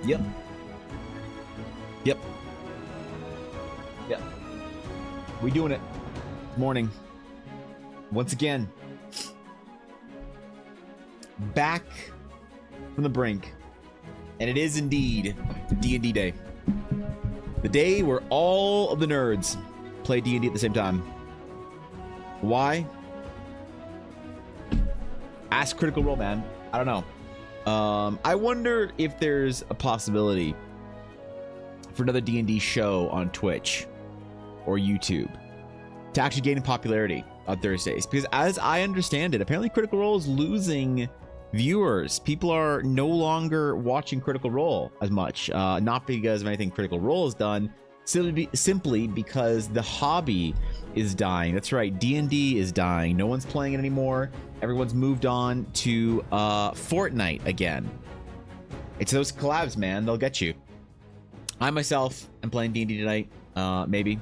Yep. Yep. Yep. We doing it. Morning. Once again. Back from the brink. And it is indeed D&D Day. The day where all of the nerds play D&D at the same time. Why? Ask Critical Role, man. I don't know. I wonder if there's a possibility for another D&D show on Twitch or YouTube to actually gain popularity on Thursdays. Because as I understand it, apparently Critical Role is losing viewers. People are no longer watching Critical Role as much. Not because of anything Critical Role has done, simply because the hobby is dying. That's right, D&D is dying. No one's playing it anymore. Everyone's moved on to Fortnite again. It's those collabs, man. They'll get you. I myself am playing D&D tonight. Maybe.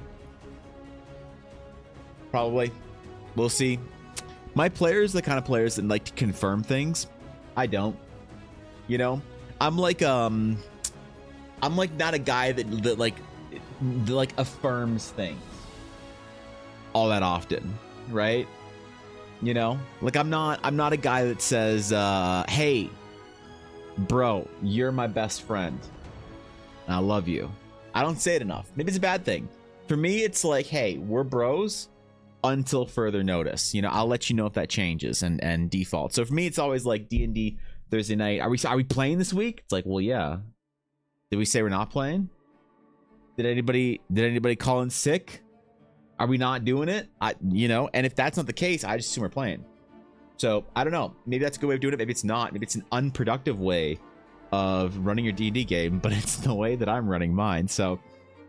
Probably. We'll see. My players are the kind of players that like to confirm things. I don't. You know? I'm like not a guy that like affirms things all that often, right? You know, like I'm not a guy that says, hey, bro, you're my best friend. I love you. I don't say it enough. Maybe it's a bad thing. For me, it's like, hey, we're bros until further notice. You know, I'll let you know if that changes and default. So for me, it's always like D&D Thursday night. Are we playing this week? It's like, well, yeah. Did we say we're not playing? Did anybody call in sick? Are we not doing it? You know, and if that's not the case, I just assume we're playing. So I don't know. Maybe that's a good way of doing it. Maybe it's not. Maybe it's an unproductive way of running your D&D game, but it's the way that I'm running mine. So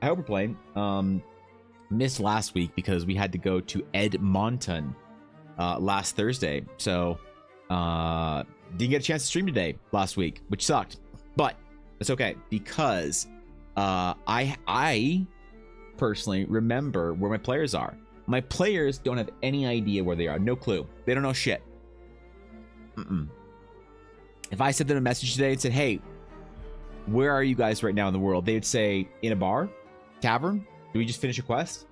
I hope we're playing. Missed last week because we had to go to Edmonton last Thursday. So didn't get a chance to stream today last week, which sucked. But it's okay because I personally remember where my players are. My players don't have any idea where they are. No clue. They don't know shit. If I sent them a message today and said, hey, where are you guys right now in the world? They would say, in a bar? Tavern? Did we just finish a quest?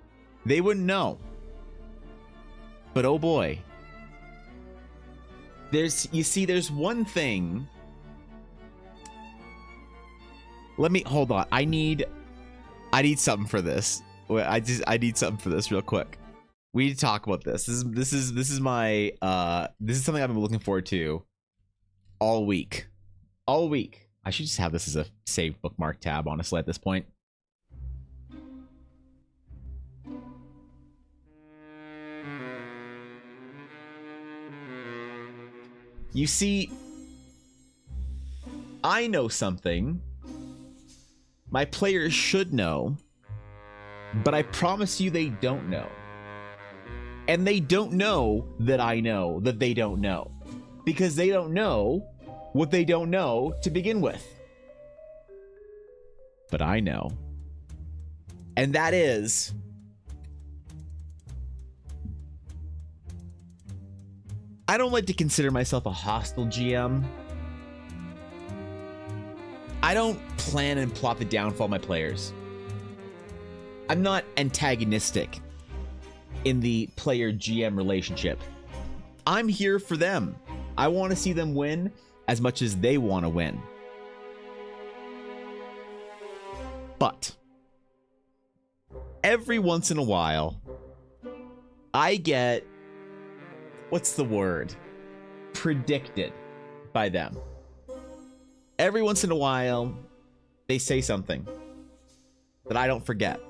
They wouldn't know. But oh boy. There's one thing. Hold on. I need something for this. I need something for this real quick. We need to talk about this. This is my this is something I've been looking forward to all week. All week. I should just have this as a saved bookmark tab, honestly, at this point. You see, I know something my players should know, but I promise you they don't know. And they don't know that I know that they don't know. Because they don't know what they don't know to begin with. But I know. And that is... I don't like to consider myself a hostile GM. I don't plan and plot the downfall of my players. I'm not antagonistic in the player-GM relationship. I'm here for them. I want to see them win as much as they want to win. But every once in a while, I get, what's the word? Predicted by them. Every once in a while, they say something that I don't forget.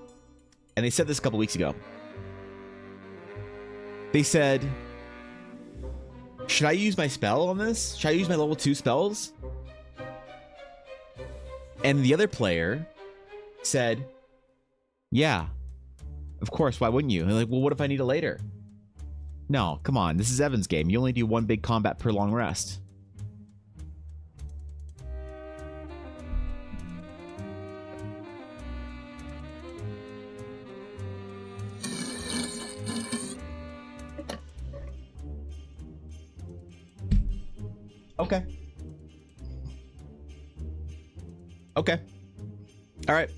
And they said this a couple weeks ago. They said, should I use my spell on this? Should I use my level 2 spells? And the other player said, yeah, of course, why wouldn't you? And they're like, well, what if I need it later? No, come on, this is Evan's game. You only do one big combat per long rest. Okay. Okay. All right.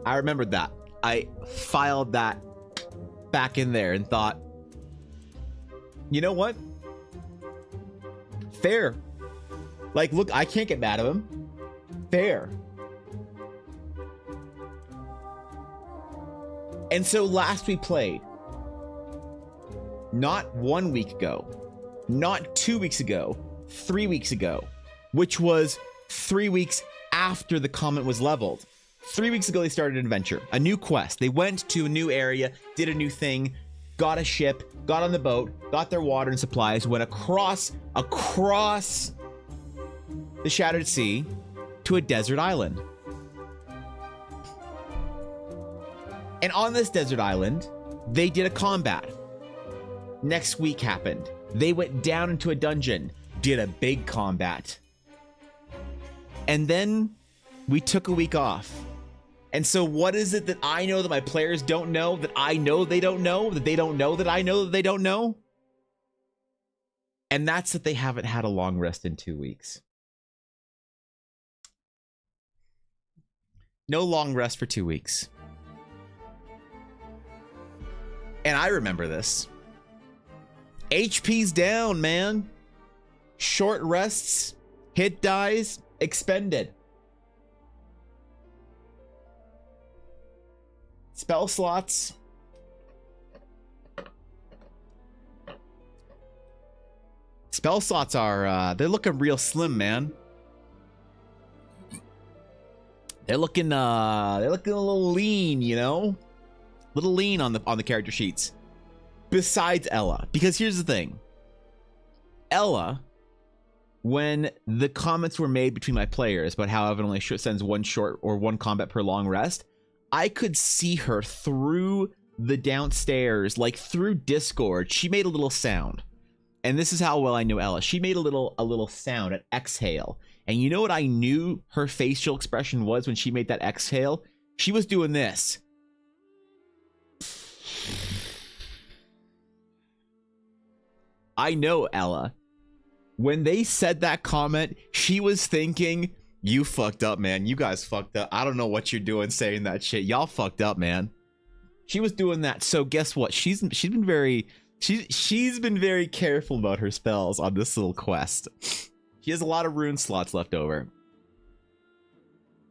I remembered that. I filed that back in there and thought, you know what? Fair. Like, look, I can't get mad at him. Fair. And so last we played, not 1 week ago, not 2 weeks ago, 3 weeks ago, which was 3 weeks after the comment was leveled. 3 weeks ago, they started an adventure, a new quest. They went to a new area, did a new thing, got a ship, got on the boat, got their water and supplies, went across the Shattered Sea to a desert island. And on this desert island, they did a combat. Next week happened. They went down into a dungeon, did a big combat. And then we took a week off. And so what is it that I know that my players don't know, that I know they don't know, that they don't know that I know that they don't know? And that's that they haven't had a long rest in 2 weeks. No long rest for 2 weeks. And I remember this. HP's down, man. Short rests, hit dies, expended. Spell slots. Spell slots are, they're looking real slim, man. They're looking a little lean, you know? A little lean on the character sheets. Besides Ella, because here's the thing. Ella, when the comments were made between my players about how Evan only sends one short or one combat per long rest, I could see her through the downstairs, like through Discord. She made a little sound. And this is how well I know Ella. She made a little sound, an exhale. And you know what I knew her facial expression was when she made that exhale? She was doing this. I know Ella. When they said that comment, she was thinking, you fucked up, man. You guys fucked up. I don't know what you're doing saying that shit. Y'all fucked up, man. She was doing that. So guess what? She's been very careful about her spells on this little quest. She has a lot of rune slots left over.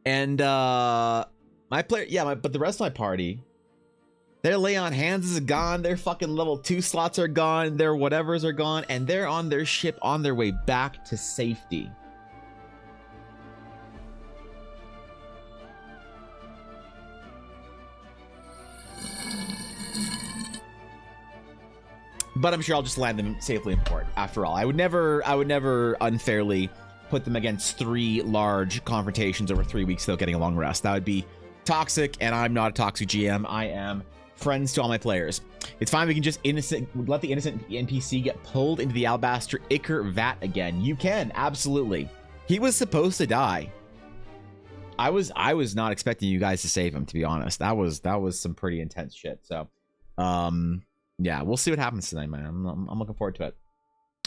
And my player, yeah, but the rest of my party, their lay on hands is gone. Their fucking level 2 slots are gone. Their whatevers are gone, and they're on their ship on their way back to safety. But I'm sure I'll just land them safely in port. After all, I would never unfairly put them against 3 large confrontations over 3 weeks without getting a long rest. That would be toxic, and I'm not a toxic GM. I am friends to all my players. It's fine. We can just let the innocent NPC get pulled into the Alabaster Ichor vat again. You can, absolutely. He was supposed to die. I was not expecting you guys to save him, to be honest. That was some pretty intense shit. So, yeah, we'll see what happens tonight, man. I'm looking forward to it.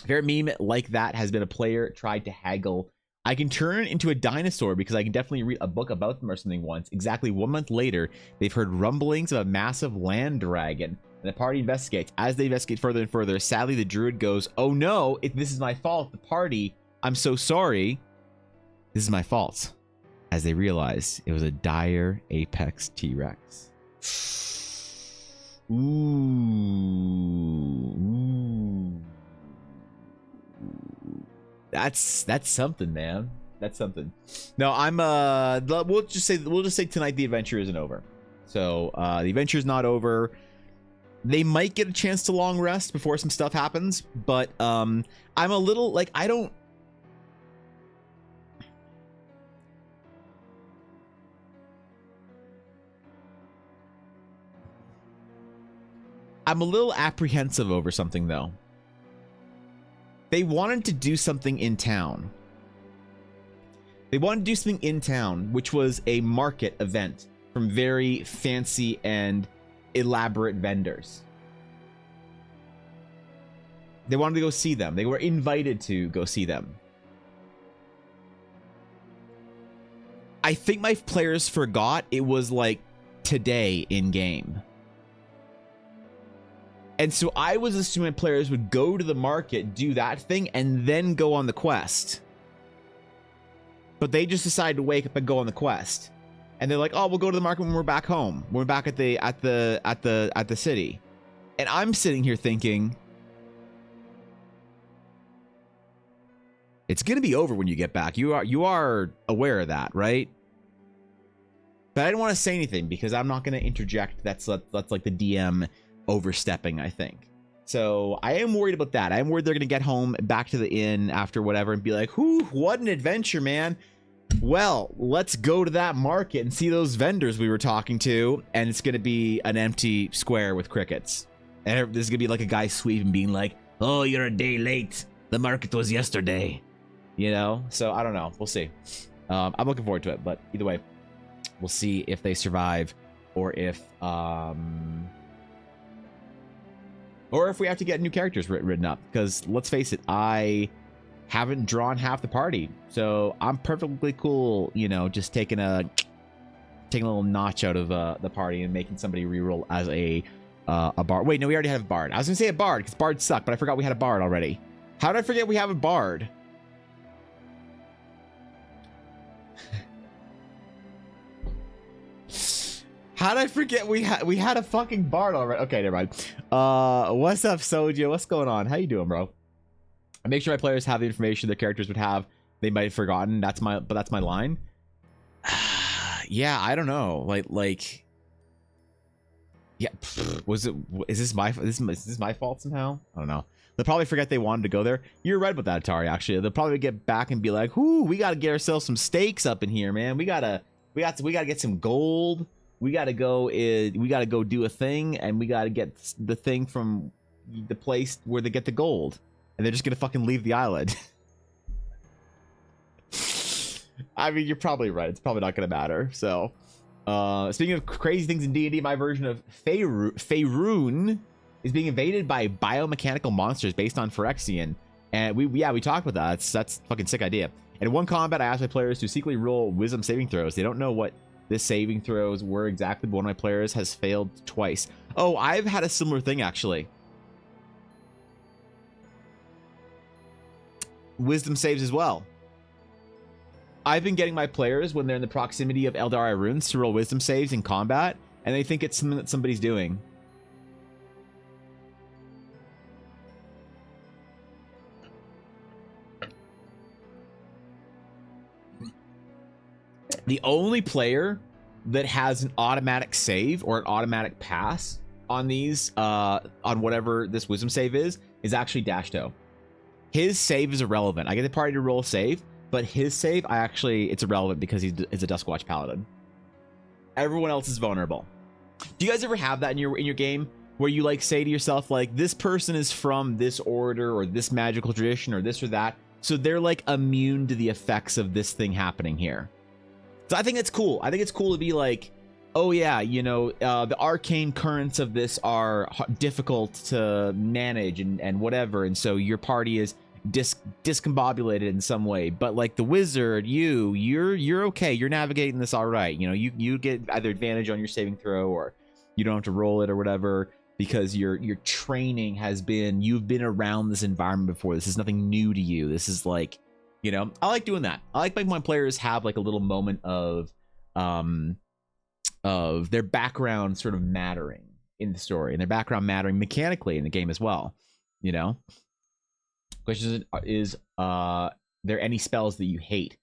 Favorite meme like that has been a player tried to haggle. I can turn into a dinosaur because I can definitely read a book about them or something once. Exactly 1 month later, they've heard rumblings of a massive land dragon. And the party investigates. As they investigate further and further, sadly the druid goes, oh no, this is my fault. The party, I'm so sorry. This is my fault. As they realize it was a dire apex T-Rex. Ooh. That's something, man. That's something. No, I'm we'll just say tonight the adventure isn't over. So the adventure's not over. They might get a chance to long rest before some stuff happens, but I'm a little like I'm a little apprehensive over something though. They wanted to do something in town. They wanted to do something in town, which was a market event from very fancy and elaborate vendors. They wanted to go see them. They were invited to go see them. I think my players forgot it was like today in game. And so I was assuming players would go to the market, do that thing, and then go on the quest. But they just decided to wake up and go on the quest. And they're like, "Oh, we'll go to the market when we're back home. When we're back at the city." And I'm sitting here thinking, it's gonna be over when you get back. You are aware of that, right? But I didn't want to say anything because I'm not gonna interject. That's like the DM overstepping, I think. So I am worried about that. I am worried they're gonna get home back to the inn after whatever and be like, "Whoo, what an adventure, man. Well, let's go to that market and see those vendors we were talking to," and it's gonna be an empty square with crickets. And there's gonna be like a guy sweeping being like, "Oh, you're a day late. The market was yesterday." You know? So I don't know. We'll see. I'm looking forward to it, but either way, we'll see if they survive or if we have to get new characters written up. Because let's face it, I haven't drawn half the party, so I'm perfectly cool, you know, just taking a little notch out of the party and making somebody reroll as a bard. Wait, no, we already have a bard. I was gonna say a bard because bards suck, but I forgot we had a bard already. How did I forget we have a bard? How did I forget we had a fucking bard already? Okay, never mind. What's up, Soja? What's going on? How you doing, bro? I make sure my players have the information their characters would have. They might have forgotten. That's my line. Yeah, I don't know. Like, yeah. Is this my fault somehow? I don't know. They'll probably forget they wanted to go there. You're right about that, Atari. Actually, they'll probably get back and be like, "Whoo, we gotta get ourselves some steaks up in here, man. We gotta get some gold. We gotta go do a thing, and we gotta get the thing from the place where they get the gold." And they're just gonna fucking leave the island. I mean, you're probably right. It's probably not gonna matter. So, speaking of crazy things in D&D, my version of Faerun is being invaded by biomechanical monsters based on Phyrexian. And we talked about that. That's a fucking sick idea. And in one combat, I asked my players to secretly roll wisdom saving throws. They don't know what this saving throws were exactly, but one of my players has failed twice. Oh, I've had a similar thing, actually. Wisdom saves as well. I've been getting my players, when they're in the proximity of Eldari runes, to roll wisdom saves in combat, and they think it's something that somebody's doing. The only player that has an automatic save or an automatic pass on these, on whatever this wisdom save is actually Dashto. His save is irrelevant. I get the party to roll a save, but his save, it's irrelevant because he's a Duskwatch Paladin. Everyone else is vulnerable. Do you guys ever have that in your game where you like say to yourself, like, this person is from this order or this magical tradition or this or that, so they're like immune to the effects of this thing happening here? So I think it's cool. I think it's cool to be like, oh yeah, you know, the arcane currents of this are difficult to manage and whatever, and so your party is discombobulated in some way. But like the wizard, you're okay. You're navigating this all right. You know, you get either advantage on your saving throw, or you don't have to roll it or whatever, because your training has been, you've been around this environment before. This is nothing new to you. This is like, you know, I like doing that. I like making my players have like a little moment of their background sort of mattering in the story, and their background mattering mechanically in the game as well. You know, question is there any spells that you hate?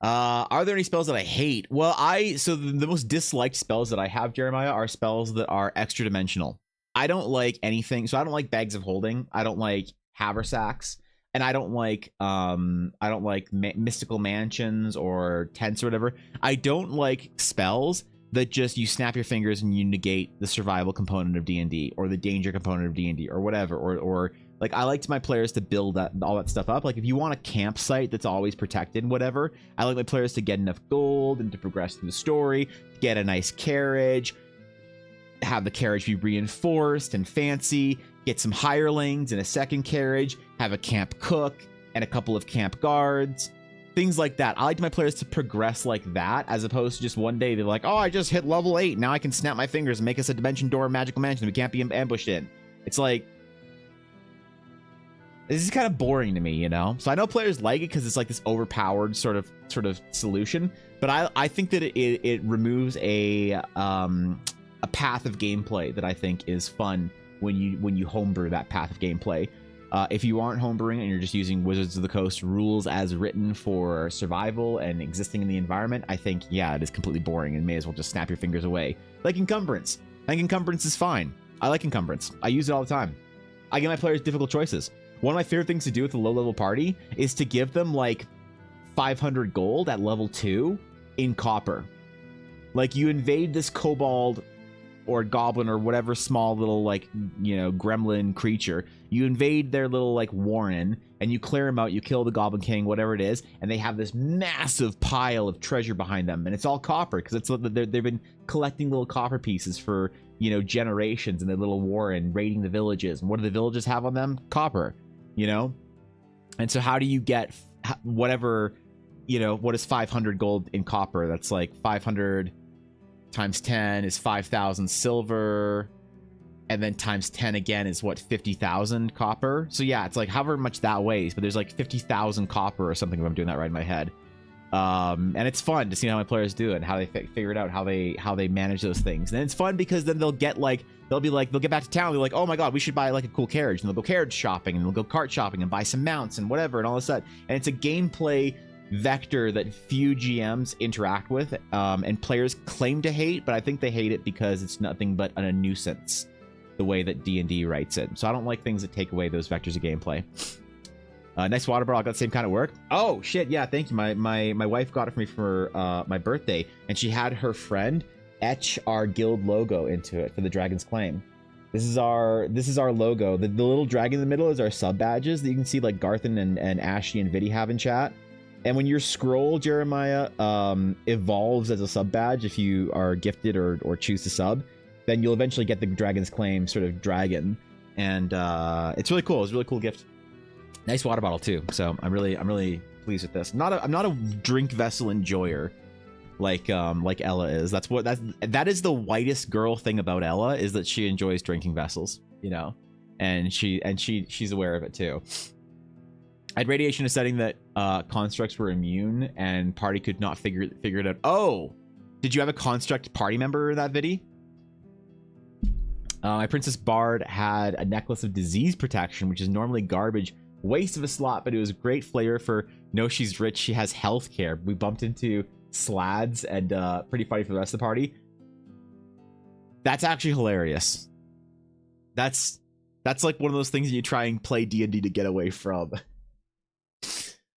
Are there any spells that I hate? Well, so the most disliked spells that I have, Jeremiah, are spells that are extra dimensional. I don't like anything. So I don't like Bags of Holding. I don't like Haversacks. And I don't like mystical mansions or tents or whatever. I don't like spells that just you snap your fingers and you negate the survival component of D&D or the danger component of D&D or whatever. Or like, I like my players to build all that stuff up. Like if you want a campsite that's always protected and whatever, I like my players to get enough gold and to progress through the story, get a nice carriage. have the carriage be reinforced and fancy, get some hirelings in a second carriage, have a camp cook and a couple of camp guards, things like that. I like my players to progress like that, as opposed to just one day they're like, oh, I just hit level 8, now I can snap my fingers and make us a dimension door magical mansion we can't be ambushed in. It's like, this is kind of boring to me, you know? So I know players like it because it's like this overpowered sort of solution, but I think that it removes a path of gameplay that I think is fun when you homebrew that path of gameplay. If you aren't homebrewing and you're just using Wizards of the Coast rules as written for survival and existing in the environment, I think, yeah, it is completely boring and may as well just snap your fingers away. Like Encumbrance. I think Encumbrance is fine. I like Encumbrance. I use it all the time. I give my players difficult choices. One of my favorite things to do with a low-level party is to give them, like, 500 gold at level 2 in copper. Like, you invade this kobold or goblin or whatever small little, like, you know, gremlin creature. You invade their little, like, warren, and you clear them out, you kill the goblin king, whatever it is, and they have this massive pile of treasure behind them, and it's all copper, because it's they've been collecting little copper pieces for, you know, generations in their little warren, raiding the villages. And what do the villages have on them? Copper, you know? And so how do you get whatever, you know, what is 500 gold in copper? That's like 500 times 10 is 5,000 silver, and then times 10 again is what, 50,000 copper. So yeah, it's like however much that weighs, but there's like 50,000 copper or something if I'm doing that right in my head. And it's fun to see how my players do it, how they figure it out, how they manage those things. And it's fun because then they'll get like, they'll get back to town, they're like, oh my god, we should buy like a cool carriage, and they'll go carriage shopping, and they'll go cart shopping and buy some mounts and whatever and all this that. And it's a gameplay vector that few GMs interact with, and players claim to hate, but I think they hate it because it's nothing but a nuisance, the way that D&D writes it. So I don't like things that take away those vectors of gameplay. Nice water bottle, got the same kind of work. Oh shit, yeah, thank you. My wife got it for me for my birthday, and she had her friend etch our guild logo into it for the Dragon's Claim. This is our logo. The little dragon in the middle is our sub badges that you can see like Garthen and Ashley and Viddy have in chat. And when your scroll, Jeremiah, evolves as a sub badge, if you are gifted or choose to sub, then you'll eventually get the Dragon's Claim sort of dragon. And it's really cool. It's a really cool gift. Nice water bottle too. So I'm really pleased with this. I'm not a drink vessel enjoyer like Ella is. That is the whitest girl thing about Ella, is that she enjoys drinking vessels, you know, and she's aware of it too. I had radiation a setting that constructs were immune and party could not figure it out. Oh, did you have a construct party member in that video? My Princess Bard had a necklace of disease protection, which is normally garbage, waste of a slot, but it was great flavor for no, she's rich, she has health care. We bumped into Slads and pretty funny for the rest of the party. That's actually hilarious. That's like one of those things you try and play D&D to get away from.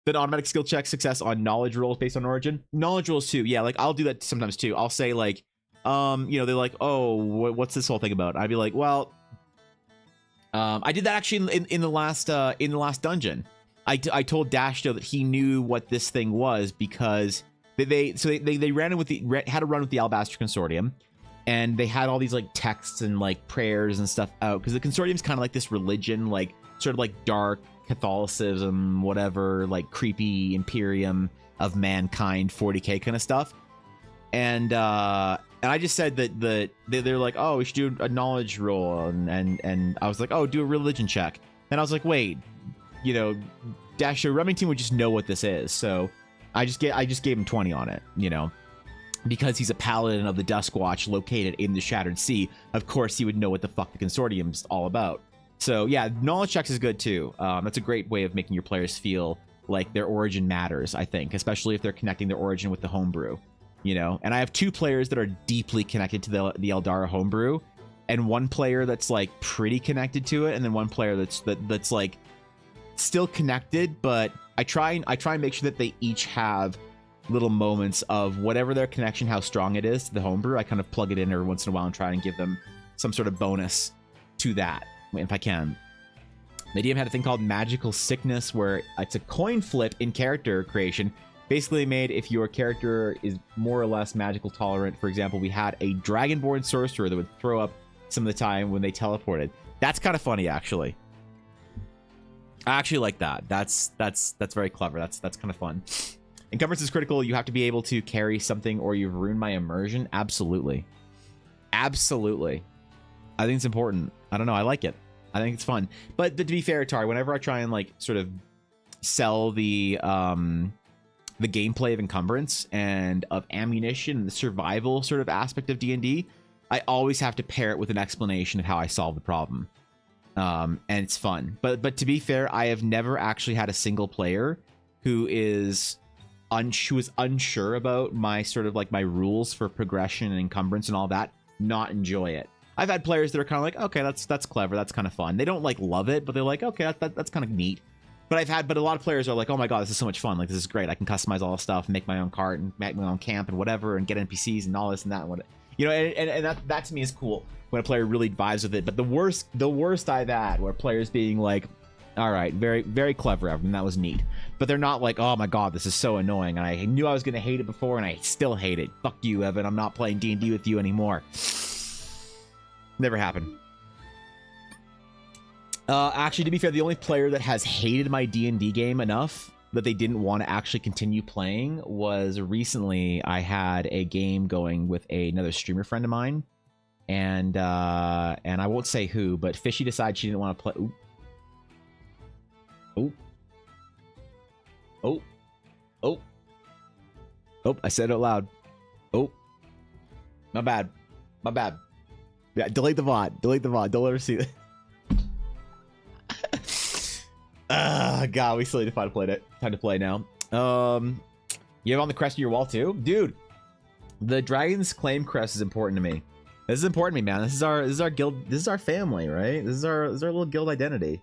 Then automatic skill check success on knowledge rolls based on origin. Knowledge rolls too, yeah, like I'll do that sometimes too. I'll say like, you know, they're like, oh, what's this whole thing about? I'd be like, well, I did that actually in the last dungeon. I told Dashto that he knew what this thing was because they ran in with had a run with the Alabaster Consortium, and they had all these like texts and like prayers and stuff out, because the Consortium's kind of like this religion, like sort of like dark Catholicism, whatever, like creepy Imperium of mankind, 40k kind of stuff. And I just said that they're like, oh, we should do a knowledge roll, and I was like, oh, do a religion check. And I was like, wait, you know, Dasher Remington would just know what this is, so I just gave him 20 on it, you know, because he's a paladin of the Duskwatch located in the Shattered Sea. Of course, he would know what the fuck the Consortium's all about. So yeah, knowledge checks is good too. That's a great way of making your players feel like their origin matters, I think, especially if they're connecting their origin with the homebrew, you know. And I have 2 players that are deeply connected to the Eldara homebrew, and 1 player that's like pretty connected to it, and then 1 player that's like still connected, but I try and make sure that they each have little moments of whatever their connection, how strong it is to the homebrew. I kind of plug it in every once in a while and try and give them some sort of bonus to that if I can. Medium had a thing called Magical Sickness, where it's a coin flip in character creation. Basically made if your character is more or less magical tolerant. For example, we had a dragonborn sorcerer that would throw up some of the time when they teleported. That's kind of funny, actually. I actually like that. That's very clever. That's kind of fun. Encumbrance is critical. You have to be able to carry something or you've ruined my immersion. Absolutely. Absolutely. I think it's important. I don't know. I like it. I think it's fun. But to be fair, Atari, whenever I try and like sort of sell the gameplay of encumbrance and of ammunition and the survival sort of aspect of D&D, I always have to pair it with an explanation of how I solve the problem. And it's fun. But to be fair, I have never actually had a single player who is unsure about my sort of like my rules for progression and encumbrance and all that not enjoy it. I've had players that are kind of like, okay, that's clever, that's kind of fun. They don't like love it, but they're like, okay, that's kind of neat. But a lot of players are like, oh my god, this is so much fun. Like, this is great. I can customize all the stuff, make my own cart, and make my own camp and whatever, and get NPCs and all this and that and what, you know. And that to me is cool when a player really vibes with it. But the worst I've had were players being like, all right, very very clever, Evan, that was neat. But they're not like, oh my god, this is so annoying, and I knew I was gonna hate it before, and I still hate it. Fuck you, Evan. I'm not playing D&D with you anymore. Never happened. Actually, to be fair, the only player that has hated my D&D game enough that they didn't want to actually continue playing was recently. I had a game going with another streamer friend of mine, and I won't say who, but Fishy decided she didn't want to play. Ooh. Oh. Oh. Oh. Oh, I said it out loud. Oh. My bad. My bad. Yeah, delete the VOD. Delete the VOD. Don't let her see it. God, we still need to find time to play now. You have on the crest of your wall too? Dude, the Dragon's Claim crest is important to me. This is important to me, man. This is our guild. This is our family, right? This is our little guild identity.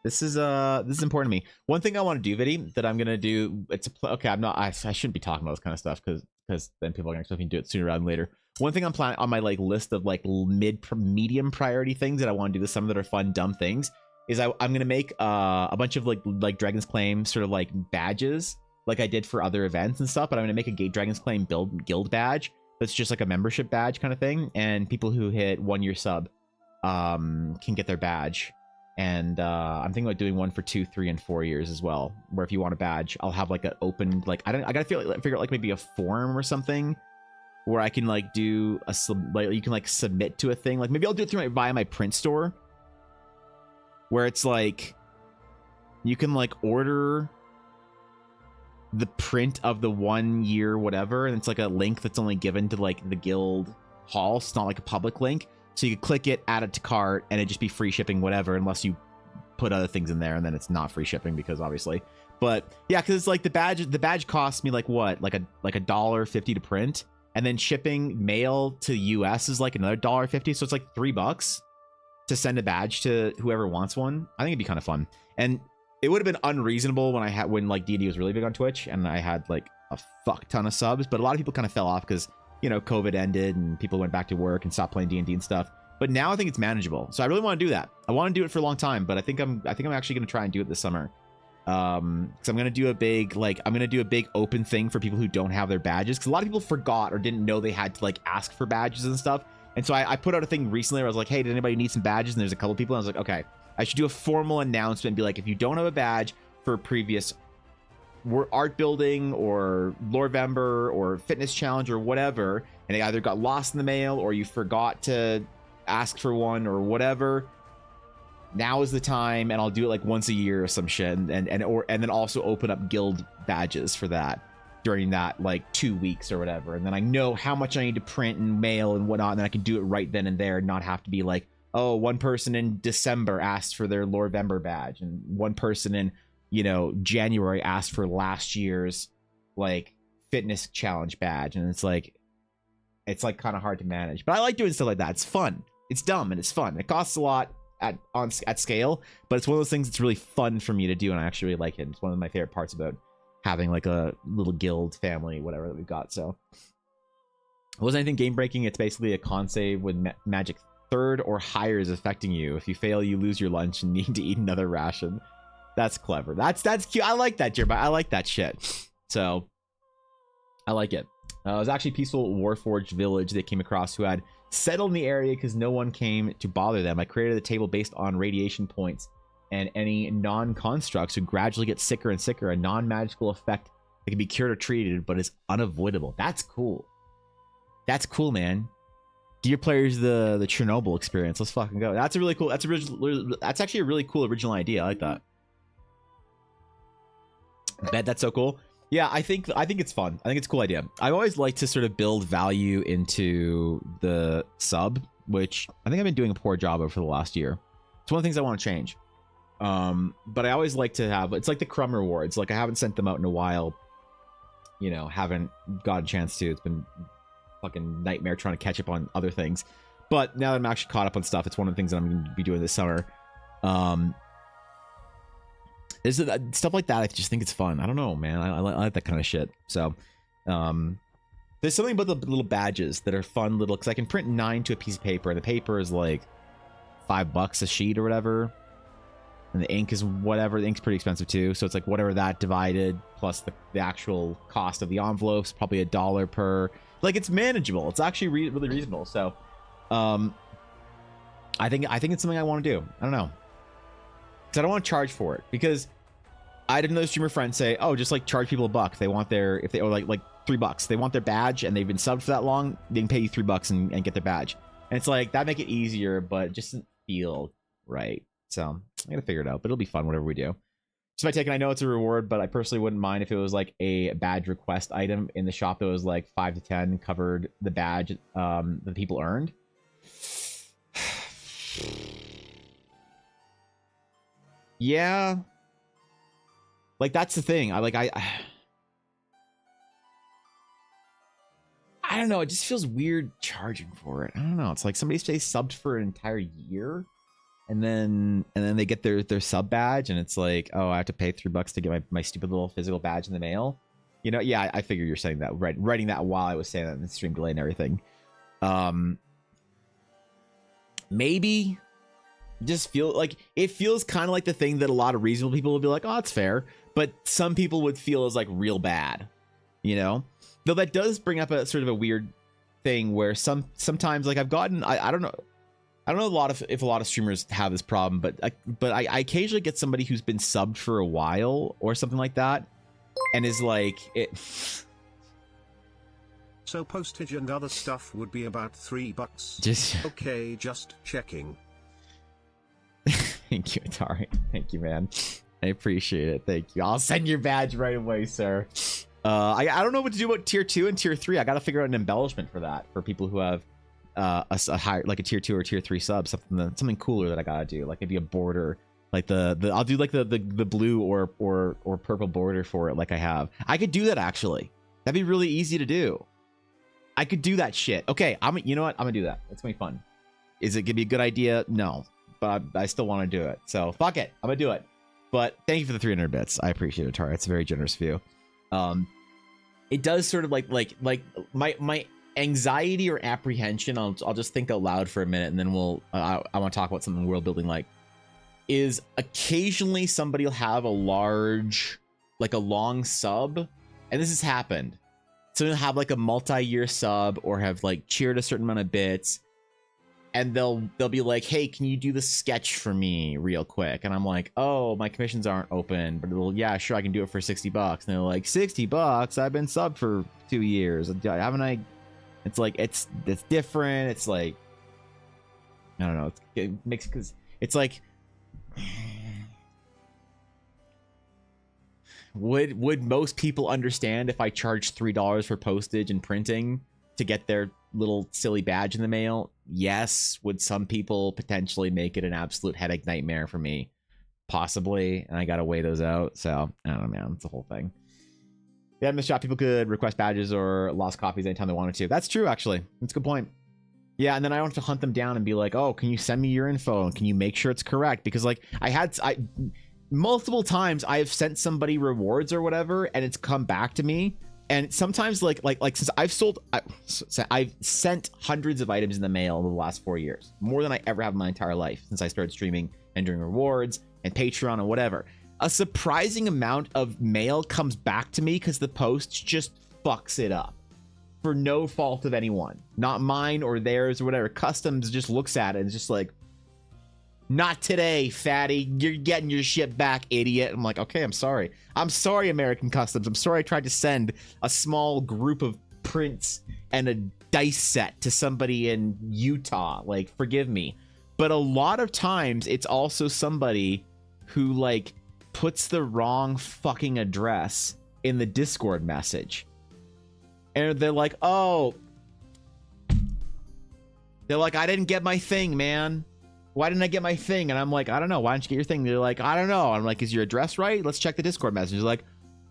This is important to me. One thing I want to do, Viddy, that I'm gonna do. Okay. I shouldn't be talking about this kind of stuff because then people are gonna expect me to do it sooner rather than later. One thing I'm planning on my like list of like medium priority things that I want to do this summer that are fun, dumb things is I'm gonna make a bunch of like Dragon's Claim sort of like badges like I did for other events and stuff. But I'm gonna make a Dragon's Claim guild badge that's just like a membership badge kind of thing, and people who hit 1 year sub can get their badge. And I'm thinking about doing one for 2, 3, and 4 years as well, where if you want a badge, I'll have like an open, like I gotta figure out like maybe a form or something where I can like do like you can like submit to a thing. Like maybe I'll do it through via my print store, where it's like you can like order the print of the 1 year whatever, and it's like a link that's only given to like the guild hall. It's not like a public link. So you could click it, add it to cart, and it'd just be free shipping, whatever, unless you put other things in there, and then it's not free shipping because obviously. But yeah, because it's like the badge costs me like what, like $1.50 to print, and then shipping mail to the US is like another $1.50, so it's like $3 to send a badge to whoever wants one. I think it'd be kind of fun, and it would have been unreasonable when like D&D was really big on Twitch, and I had like a fuck ton of subs, but a lot of people kind of fell off because, you know, COVID ended and people went back to work and stopped playing D&D and stuff. But now I think it's manageable. So I really want to do that. I want to do it for a long time, but I think I'm actually going to try and do it this summer. Cuz I'm going to do a big open thing for people who don't have their badges, cuz a lot of people forgot or didn't know they had to like ask for badges and stuff. And so I put out a thing recently where I was like, "Hey, did anybody need some badges?" And there's a couple people, and I was like, "Okay, I should do a formal announcement and be like, if you don't have a badge for a previous art building or Lorevember or fitness challenge or whatever, and it either got lost in the mail or you forgot to ask for one or whatever, now is the time, and I'll do it like once a year or some shit, and then also open up guild badges for that during that like 2 weeks or whatever, and then I know how much I need to print and mail and whatnot, and then I can do it right then and there and not have to be like, oh, one person in December asked for their Lorevember badge, and one person in, you know, January asked for last year's like fitness challenge badge, and it's like kind of hard to manage. But I like doing stuff like that. It's fun. It's dumb and it's fun. It costs a lot at scale, but it's one of those things that's really fun for me to do, and I actually really like it. It's one of my favorite parts about having like a little guild family, whatever that we've got. So it wasn't anything game breaking. It's basically a con save with magic third or higher is affecting you. If you fail, you lose your lunch and need to eat another ration. That's clever. That's cute. I like that, Jeremiah. I like that shit. So I like it. It was actually a peaceful Warforged village they came across who had settled in the area because no one came to bother them. I created a table based on radiation points and any non-constructs who gradually get sicker and sicker, a non-magical effect that can be cured or treated, but is unavoidable. That's cool. That's cool, man. Give your players the Chernobyl experience. Let's fucking go. That's a really cool. That's actually a really cool original idea. I like that. Bet that's so cool. Yeah, I think it's fun. I think it's a cool idea. I always like to sort of build value into the sub, which I think I've been doing a poor job of for the last year. It's one of the things I want to change. But I always like to have, it's like the crumb rewards. Like I haven't sent them out in a while. You know, haven't got a chance to. It's been fucking nightmare trying to catch up on other things. But now that I'm actually caught up on stuff, it's one of the things that I'm going to be doing this summer. Is it stuff like that? I just think it's fun. I don't know, man. I like that kind of shit. So, there's something about the little badges that are fun little, because I can print 9 to a piece of paper, and the paper is like $5 a sheet or whatever, and the ink is whatever. The ink's pretty expensive too, so it's like whatever that divided plus the actual cost of the envelopes, probably $1 per. Like it's manageable. It's actually really reasonable. So, I think it's something I want to do. I don't know. Because I don't want to charge for it, because I had another streamer friend say, oh, just like charge people $1. They want their, if they, or like $3, they want their badge and they've been subbed for that long, they can pay you $3 and get their badge. And it's like, that make it easier, but it just doesn't feel right. So I gotta figure it out, but it'll be fun whatever we do. Just my take, and I know it's a reward, but I personally wouldn't mind if it was like a badge request item in the shop that was like 5 to 10 covered the badge that people earned. Yeah, like that's the thing. I don't know. It just feels weird charging for it. I don't know. It's like somebody stays subbed for an entire year, and then they get their sub badge, and it's like, oh, I have to pay $3 to get my stupid little physical badge in the mail. You know? Yeah, I figure you're saying that, right? Writing that while I was saying that in the stream delay and everything. Maybe. Just feel like it feels kind of like the thing that a lot of reasonable people would be like, oh, it's fair, but some people would feel is like real bad, you know. Though that does bring up a sort of a weird thing where sometimes like I've gotten I don't know if a lot of streamers have this problem, but I occasionally get somebody who's been subbed for a while or something like that, and is like it. So postage and other stuff would be about $3. Just okay, just checking. Thank you, Atari. Thank you, man. I appreciate it. Thank you. I'll send your badge right away, sir. I don't know what to do about tier 2 and tier 3. I got to figure out an embellishment for that, for people who have a higher, like a tier 2 or tier 3 sub, something cooler that I got to do, like maybe a border, like the I'll do like the blue or purple border for it, like I have. I could do that actually. That'd be really easy to do. I could do that shit. Okay, you know what? I'm gonna do that. It's gonna be fun. Is it gonna be a good idea? No. But I still want to do it, so fuck it, I'm gonna do it. But thank you for the 300 bits. I appreciate it, Tara. It's a very generous of you. It does sort of like my anxiety or apprehension. I'll just think out loud for a minute, and then I want to talk about something world building. Like, is occasionally somebody will have a long sub, and this has happened. So they'll have like a multi-year sub or have like cheered a certain amount of bits. And they'll be like, hey, can you do the sketch for me real quick? And I'm like, oh, my commissions aren't open, but yeah, sure, I can do it for $60. And they're like, $60? I've been subbed for 2 years. Haven't I? It's like, it's different. It's like, I don't know. It makes, because it's like, would most people understand if I charged $3 for postage and printing to get their little silly badge in the mail? Yes. Would some people potentially make it an absolute headache nightmare for me? Possibly. And I gotta weigh those out. So I don't know, man. It's the whole thing. Yeah, in the shop, people could request badges or lost copies anytime they wanted to. That's true, actually. That's a good point. Yeah, and then I don't have to hunt them down and be like, oh, can you send me your info? And can you make sure it's correct? Because like I multiple times I have sent somebody rewards or whatever, and it's come back to me. And sometimes like since I've sent hundreds of items in the mail in the last 4 years, more than I ever have in my entire life since I started streaming and doing rewards and Patreon and whatever. A surprising amount of mail comes back to me because the posts just fucks it up for no fault of anyone, not mine or theirs or whatever. Customs just looks at it and is just like, not today, fatty. You're getting your shit back, idiot. I'm like, okay, I'm sorry. I'm sorry, American Customs. I'm sorry I tried to send a small group of prints and a dice set to somebody in Utah. Like, forgive me. But a lot of times, it's also somebody who, like, puts the wrong fucking address in the Discord message. And they're like, oh. They're like, I didn't get my thing, man. Why didn't I get my thing? And I'm like, I don't know. Why didn't you get your thing? They're like, I don't know. I'm like, is your address right? Let's check the Discord message. They're like,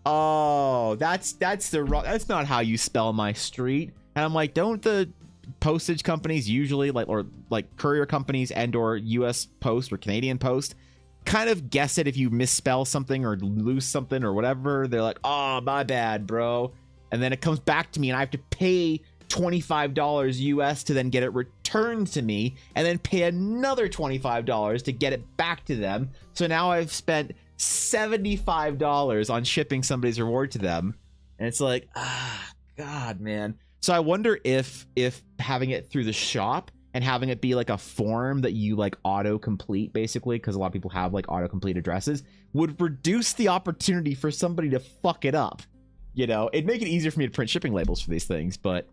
oh, that's the wrong. That's not how you spell my street. And I'm like, don't the postage companies usually like courier companies and or U.S. Post or Canadian Post kind of guess it if you misspell something or lose something or whatever? They're like, oh, my bad, bro. And then it comes back to me and I have to pay $25 US to then get it returned to me and then pay another $25 to get it back to them. So now I've spent $75 on shipping somebody's reward to them. And it's like, God, man. So I wonder if having it through the shop and having it be like a form that you like auto-complete, basically, because a lot of people have like auto-complete addresses, would reduce the opportunity for somebody to fuck it up. You know, it'd make it easier for me to print shipping labels for these things, but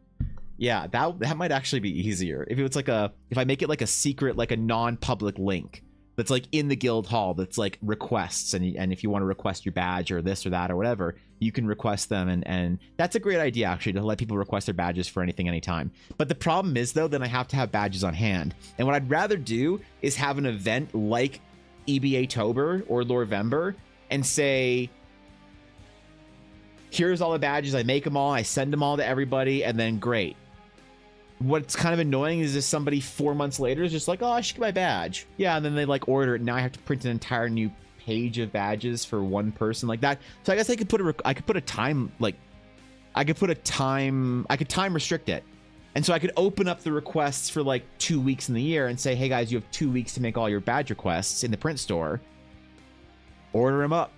yeah, that might actually be easier if it's like if I make it like a secret, like a non-public link that's like in the guild hall that's like requests, and if you want to request your badge or this or that or whatever, you can request them, and that's a great idea actually, to let people request their badges for anything anytime. But the problem is though, then I have to have badges on hand, and what I'd rather do is have an event like EBA-tober or Lorvember and say, here's all the badges, I make them all, I send them all to everybody, and then great. What's kind of annoying is if somebody 4 months later is just like, oh, I should get my badge. Yeah, and then they like order it. Now I have to print an entire new page of badges for one person like that. So I guess I could put a time, like I could time restrict it. And so I could open up the requests for like 2 weeks in the year and say, hey guys, you have 2 weeks to make all your badge requests in the print store. Order them up.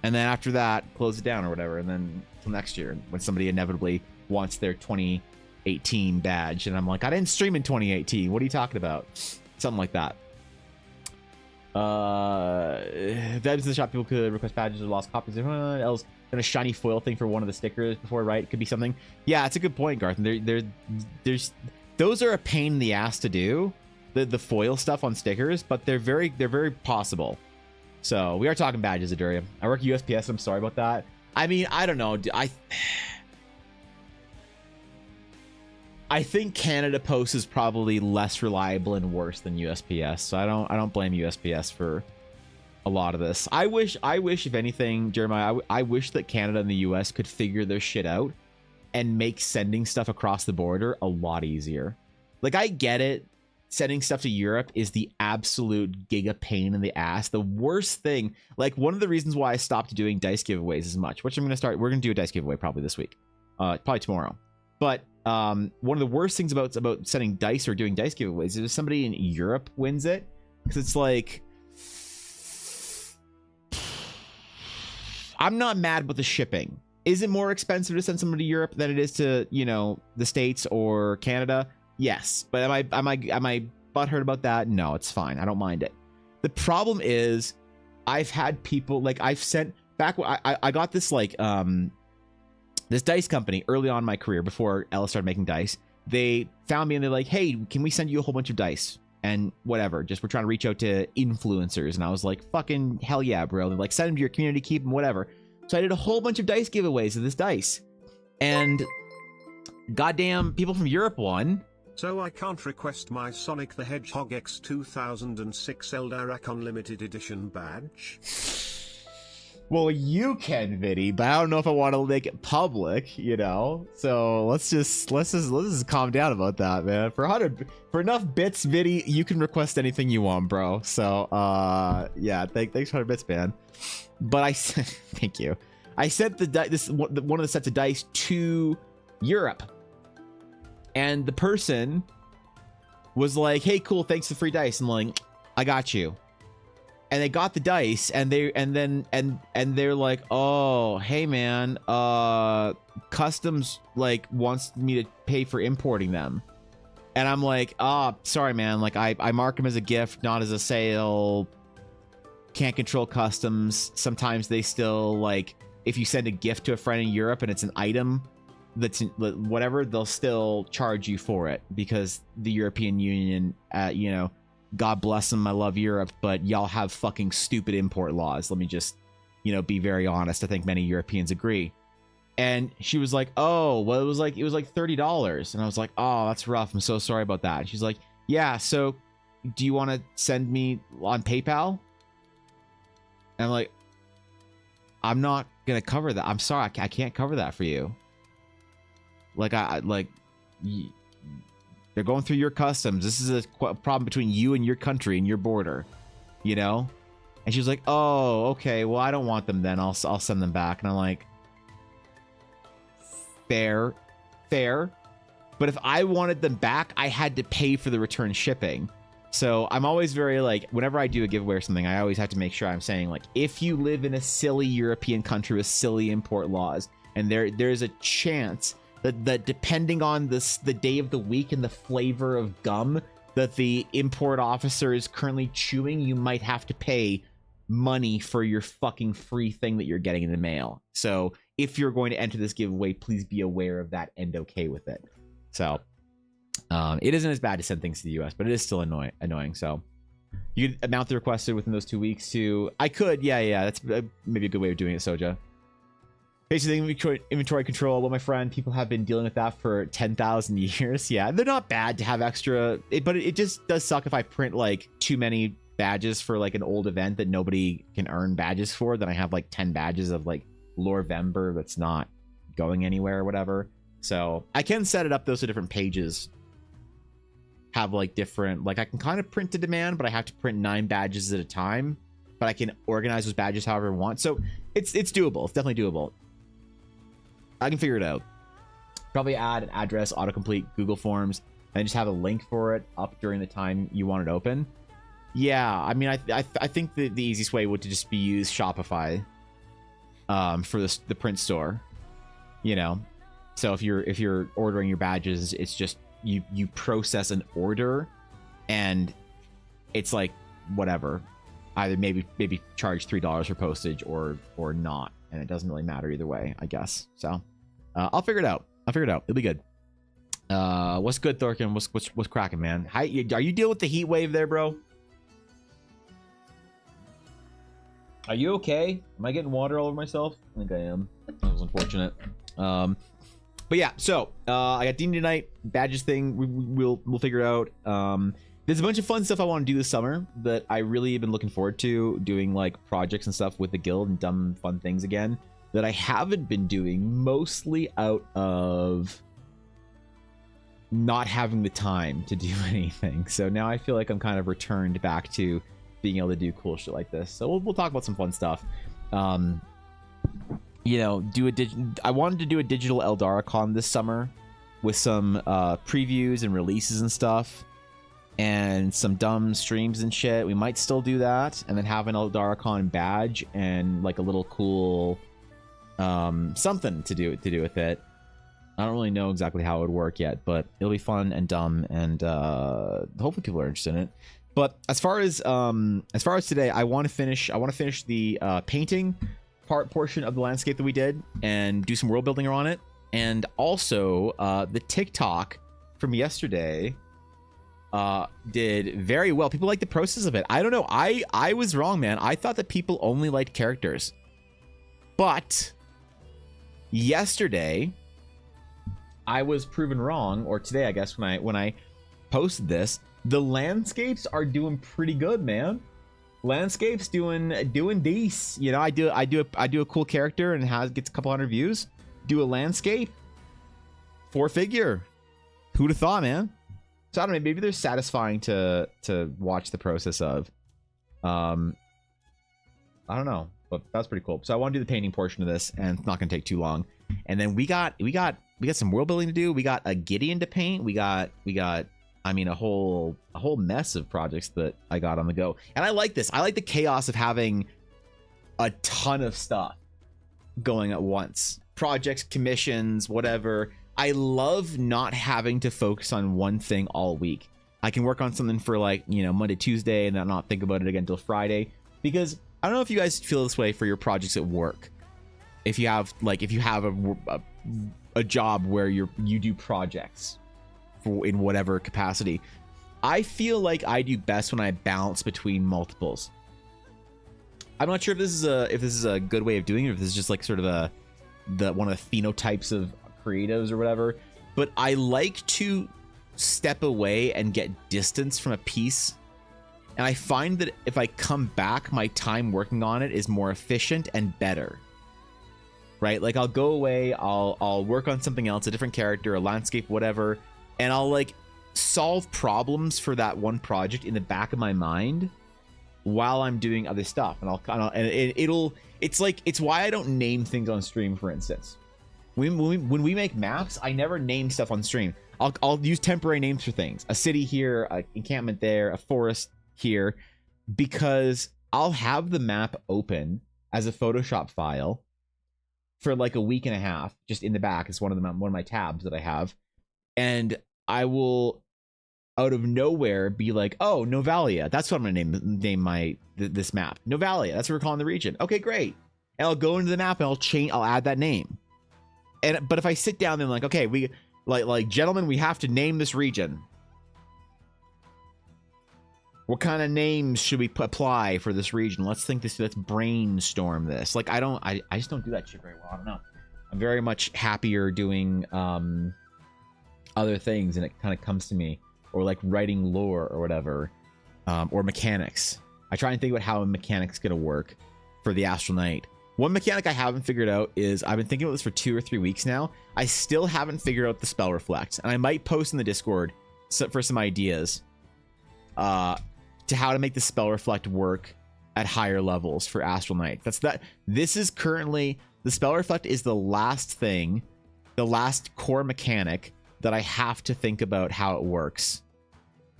And then after that, close it down or whatever. And then till next year, when somebody inevitably wants their 2018 badge. And I'm like, I didn't stream in 2018. What are you talking about? Something like that. Vibes in the shop, people could request badges or lost copies. Else than a shiny foil thing for one of the stickers before, right? It could be something. Yeah, it's a good point, Garth. There's those are a pain in the ass to do, the foil stuff on stickers, but they're very possible. So we are talking badges, Aduria. I work at USPS. I'm sorry about that. I mean, I don't know. I think Canada Post is probably less reliable and worse than USPS. So I don't blame USPS for a lot of this. I wish if anything, Jeremiah, I wish that Canada and the US could figure their shit out and make sending stuff across the border a lot easier. Like, I get it. Sending stuff to Europe is the absolute giga pain in the ass. The worst thing, like one of the reasons why I stopped doing dice giveaways as much, which we're going to do a dice giveaway probably this week, probably tomorrow. But one of the worst things about sending dice or doing dice giveaways is if somebody in Europe wins it, because it's like, I'm not mad about the shipping. Is it more expensive to send somebody to Europe than it is to, you know, the States or Canada? Yes, but am I butthurt about that? No, it's fine. I don't mind it. The problem is, I've had people, like, I've sent back. I got this like this dice company early on in my career before Ella started making dice. They found me and they're like, hey, can we send you a whole bunch of dice and whatever? Just we're trying to reach out to influencers, and I was like, fucking hell yeah, bro. They're like, send them to your community, keep them, whatever. So I did a whole bunch of dice giveaways of this dice, and goddamn, people from Europe won. So I can't request my Sonic the Hedgehog X 2006 Eldarak Unlimited Edition badge? Well, you can, Vinny, but I don't know if I want to make it public, you know? So let's just calm down about that, man. For enough bits, Vinny, you can request anything you want, bro. So, yeah, thanks for 100 bits, man. But thank you. I sent one of the sets of dice to Europe. And the person was like, hey, cool, thanks for the free dice. I'm like, I got you. and they got the dice, and they're like, oh, hey man, customs like wants me to pay for importing them. And I'm like, sorry man, like I mark them as a gift, not as a sale. Can't control customs. Sometimes they still, like, if you send a gift to a friend in Europe and it's an item that's whatever, they'll still charge you for it, because the European Union, you know, God bless them, I love Europe, but y'all have fucking stupid import laws. Let me just, you know, be very honest. I think many Europeans agree. And she was like, oh, well, it was like $30. And I was like, oh, that's rough. I'm so sorry about that. And she's like, yeah, so do you want to send me on PayPal? And I'm like, I'm not going to cover that. I'm sorry. I can't cover that for you. Like, they're going through your customs. This is a problem between you and your country and your border, you know? And she was like, oh, okay, well, I don't want them then. I'll send them back. And I'm like, fair. But if I wanted them back, I had to pay for the return shipping. So I'm always very, like, whenever I do a giveaway or something, I always have to make sure I'm saying, like, if you live in a silly European country with silly import laws, and there's a chance that depending on the day of the week and the flavor of gum that the import officer is currently chewing, you might have to pay money for your fucking free thing that you're getting in the mail. So if you're going to enter this giveaway, please be aware of that and okay with it. So it isn't as bad to send things to the US, but it is still annoying. So you could amount the requested within those 2 weeks to... I could, yeah. That's maybe a good way of doing it, Soja. Basically, inventory control. Well, my friend, people have been dealing with that for 10,000 years. Yeah, they're not bad to have extra, but it just does suck if I print like too many badges for like an old event that nobody can earn badges for. Then I have like 10 badges of like Lorevember that's not going anywhere or whatever. So I can set it up those to different pages. Have like different, like I can kind of print to demand, but I have to print 9 badges at a time. But I can organize those badges however I want. So it's doable. It's definitely doable. I can figure it out. Probably add an address, autocomplete, Google Forms, and just have a link for it up during the time you want it open. Yeah, I mean, I think the easiest way would to just be use Shopify for the print store. You know, so if you're ordering your badges, it's just you process an order, and it's like whatever, either maybe charge $3 for postage or not. And it doesn't really matter either way, I guess. So I'll figure it out. It'll be good. What's good, Thorkin? What's cracking, man? Hi, are you dealing with the heat wave there, bro? Are you okay? Am I getting water all over myself? I think I am. That was unfortunate. But yeah, so I got D&D tonight. Badges thing. We'll figure it out. There's a bunch of fun stuff I want to do this summer that I really have been looking forward to, doing like projects and stuff with the guild and dumb fun things again that I haven't been doing, mostly out of not having the time to do anything. So now I feel like I'm kind of returned back to being able to do cool shit like this. So we'll talk about some fun stuff. You know, I wanted to do a digital EldaraCon this summer with some previews and releases and stuff. And some dumb streams and shit. We might still do that, and then have an EldaraCon badge and like a little cool something to do with it. I don't really know exactly how it would work yet, but it'll be fun and dumb, and hopefully people are interested in it. But as far as today, I want to finish the painting portion of the landscape that we did, and do some world building on it, and also the TikTok from yesterday. Did very well. People like the process of it. I don't know. I was wrong, man. I thought that people only liked characters. But yesterday I was proven wrong, or today I guess when I posted this, the landscapes are doing pretty good, man. Landscapes doing decent. You know, I do a cool character and gets a couple hundred views. Do a landscape, 4-figure. Who'd have thought, man? So I don't know, maybe they're satisfying to watch the process of. I don't know, but that's pretty cool. So I want to do the painting portion of this, and it's not going to take too long. And then we got some world building to do. We got a Gideon to paint. We got I mean, a whole mess of projects that I got on the go. And I like this. I like the chaos of having a ton of stuff going at once. Projects, commissions, whatever. I love not having to focus on one thing all week. I can work on something for like, you know, Monday, Tuesday, and then not think about it again until Friday. Because I don't know if you guys feel this way for your projects at work. If you have a job where you do projects in whatever capacity, I feel like I do best when I balance between multiples. I'm not sure if this is a good way of doing it, or if this is just like sort of one of the phenotypes of creatives or whatever, but I like to step away and get distance from a piece, and I find that if I come back, my time working on it is more efficient and better. Right? Like I'll go away, I'll work on something else, a different character, a landscape, whatever, and I'll like solve problems for that one project in the back of my mind while I'm doing other stuff. And it's why I don't name things on stream, for instance. When we make maps, I never name stuff on stream. I'll use temporary names for things. A city here, an encampment there, a forest here, because I'll have the map open as a Photoshop file for like a week and a half, just in the back. It's one of my tabs that I have, and I will, out of nowhere, be like, oh, Novalia. That's what I'm gonna name this map. Novalia. That's what we're calling the region. Okay, great. And I'll go into the map and I'll add that name. But if I sit down and like, okay, we like gentlemen, we have to name this region. What kind of names should we apply for this region? Let's brainstorm this. Like I just don't do that shit very well. I don't know. I'm very much happier doing other things, and it kind of comes to me, or like writing lore or whatever, or mechanics. I try and think about how a mechanic's gonna work for the Astral Knight. One mechanic I haven't figured out is, I've been thinking about this for 2 or 3 weeks now. I still haven't figured out the spell reflect, and I might post in the Discord for some ideas to how to make the spell reflect work at higher levels for Astral Knight. This is currently, the spell reflect is the last thing, the last core mechanic that I have to think about how it works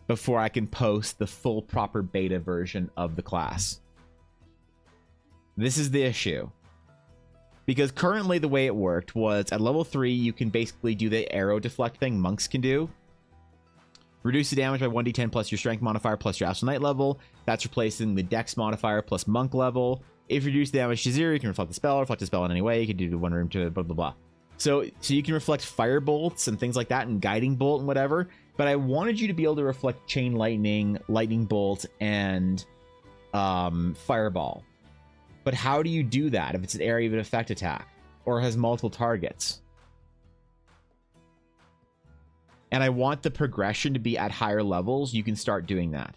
before I can post the full proper beta version of the class. This is the issue. Because currently the way it worked was, at level 3, you can basically do the arrow deflect thing monks can do. Reduce the damage by 1d10 plus your strength modifier plus your Astral Knight level. That's replacing the dex modifier plus monk level. If you reduce the damage to 0, you can reflect the spell in any way. You can do one room to blah blah blah. So you can reflect fire bolts and things like that, and guiding bolt and whatever. But I wanted you to be able to reflect chain lightning, lightning bolt, and fireball. But how do you do that if it's an area of an effect attack or has multiple targets? And I want the progression to be at higher levels. You can start doing that.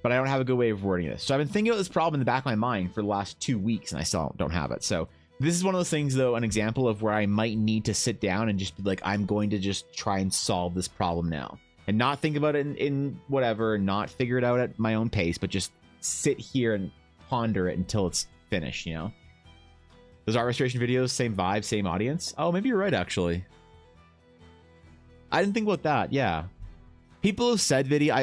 But I don't have a good way of wording this. So I've been thinking about this problem in the back of my mind for the last 2 weeks, and I still don't have it. So this is one of those things, though, an example of where I might need to sit down and just be like, I'm going to just try and solve this problem now. And not think about it in whatever, not figure it out at my own pace, but just sit here and ponder it until it's finished, you know? Those art restoration videos, same vibe, same audience. Oh, maybe you're right, actually. I didn't think about that. Yeah, people have said video.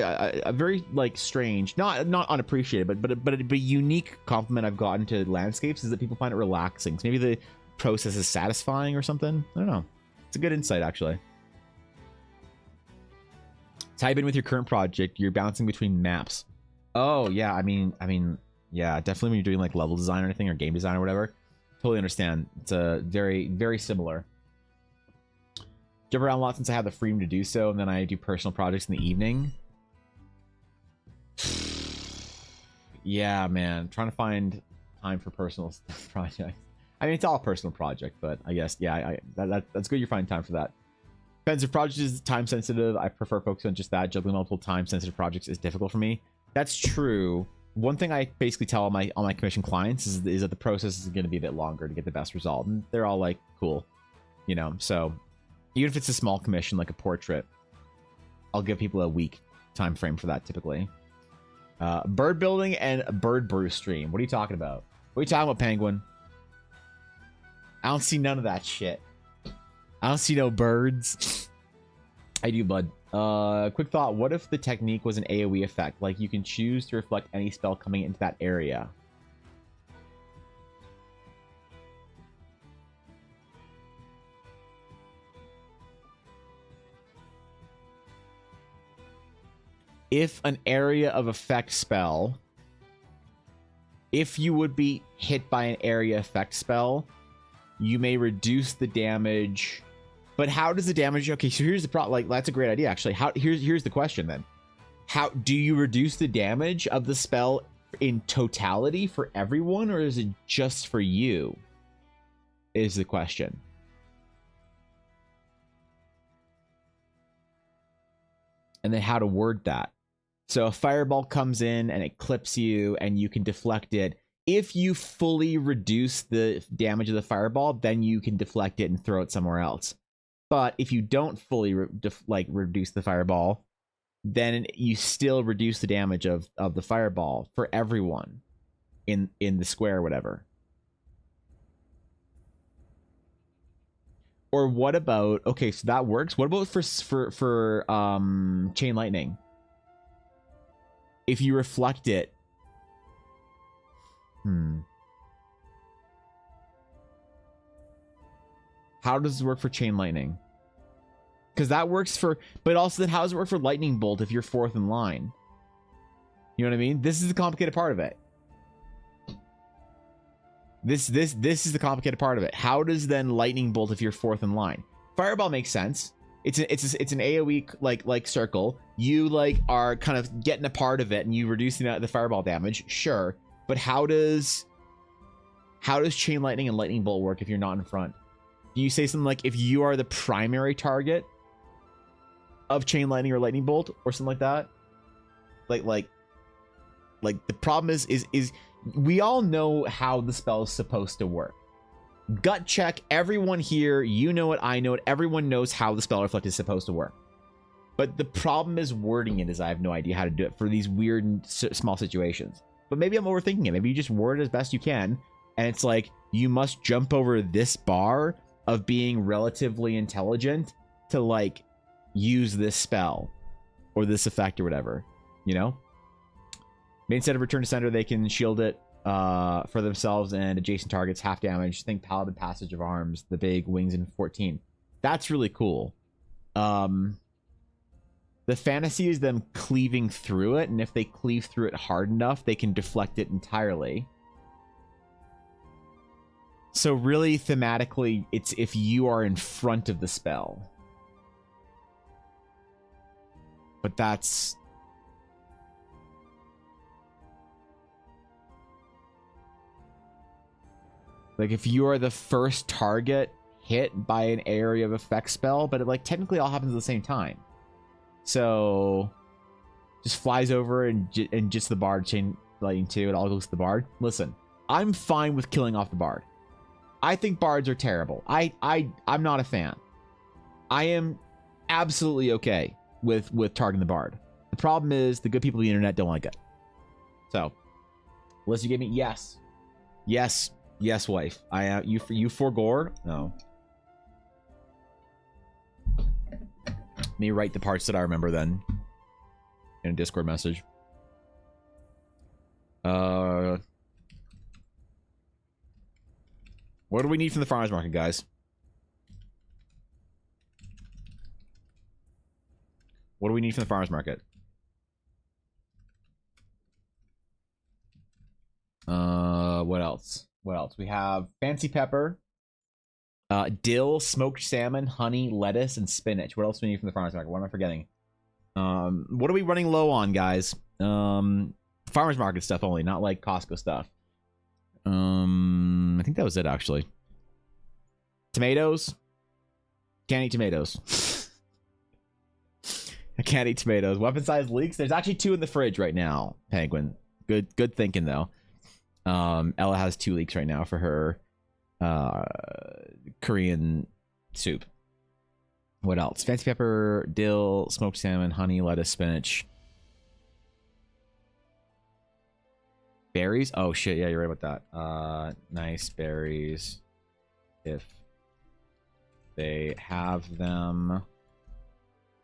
A very like strange, not unappreciated, but a unique compliment I've gotten to landscapes is that people find it relaxing. So maybe the process is satisfying or something. I don't know. It's a good insight, actually. Type in with your current project. You're bouncing between maps. Oh yeah, I mean, yeah, definitely when you're doing like level design or anything, or game design or whatever. Totally understand. It's a very similar. Jump around a lot since I have the freedom to do so, and then I do personal projects in the evening. Yeah, man, trying to find time for personal projects. I mean, it's all a personal project, but I guess, yeah, that's good. You're finding time for that. Depends if project is time sensitive. I prefer focusing on just that. Juggling multiple time sensitive projects is difficult for me. That's true. One thing I basically tell all my commission clients is that the process is going to be a bit longer to get the best result, and they're all like, cool, you know. So even if it's a small commission like a portrait, I'll give people a week time frame for that typically. Bird building and bird brew stream. What are you talking about? What are you talking about, Penguin? I don't see none of that shit. I don't see no birds. I do, bud. Quick thought. What if the technique was an AoE effect? Like you can choose to reflect any spell coming into that area. If an area of effect spell, if you would be hit by an area effect spell, you may reduce the damage. But how does the damage? Okay, so here's the problem. Like that's a great idea, actually. Here's the question then. How do you reduce the damage of the spell in totality for everyone, or is it just for you? Is the question. And then how to word that. So a fireball comes in and it clips you and you can deflect it. If you fully reduce the damage of the fireball, then you can deflect it and throw it somewhere else. But if you don't fully reduce the fireball, then you still reduce the damage of the fireball for everyone in the square or whatever. Or what about, okay, so that works. What about for chain lightning? If you reflect it, how does this work for chain lightning? Because that works for, but also then how does it work for lightning bolt if you're fourth in line? You know what I mean? This is the complicated part of it. This is the complicated part of it. How does then lightning bolt if you're fourth in line? Fireball makes sense. It's an AoE like circle. You are kind of getting a part of it and you reduce the fireball damage. Sure, but how does chain lightning and lightning bolt work if you're not in front? Do you say something like if you are the primary target of chain lightning or lightning bolt or something like that? Like the problem is we all know how the spell is supposed to work. Gut check, everyone here, you know it, I know it, everyone knows how the spell reflect is supposed to work. But the problem is wording it, is I have no idea how to do it for these weird and small situations. But maybe I'm overthinking it. Maybe you just word it as best you can, and it's like, you must jump over this bar of being relatively intelligent to use this spell or this effect or whatever, you know? Maybe instead of return to center, they can shield it for themselves and adjacent targets, half damage. Think Paladin Passage of Arms, the big wings in 14. That's really cool. The fantasy is them cleaving through it, and if they cleave through it hard enough, they can deflect it entirely. So really, thematically, it's if you are in front of the spell. But that's... if you are the first target hit by an area of effect spell, but it technically all happens at the same time. So just flies over and just the bard, chain lightning too, it all goes to the bard. Listen, I'm fine with killing off the bard. I think bards are terrible. I'm not a fan. I am absolutely okay with targeting the bard. The problem is the good people of the internet don't like it. So unless you give me yes, wife. You for gore? No. Let me write the parts that I remember then in a Discord message. What do we need from the farmers market, guys? What do we need from the farmers market? What else? What else? We have fancy pepper, dill, smoked salmon, honey, lettuce, and spinach. What else do we need from the farmers market? What am I forgetting? What are we running low on, guys? Farmers market stuff only, not like Costco stuff. I think that was it, actually. Tomatoes. Can't eat tomatoes. I can't eat tomatoes. Weapon size leaks. There's actually 2 in the fridge right now, Penguin. Good thinking, though. Ella has 2 leaks right now for her Korean soup. What else? Fancy pepper, dill, smoked salmon, honey, lettuce, spinach. Berries? Oh shit, yeah, you're right about that. Nice berries. If they have them.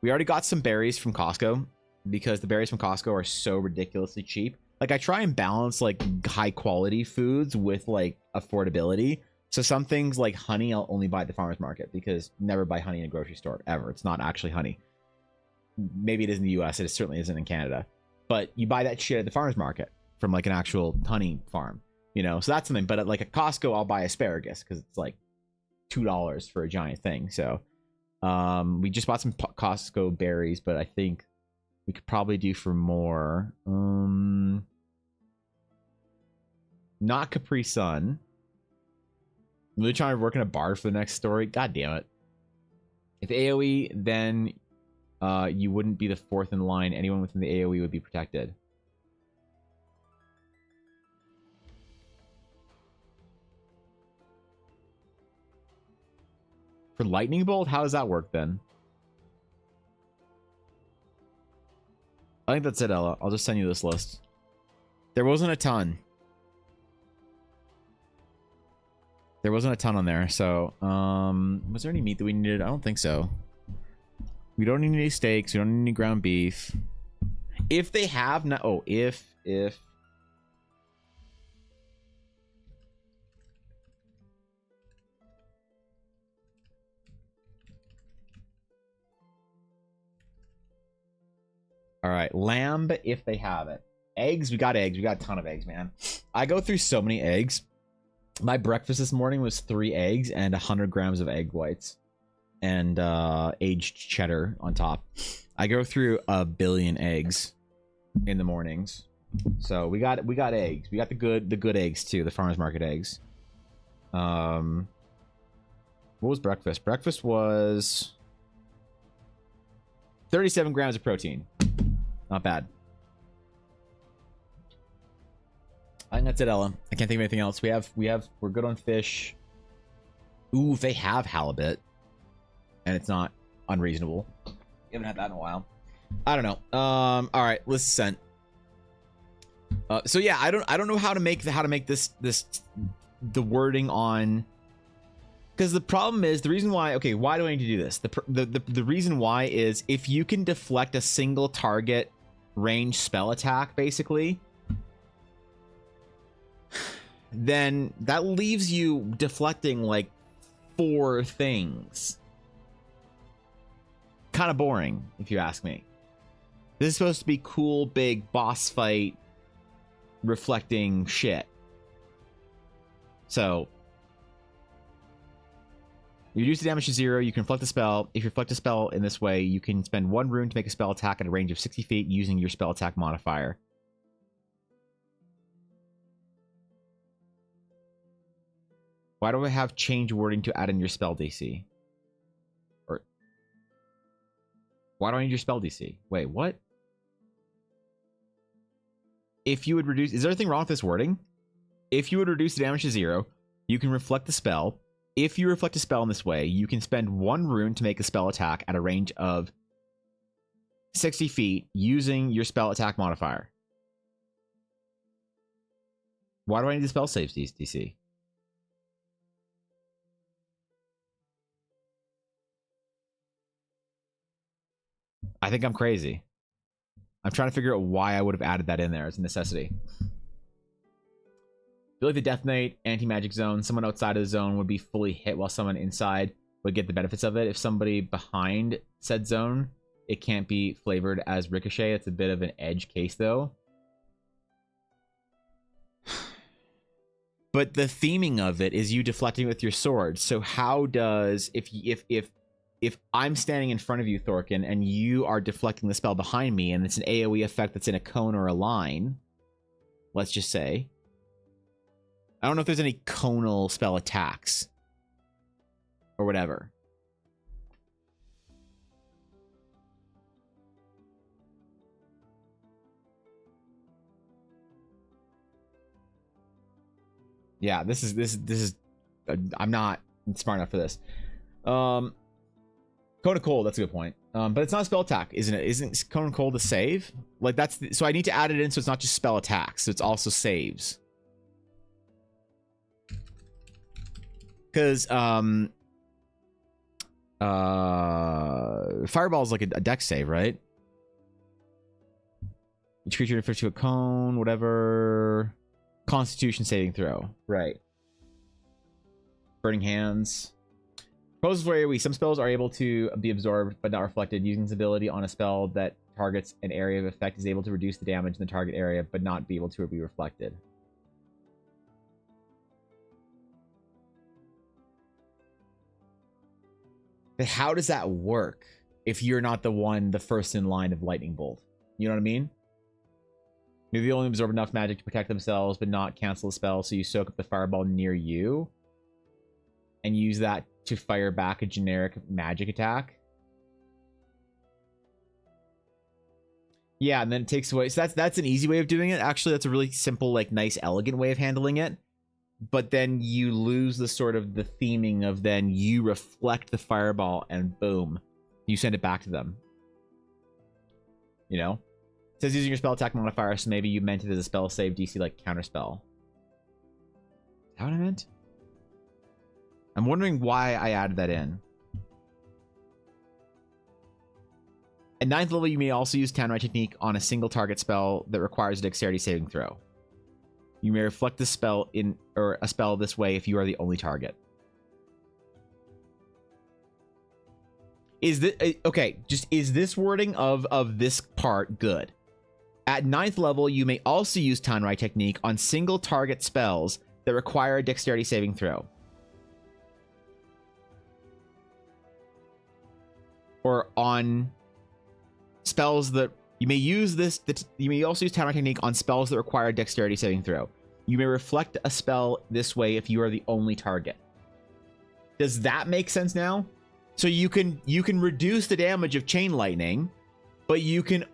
We already got some berries from Costco because the berries from Costco are so ridiculously cheap. Like, I try and balance like high quality foods with like affordability. So some things like honey, I'll only buy at the farmer's market because never buy honey in a grocery store ever. It's not actually honey. Maybe it is in the US. It certainly isn't in Canada. But you buy that shit at the farmer's market from like an actual honey farm, you know? So that's something. But at like a Costco, I'll buy asparagus because it's like $2 for a giant thing. So we just bought some Costco berries, but I think we could probably do for more. Not Capri Sun. I'm really trying to work in a bar for the next story. God damn it. If AoE, then you wouldn't be the fourth in line. Anyone within the AoE would be protected. For Lightning Bolt, how does that work then? I think that's it, Ella. I'll just send you this list. There wasn't a ton. There wasn't a ton on there, so was there any meat that we needed? I don't think so. We don't need any steaks. We don't need any ground beef. If they have not, oh, if all right, lamb, if they have it. Eggs, we got eggs. We got a ton of eggs, man. I go through so many eggs. My breakfast this morning was 3 eggs and 100 grams of egg whites and aged cheddar on top. I go through 1 billion eggs in the mornings. So we got eggs. We got the good eggs too, the farmers market eggs. What was breakfast? Breakfast was 37 grams of protein. Not bad. I think that's it, Ella. I can't think of anything else. We're good on fish. Ooh, if they have halibut and it's not unreasonable. We haven't had that in a while. I don't know. All right, list sent. So yeah, I don't know how to make this the wording on, because the problem is the reason why. Okay, why do I need to do this? The reason why is if you can deflect a single target range spell attack, basically, then that leaves you deflecting like 4 things. Kind of boring, if you ask me. This is supposed to be cool, big boss fight, reflecting shit. So, you reduce the damage to 0, you can reflect a spell. If you reflect a spell in this way, you can spend 1 rune to make a spell attack at a range of 60 feet using your spell attack modifier. Why do I have change wording to add in your spell DC? Or why do I need your spell DC? Wait, what? If you would reduce... Is there anything wrong with this wording? If you would reduce the damage to 0, you can reflect the spell. If you reflect a spell in this way, you can spend 1 rune to make a spell attack at a range of 60 feet using your spell attack modifier. Why do I need the spell saves DC? I think I'm crazy. I'm trying to figure out why I would have added that in there as a necessity. I feel like the Death Knight anti-magic zone, someone outside of the zone would be fully hit while someone inside would get the benefits of it. If somebody behind said zone, it can't be flavored as ricochet. It's a bit of an edge case though. But the theming of it is you deflecting with your sword. So how does, if I'm standing in front of you, Thorkin, and you are deflecting the spell behind me, and it's an AoE effect that's in a cone or a line, let's just say. I don't know if there's any conal spell attacks or whatever. Yeah, this is I'm not smart enough for this. Cone of Cold, that's a good point. But it's not a spell attack, isn't it? Isn't Cone of Cold a save? Like that's so I need to add it in so it's not just spell attacks, so it's also saves. Because Fireball is like a dex save, right? Each creature refers to a cone, whatever. Constitution saving throw. Right. Burning Hands. Poses for AoE. Some spells are able to be absorbed but not reflected. Using this ability on a spell that targets an area of effect is able to reduce the damage in the target area but not be able to be reflected. But how does that work if you're not the first in line of Lightning Bolt? You know what I mean? Maybe they only absorb enough magic to protect themselves, but not cancel the spell, so you soak up the fireball near you and use that to fire back a generic magic attack. Yeah, and then it takes away. So that's an easy way of doing it. Actually, that's a really simple, like, nice, elegant way of handling it. But then you lose the sort of the theming of then you reflect the fireball and boom, you send it back to them. You know? It says using your spell attack modifier, so maybe you meant it as a spell save DC like counterspell. Is that what I meant? I'm wondering why I added that in. At 9th level, you may also use Tanrai Technique on a single target spell that requires a dexterity saving throw. You may reflect the spell or a spell this way if you are the only target. Is this okay? Just is this wording of this part good? At 9th level, you may also use Tanrai Technique on single target spells that require a dexterity saving throw. Or on spells that you may use this. You may also use Tanrai Technique on spells that require a dexterity saving throw. You may reflect a spell this way if you are the only target. Does that make sense now? So you can reduce the damage of Chain Lightning, but you can,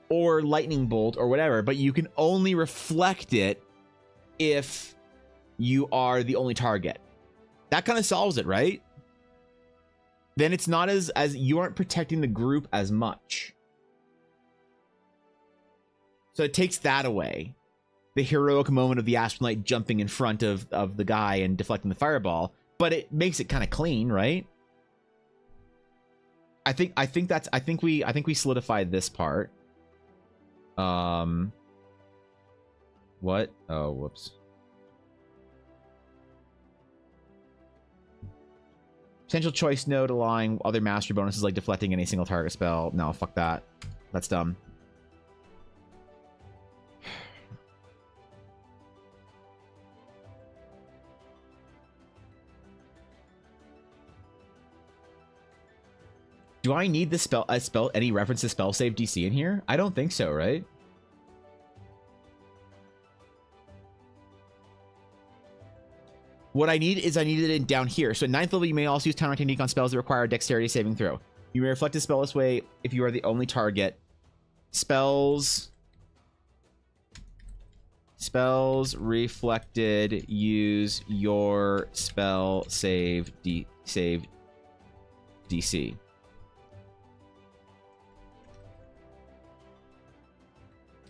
or Lightning Bolt or whatever, but you can only reflect it if you are the only target. That kind of solves it, right? Then it's not as you aren't protecting the group as much. So it takes that away. The heroic moment of the Astral Knight jumping in front of the guy and deflecting the fireball, but it makes it kind of clean, right? I think we solidified this part. What? Oh, whoops. Potential choice node allowing other mastery bonuses like deflecting any single target spell. No, fuck that. That's dumb. Do I need the any reference to spell save DC in here? I don't think so, right? What I need is I need it down here. So at 9th level, you may also use Tanrai Technique on spells that require a dexterity saving throw. You may reflect a spell this way if you are the only target. Spells reflected use your spell save DC.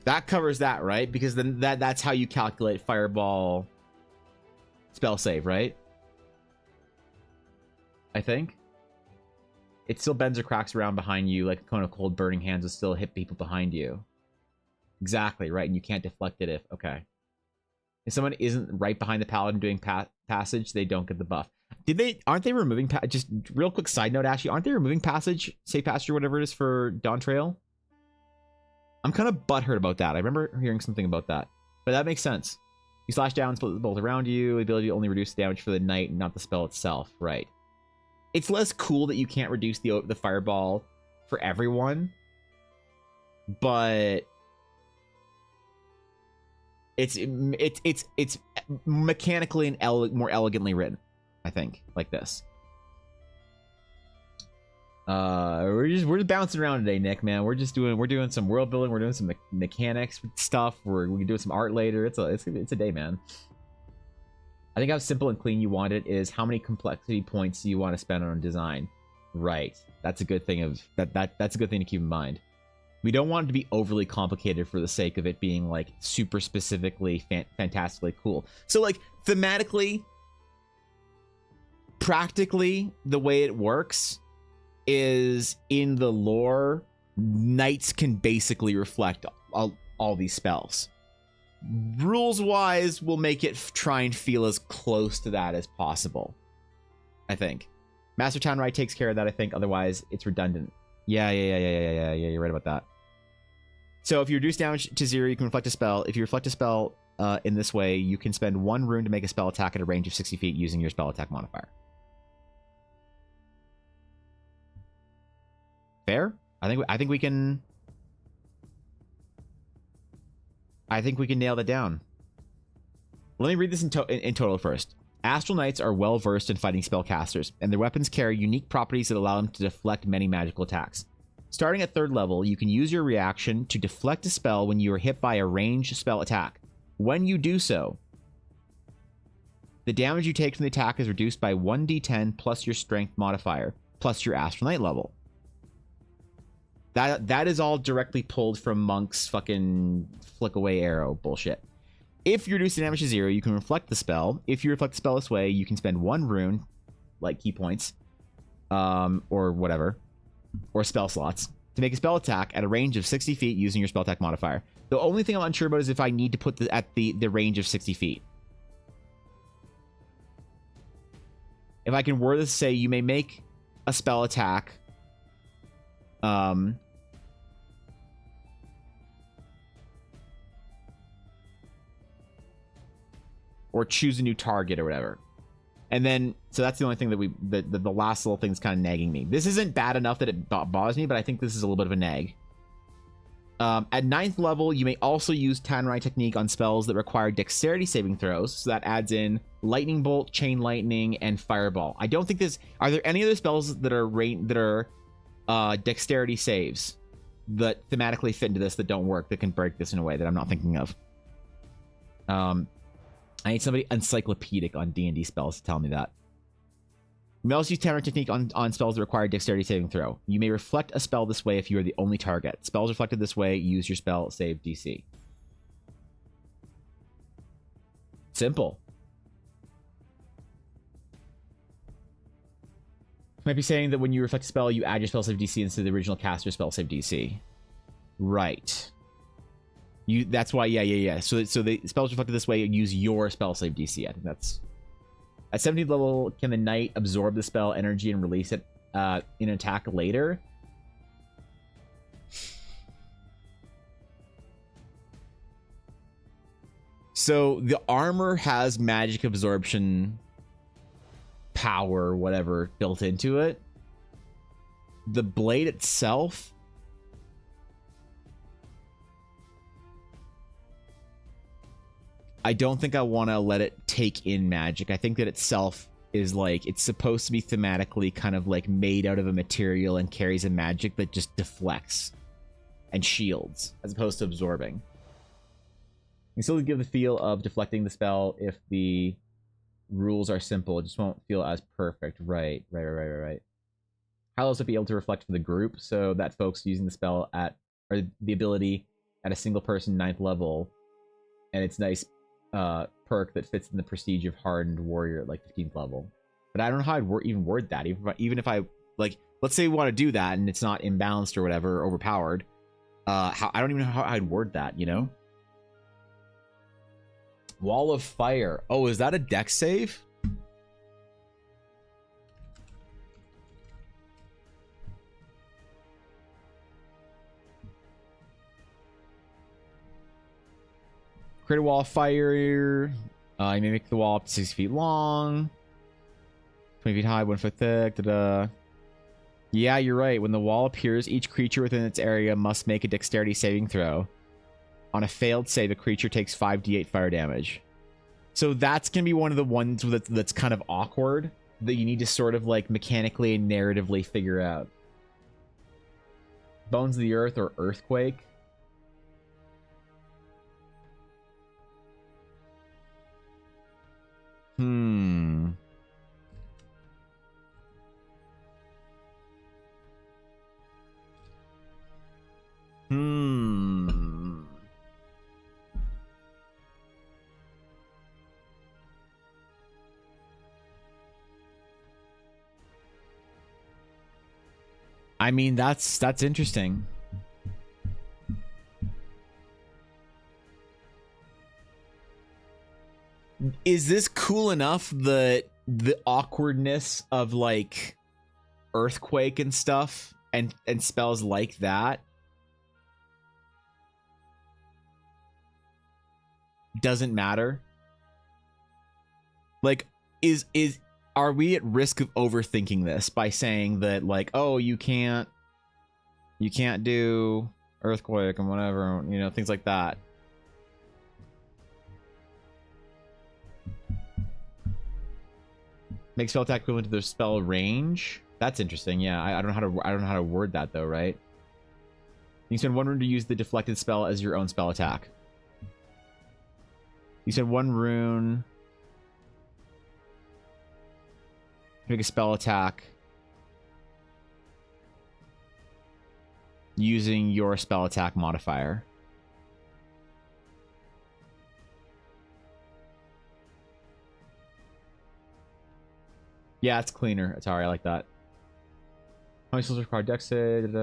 That covers that, right? Because then that's how you calculate fireball spell save, right? I think. It still bends or cracks around behind you like a cone of cold. Burning Hands will still hit people behind you. Exactly, right? And you can't deflect it if... Okay. If someone isn't right behind the paladin doing passage, they don't get the buff. Aren't they removing... Just real quick side note, Ashley. Aren't they removing passage? Safe passage or whatever it is for Dawn Trail? I'm kind of butthurt about that. I remember hearing something about that. But that makes sense. You slash down, split the bolt around you. The ability to only reduce damage for the knight, not the spell itself. Right. It's less cool that you can't reduce the fireball for everyone. But... It's mechanically and more elegantly written, I think, like this. We're just bouncing around today, Nick, man. We're doing some world building. We're doing some mechanics stuff. We can do some art later. It's a day, man. I think how simple and clean you want it is how many complexity points do you want to spend on design. Right. That's a good thing that's a good thing to keep in mind. We don't want it to be overly complicated for the sake of it being like super specifically fantastically cool. So like thematically, practically, the way it works is in the lore, knights can basically reflect all these spells. Rules wise, we'll make it try and feel as close to that as possible. I think Master Town Ride takes care of that. I think otherwise it's redundant. Yeah. You're right about that. So if you reduce damage to 0, you can reflect a spell. If you reflect a spell in this way, you can spend 1 rune to make a spell attack at a range of 60 feet using your spell attack modifier. Fair? I think we can. I think we can nail that down. Let me read this in total first. Astral Knights are well versed in fighting spellcasters, and their weapons carry unique properties that allow them to deflect many magical attacks. Starting at 3rd level, you can use your reaction to deflect a spell when you are hit by a ranged spell attack. When you do so, the damage you take from the attack is reduced by 1d10 plus your strength modifier, plus your Astral Knight level. That is all directly pulled from Monk's fucking flick away arrow bullshit. If you reduce the damage to 0, you can reflect the spell. If you reflect the spell this way, you can spend 1 rune, like key points, or whatever, or spell slots, to make a spell attack at a range of 60 feet using your spell attack modifier. The only thing I'm unsure about is if I need to put at the range of 60 feet. If I can word this to say, you may make a spell attack, or choose a new target or whatever. And then, so that's the only thing that the last little thing is kind of nagging me. This isn't bad enough that it bothers me, but I think this is a little bit of a nag. At 9th level, you may also use Tanrai technique on spells that require dexterity saving throws. So that adds in Lightning Bolt, Chain Lightning, and Fireball. I don't think this... Are there any other spells that are dexterity saves that thematically fit into this that don't work, that can break this in a way that I'm not thinking of? I need somebody encyclopedic on D&D spells to tell me that. You may also use Tanrai technique on spells that require dexterity saving throw. You may reflect a spell this way if you are the only target. Spells reflected this way, use your spell save DC. Simple. Might be saying that when you reflect a spell, you add your spell save DC instead of the original caster spell save DC. Right. That's why, yeah. So the spells reflected this way, use your spell save DC. I think that's... At 17th level, can the knight absorb the spell energy and release it in attack later? So the armor has magic absorption power, whatever, built into it. The blade itself... I don't think I want to let it take in magic. I think that itself is like, it's supposed to be thematically kind of like made out of a material and carries a magic that just deflects and shields as opposed to absorbing. You still give the feel of deflecting the spell if the rules are simple. It just won't feel as perfect. Right. How else would be able to reflect for the group so that folks using the spell at, or the ability at a single person 9th level, and it's nice perk that fits in the prestige of hardened warrior at like 15th level. But I don't know how I'd even word that. Even if I, like, let's say we want to do that and it's not imbalanced or whatever, or overpowered. I don't even know how I'd word that, you know? Wall of Fire. Oh, is that a dex save? Create a wall of fire. You may make the wall up to 6 feet long, 20 feet high, 1 foot thick. Yeah, you're right. When the wall appears, each creature within its area must make a dexterity saving throw. On a failed save, a creature takes 5d8 fire damage. So that's going to be one of the ones that's kind of awkward, that you need to sort of like mechanically and narratively figure out. Bones of the Earth or Earthquake. Hmm. I mean, that's interesting. Is this cool enough that the awkwardness of like earthquake and stuff and spells like that doesn't matter? Like, are we at risk of overthinking this by saying that like, oh, you can't do earthquake and whatever, you know, things like that? Make spell attack equivalent to their spell range. That's interesting. Yeah, I don't know how to word that though, right? You spend 1 rune to use the deflected spell as your own spell attack. You spend 1 rune to make a spell attack using your spell attack modifier. Yeah, it's cleaner. Atari, I like that. How many spells require dex save?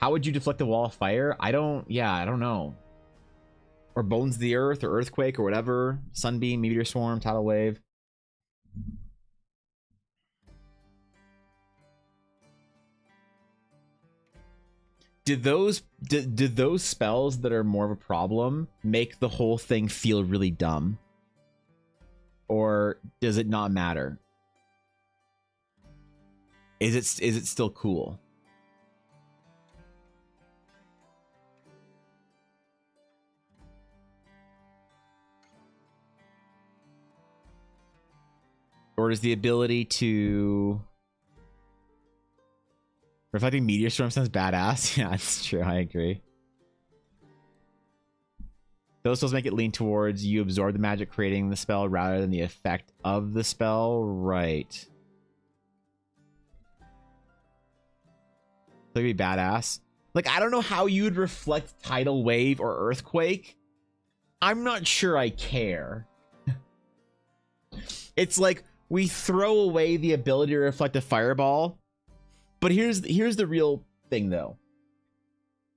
How would you deflect the wall of fire? I don't know. Or bones of the earth, or earthquake, or whatever. Sunbeam, meteor swarm, tidal wave. Did those spells that are more of a problem make the whole thing feel really dumb? Or does it not matter? Is it still cool? Or does the ability to reflecting meteor storm sounds badass? Yeah, it's true. I agree. Those spells make it lean towards you absorb the magic creating the spell rather than the effect of the spell. Right. That'd be badass. Like, I don't know how you would reflect tidal wave or earthquake. I'm not sure I care. It's like we throw away the ability to reflect a fireball. But here's the real thing though.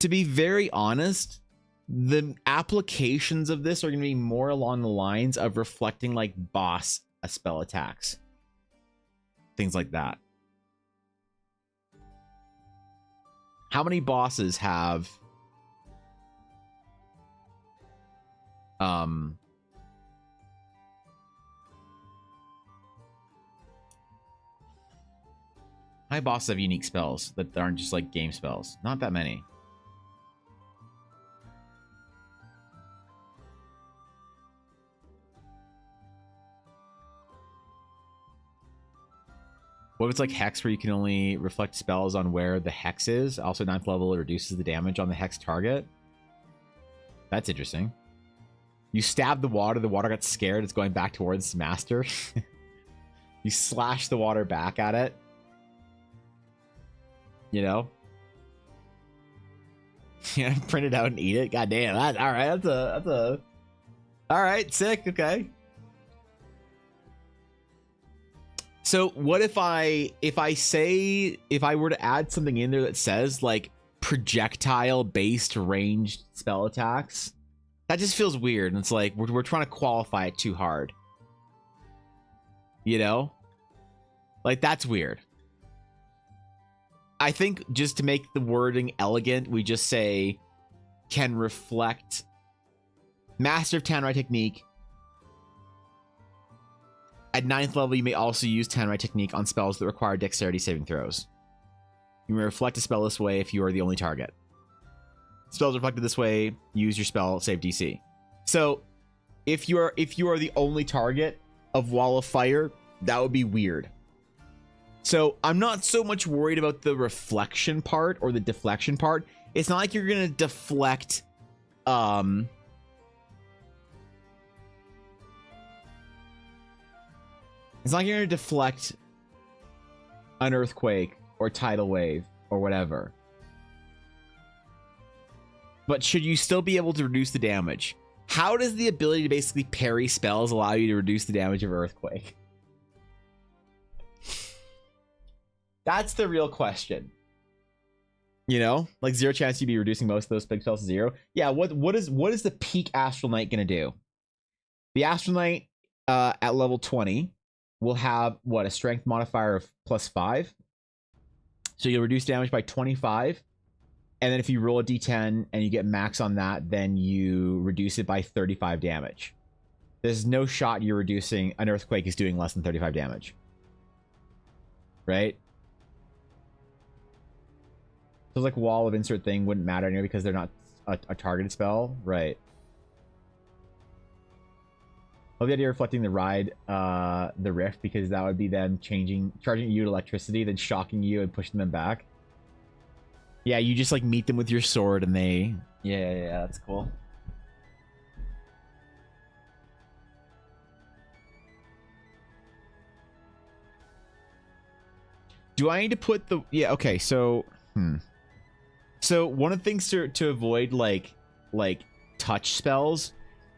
To be very honest, the applications of this are going to be more along the lines of reflecting like boss spell attacks. Things like that. How many bosses have how many bosses have unique spells that aren't just like game spells? Not that many. What if it's like Hex, where you can only reflect spells on where the Hex is? Also 9th level, it reduces the damage on the Hex target. That's interesting. You stab the water got scared, it's going back towards Master. You slash the water back at it. You know? Yeah, print it out and eat it. God damn, that, all right, that's a all right, sick, okay. So what if I were to add something in there that says like projectile based ranged spell attacks? That just feels weird. And it's like we're trying to qualify it too hard. You know? Like, that's weird. I think just to make the wording elegant, we just say can reflect Master of Tanrai technique. At 9th level, you may also use Tanrai technique on spells that require dexterity saving throws. You may reflect a spell this way if you are the only target. Spells reflected this way, use your spell save DC. So, if you are the only target of Wall of Fire, that would be weird. So, I'm not so much worried about the reflection part or the deflection part. It's not like you're gonna deflect it's not like you're going to deflect an earthquake or tidal wave or whatever. But should you still be able to reduce the damage? How does the ability to basically parry spells allow you to reduce the damage of earthquake? That's the real question. You know, like 0 chance you'd be reducing most of those big spells to 0. Yeah, what is the peak Astral Knight gonna do? The Astral Knight at level 20 will have what, a strength modifier of +5. So you'll reduce damage by 25. And then if you roll a d10 and you get max on that, then you reduce it by 35 damage. There's no shot you're reducing an Earthquake is doing less than 35 damage. Right? So like wall of insert thing wouldn't matter anyway because they're not a targeted spell. Right. Love the idea of reflecting the ride, the rift, because that would be them charging you electricity, then shocking you and pushing them back. Yeah, you just like meet them with your sword and they... Yeah, that's cool. Do I need to put the... Yeah, okay, so... So one of the things to avoid like touch spells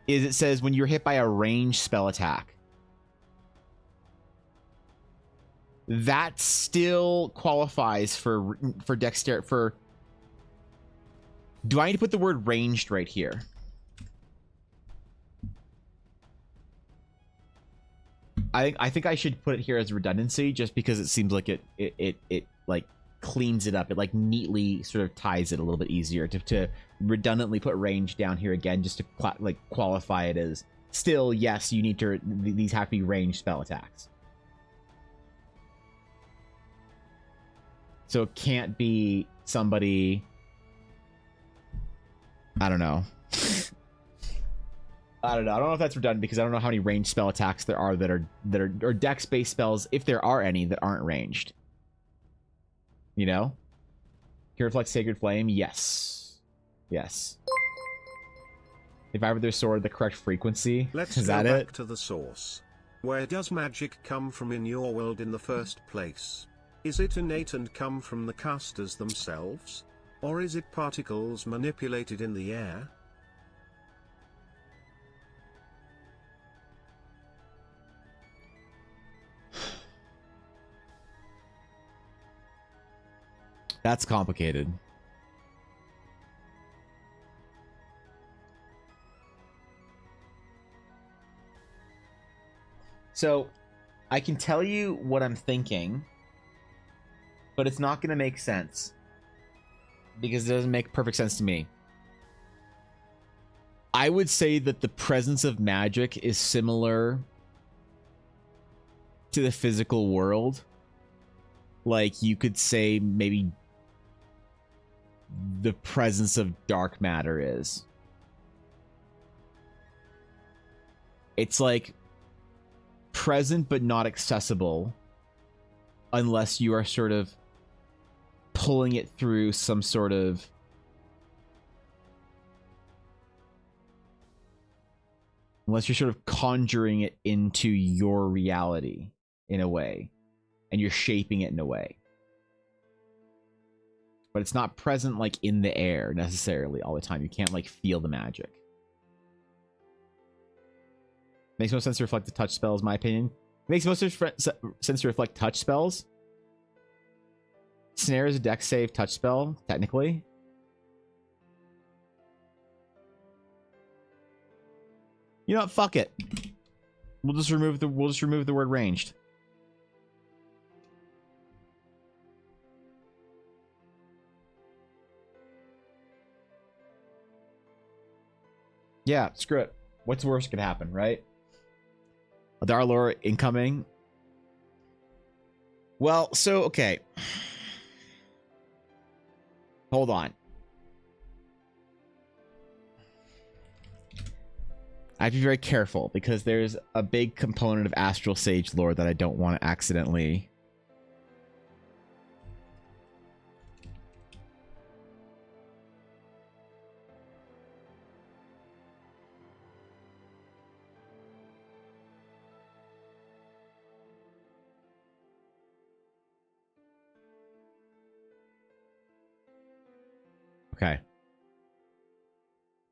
is it says when you're hit by a ranged spell attack. That still qualifies for dexterity for... Do I need to put the word ranged right here? I think I should put it here as redundancy just because it seems like it like cleans it up. It like neatly sort of ties it a little bit easier to redundantly put range down here again just to like qualify it as still, yes, you need to, these have to be ranged spell attacks. So it can't be somebody, I don't know. I don't know if that's redundant because I don't know how many ranged spell attacks there are that are or dex-based spells, if there are any, that aren't ranged. You know? Can reflect Sacred Flame? Yes. Yes. If I were their sword, the correct frequency. Let's is go that back it? to the source. Where does magic come from in your world in the first place? Is it innate and come from the casters themselves? Or is it particles manipulated in the air? That's complicated. So, I can tell you what I'm thinking, but it's not going to make sense. Because it doesn't make perfect sense to me. I would say that the presence of magic is similar to the physical world. Like, you could say maybe the presence of dark matter is. It's like present but not accessible unless you are sort of pulling it through some sort of unless you're sort of conjuring it into your reality in a way and you're shaping it in a way. But it's not present like in the air necessarily all the time. You can't like feel the magic. Makes no sense to reflect the touch spells, in my opinion. It makes most sense to reflect touch spells. Snare is a dex save touch spell, technically. You know what? Fuck it. We'll just remove the word ranged. Yeah, screw it. What's worse could happen, right? Darlor incoming. Well, so, okay. Hold on. I have to be very careful because there's a big component of Astral Sage lore that I don't want to accidentally... Okay.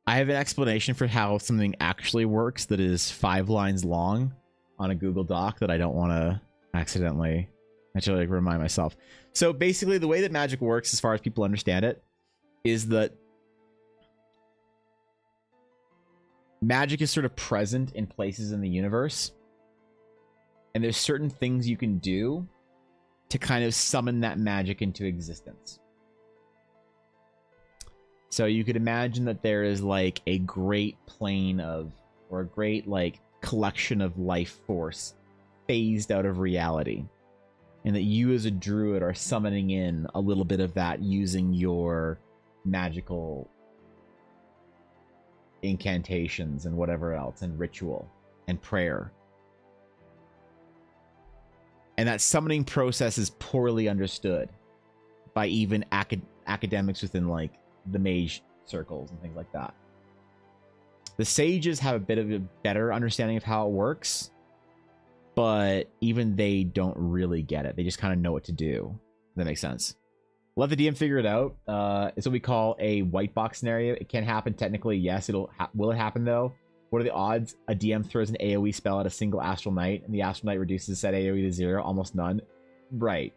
I have an explanation for how something actually works that is 5 lines long on a Google Doc that I don't want to accidentally I should like remind myself. So basically the way that magic works, as far as people understand it, is that magic is sort of present in places in the universe. And there's certain things you can do to kind of summon that magic into existence. So you could imagine that there is like a great plane of, or a great like collection of life force phased out of reality. And that you as a druid are summoning in a little bit of that using your magical incantations and whatever else, and ritual and prayer. And that summoning process is poorly understood by even academics within like the mage circles and things like that. The sages have a bit of a better understanding of how it works, but even they don't really get it. They just kind of know what to do. If that makes sense. Let the DM figure it out. It's what we call a white box scenario. It can happen technically, yes. Will it happen though? What are the odds? A DM throws an AoE spell at a single Astral Knight, and the Astral Knight reduces said AoE to 0, almost none. Right.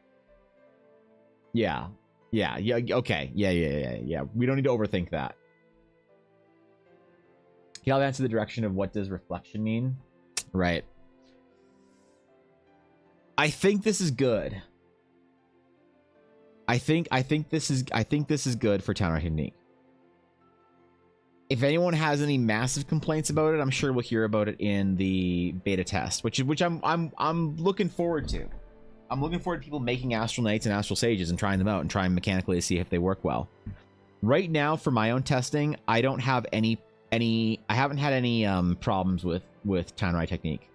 Yeah. Okay. Yeah. We don't need to overthink that. Can I answer the direction of what does reflection mean? Right. I think this is good. I think this is good for Town Art Technique. If anyone has any massive complaints about it, I'm sure we'll hear about it in the beta test, which I'm looking forward to. I'm looking forward to people making Astral Knights and Astral Sages and trying them out and trying mechanically to see if they work well. Right now, for my own testing, I don't have I haven't had any problems with Town Art Technique.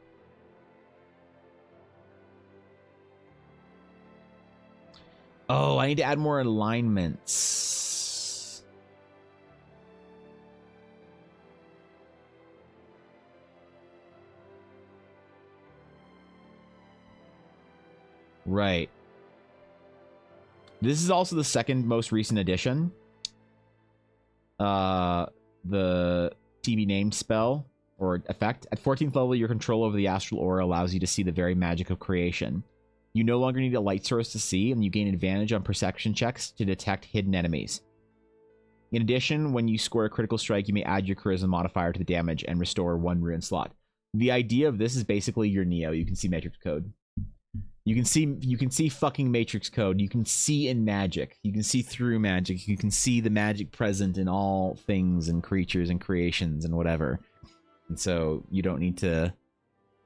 Oh, I need to add more alignments. Right. This is also the second most recent addition. The TB name spell or effect. At 14th level, your control over the astral aura allows you to see the very magic of creation. You no longer need a light source to see, and you gain advantage on perception checks to detect hidden enemies. In addition, when you score a critical strike, you may add your charisma modifier to the damage and restore 1 rune slot. The idea of this is basically your Neo. You can see Matrix code. You can see fucking Matrix code. You can see in magic. You can see through magic. You can see the magic present in all things and creatures and creations and whatever. And so you don't need to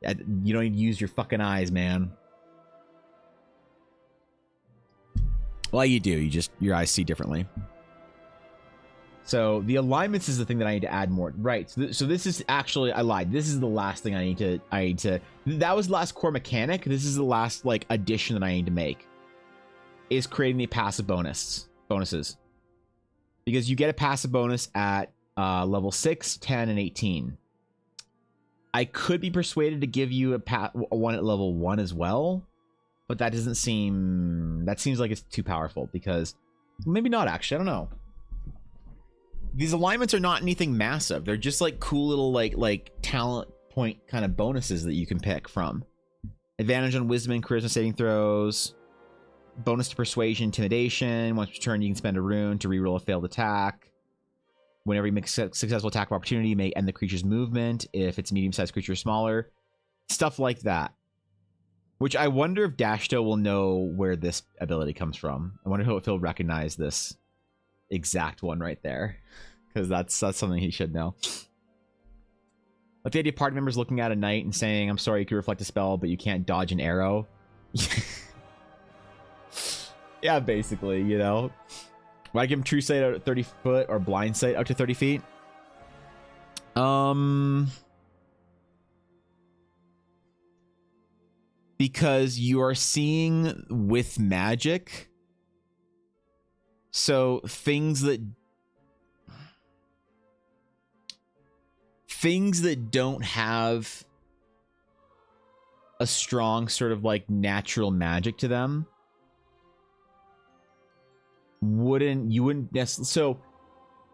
use your fucking eyes, man. Well, you do. Your eyes see differently. So the alignments is the thing that I need to add more. Right. So this is actually, I lied. This is the last thing I need to. That was the last core mechanic. This is the last like addition that I need to make. Is creating the passive bonuses. Because you get a passive bonus at level 6, 10, and 18. I could be persuaded to give you a one at level 1 as well. But that doesn't seem... That seems like it's too powerful because... Maybe not, actually. I don't know. These alignments are not anything massive. They're just like cool little like talent point kind of bonuses that you can pick from. Advantage on wisdom and charisma saving throws. Bonus to persuasion, intimidation. Once per turn, you can spend a rune to reroll a failed attack. Whenever you make a successful attack of opportunity, you may end the creature's movement if it's a medium-sized creature or smaller. Stuff like that. Which I wonder if Dashto will know where this ability comes from. I wonder if he'll recognize this exact one right there. Because that's something he should know. Like the idea of party members looking at a knight and saying, I'm sorry, you could reflect a spell, but you can't dodge an arrow. Yeah, basically, you know. Would I give him true sight out at 30 foot or blind sight out to 30 feet? Because you are seeing with magic. So things that don't have a strong sort of like natural magic to them you wouldn't necessarily. So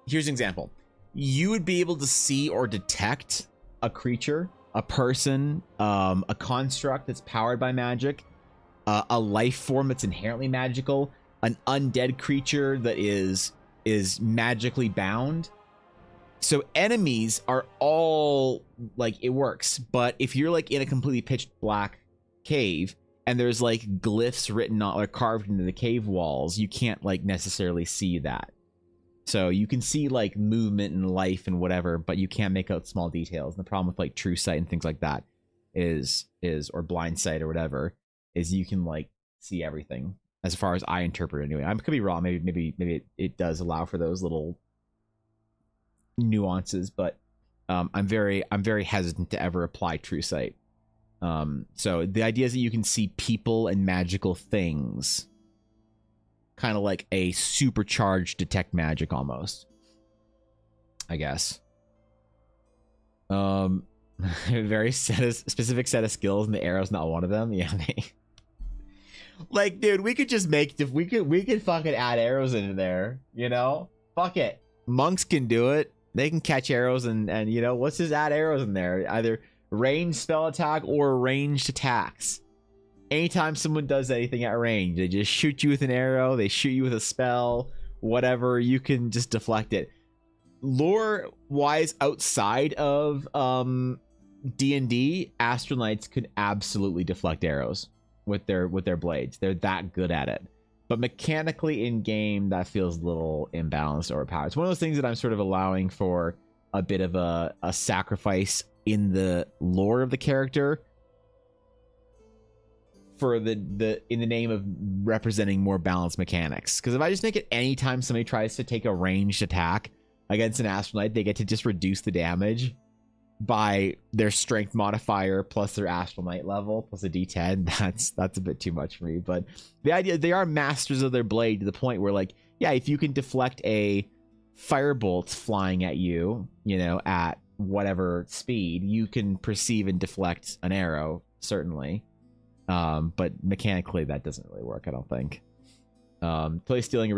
here's an example. You would be able to see or detect a creature, a person, a construct that's powered by magic a life form that's inherently magical, an undead creature that is magically bound. So enemies are all like, it works. But if you're like in a completely pitch black cave and there's like glyphs written on or carved into the cave walls, you can't like necessarily see that. So you can see like movement and life and whatever, but you can't make out small details. And the problem with like true sight and things like that is or blind sight or whatever is you can like see everything, as far as I interpret it anyway. I could be wrong. Maybe it does allow for those little nuances, but I'm very hesitant to ever apply true sight. So the idea is that you can see people and magical things, kind of like a supercharged detect magic almost, I guess. Very specific set of skills, and the arrow's not one of them. Yeah, like, dude, we could just make we could fucking add arrows into there, you know? Fuck it. Monks can do it. They can catch arrows and you know, let's just add arrows in there. Either ranged spell attack or ranged attacks. Anytime someone does anything at range, they just shoot you with an arrow, they shoot you with a spell, whatever, you can just deflect it. Lore wise, outside of D&D, Astral Knights could absolutely deflect arrows with their blades. They're that good at it. But mechanically in game, that feels a little imbalanced or overpowered. It's one of those things that I'm sort of allowing for a bit of a sacrifice in the lore of the character for the in the name of representing more balanced mechanics. Because if I just make it anytime somebody tries to take a ranged attack against an Astral Knight, they get to just reduce the damage by their strength modifier plus their Astral Knight level plus a d10. That's a bit too much for me. But the idea, they are masters of their blade to the point where, like, yeah, if you can deflect a firebolt flying at you, you know, at whatever speed, you can perceive and deflect an arrow, certainly. But mechanically that doesn't really work, I don't think. Play stealing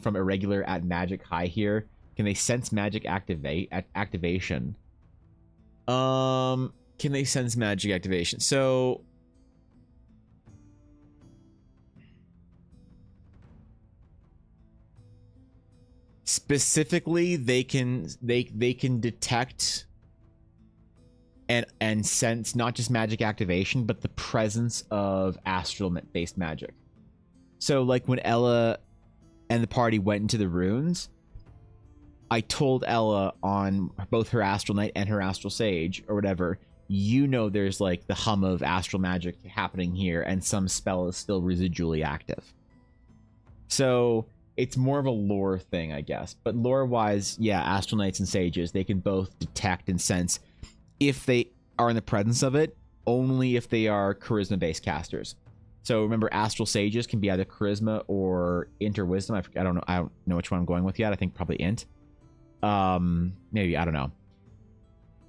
from irregular at magic high here. Can they sense magic activation? Can they sense magic activation? So specifically, they can detect and sense not just magic activation, but the presence of astral based magic. So like when Ella and the party went into the ruins, I told Ella on both her Astral Knight and her Astral Sage or whatever, you know, there's like the hum of astral magic happening here and some spell is still residually active. So it's more of a lore thing, I guess. But lore wise, yeah, Astral Knights and Sages, they can both detect and sense if they are in the presence of it, only if they are charisma based casters. So remember, Astral Sages can be either charisma or int or wisdom. I don't know which one I'm going with yet. I think probably int. Maybe, I don't know.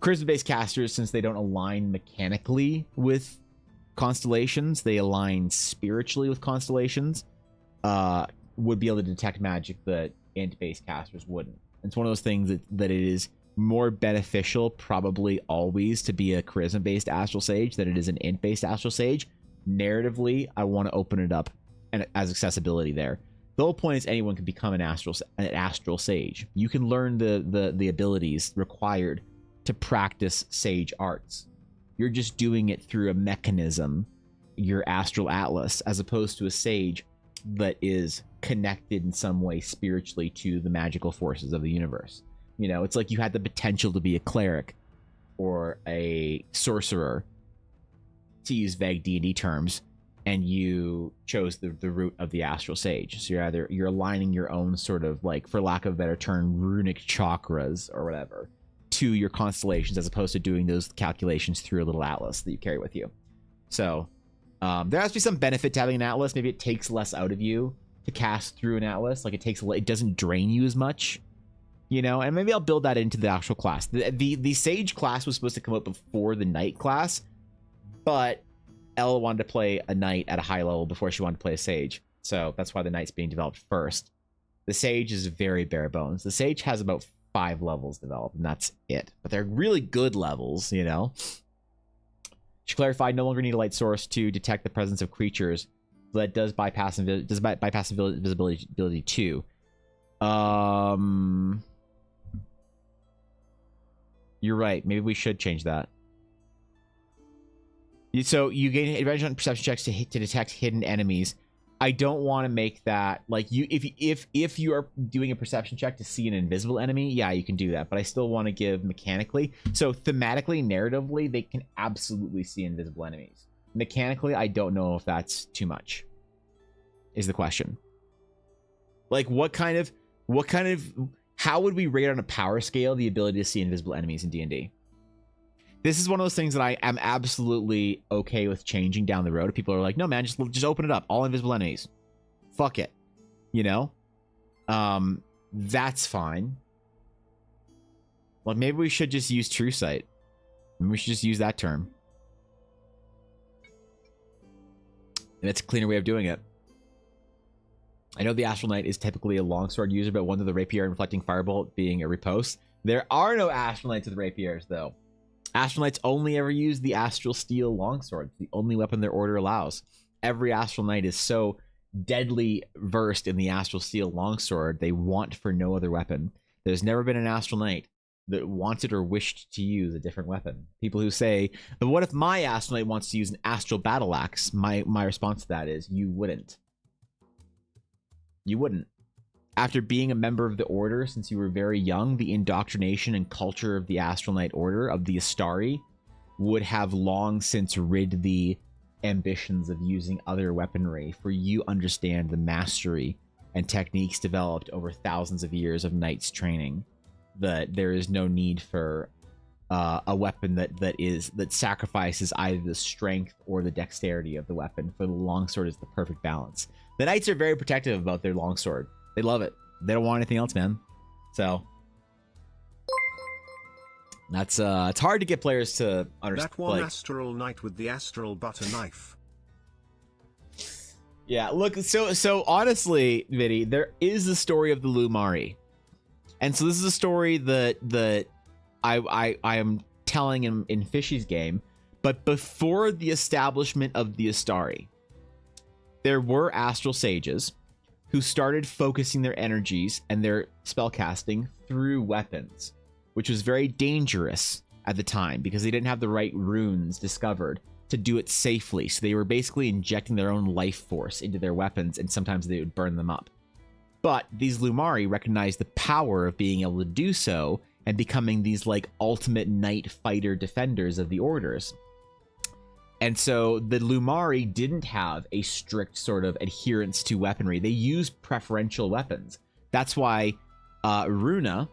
Charisma based casters, since they don't align mechanically with constellations, they align spiritually with constellations, would be able to detect magic that int based casters wouldn't. It's one of those things that it is more beneficial probably always to be a charisma based Astral Sage than it is an int based Astral Sage. Narratively, I want to open it up and as accessibility there. The whole point is anyone can become an astral sage. You can learn the abilities required to practice sage arts. You're just doing it through a mechanism, your astral atlas, as opposed to a sage that is connected in some way spiritually to the magical forces of the universe. You know, it's like you had the potential to be a cleric or a sorcerer, to use vague D&D terms, and you chose the route of the astral sage. So you're aligning your own sort of, like, for lack of a better term, runic chakras or whatever to your constellations, as opposed to doing those calculations through a little atlas that you carry with you. So there has to be some benefit to having an atlas. Maybe it takes less out of you to cast through an atlas. Like it doesn't drain you as much, you know. And maybe I'll build that into the actual class. The sage class was supposed to come out before the knight class, but Ella wanted to play a knight at a high level before she wanted to play a sage. So that's why the knight's being developed first. The sage is very bare bones. The sage has about 5 levels developed, and that's it. But they're really good levels, you know. Should clarify, no longer need a light source to detect the presence of creatures. That does bypass invisibility too. You're right. Maybe we should change that. So you gain advantage on perception checks to detect hidden enemies. I don't want to make that like you if you are doing a perception check to see an invisible enemy, yeah, you can do that. But I still want to give mechanically. So thematically, narratively, they can absolutely see invisible enemies. Mechanically, I don't know if that's too much. Is the question. Like how would we rate on a power scale the ability to see invisible enemies in D&D? This is one of those things that I am absolutely okay with changing down the road. People are like, no, man, just open it up. All invisible enemies. Fuck it. You know? That's fine. Well, maybe we should just use true sight. Maybe we should just use that term. And it's a cleaner way of doing it. I know the Astral Knight is typically a longsword user, but one of the rapier and reflecting firebolt being a riposte. There are no Astral Knights with rapiers, though. Astral Knights only ever use the Astral Steel longsword. It's the only weapon their order allows. Every Astral Knight is so deadly versed in the Astral Steel longsword, they want for no other weapon. There's never been an Astral Knight that wanted or wished to use a different weapon. People who say, but what if my Astral Knight wants to use an Astral Battle Axe? My response to that is, you wouldn't. You wouldn't. After being a member of the Order since you were very young, the indoctrination and culture of the Astral Knight Order, of the Astari, would have long since rid the ambitions of using other weaponry, for you understand the mastery and techniques developed over thousands of years of knights training, that there is no need for a weapon that sacrifices either the strength or the dexterity of the weapon. For the longsword is the perfect balance. The knights are very protective about their longsword. They love it. They don't want anything else, man. So that's it's hard to get players to understand. That one Astral Knight with the Astral Butter Knife. Yeah, look, so honestly, Vinny, there is the story of the Lumari. And so this is a story that I am telling in Fishy's game, but before the establishment of the Astari, there were astral sages who started focusing their energies and their spellcasting through weapons, which was very dangerous at the time because they didn't have the right runes discovered to do it safely. So they were basically injecting their own life force into their weapons, and sometimes they would burn them up. But these Lumari recognized the power of being able to do so and becoming these like ultimate knight fighter defenders of the orders. And so the Lumari didn't have a strict sort of adherence to weaponry. They used preferential weapons. That's why Runa's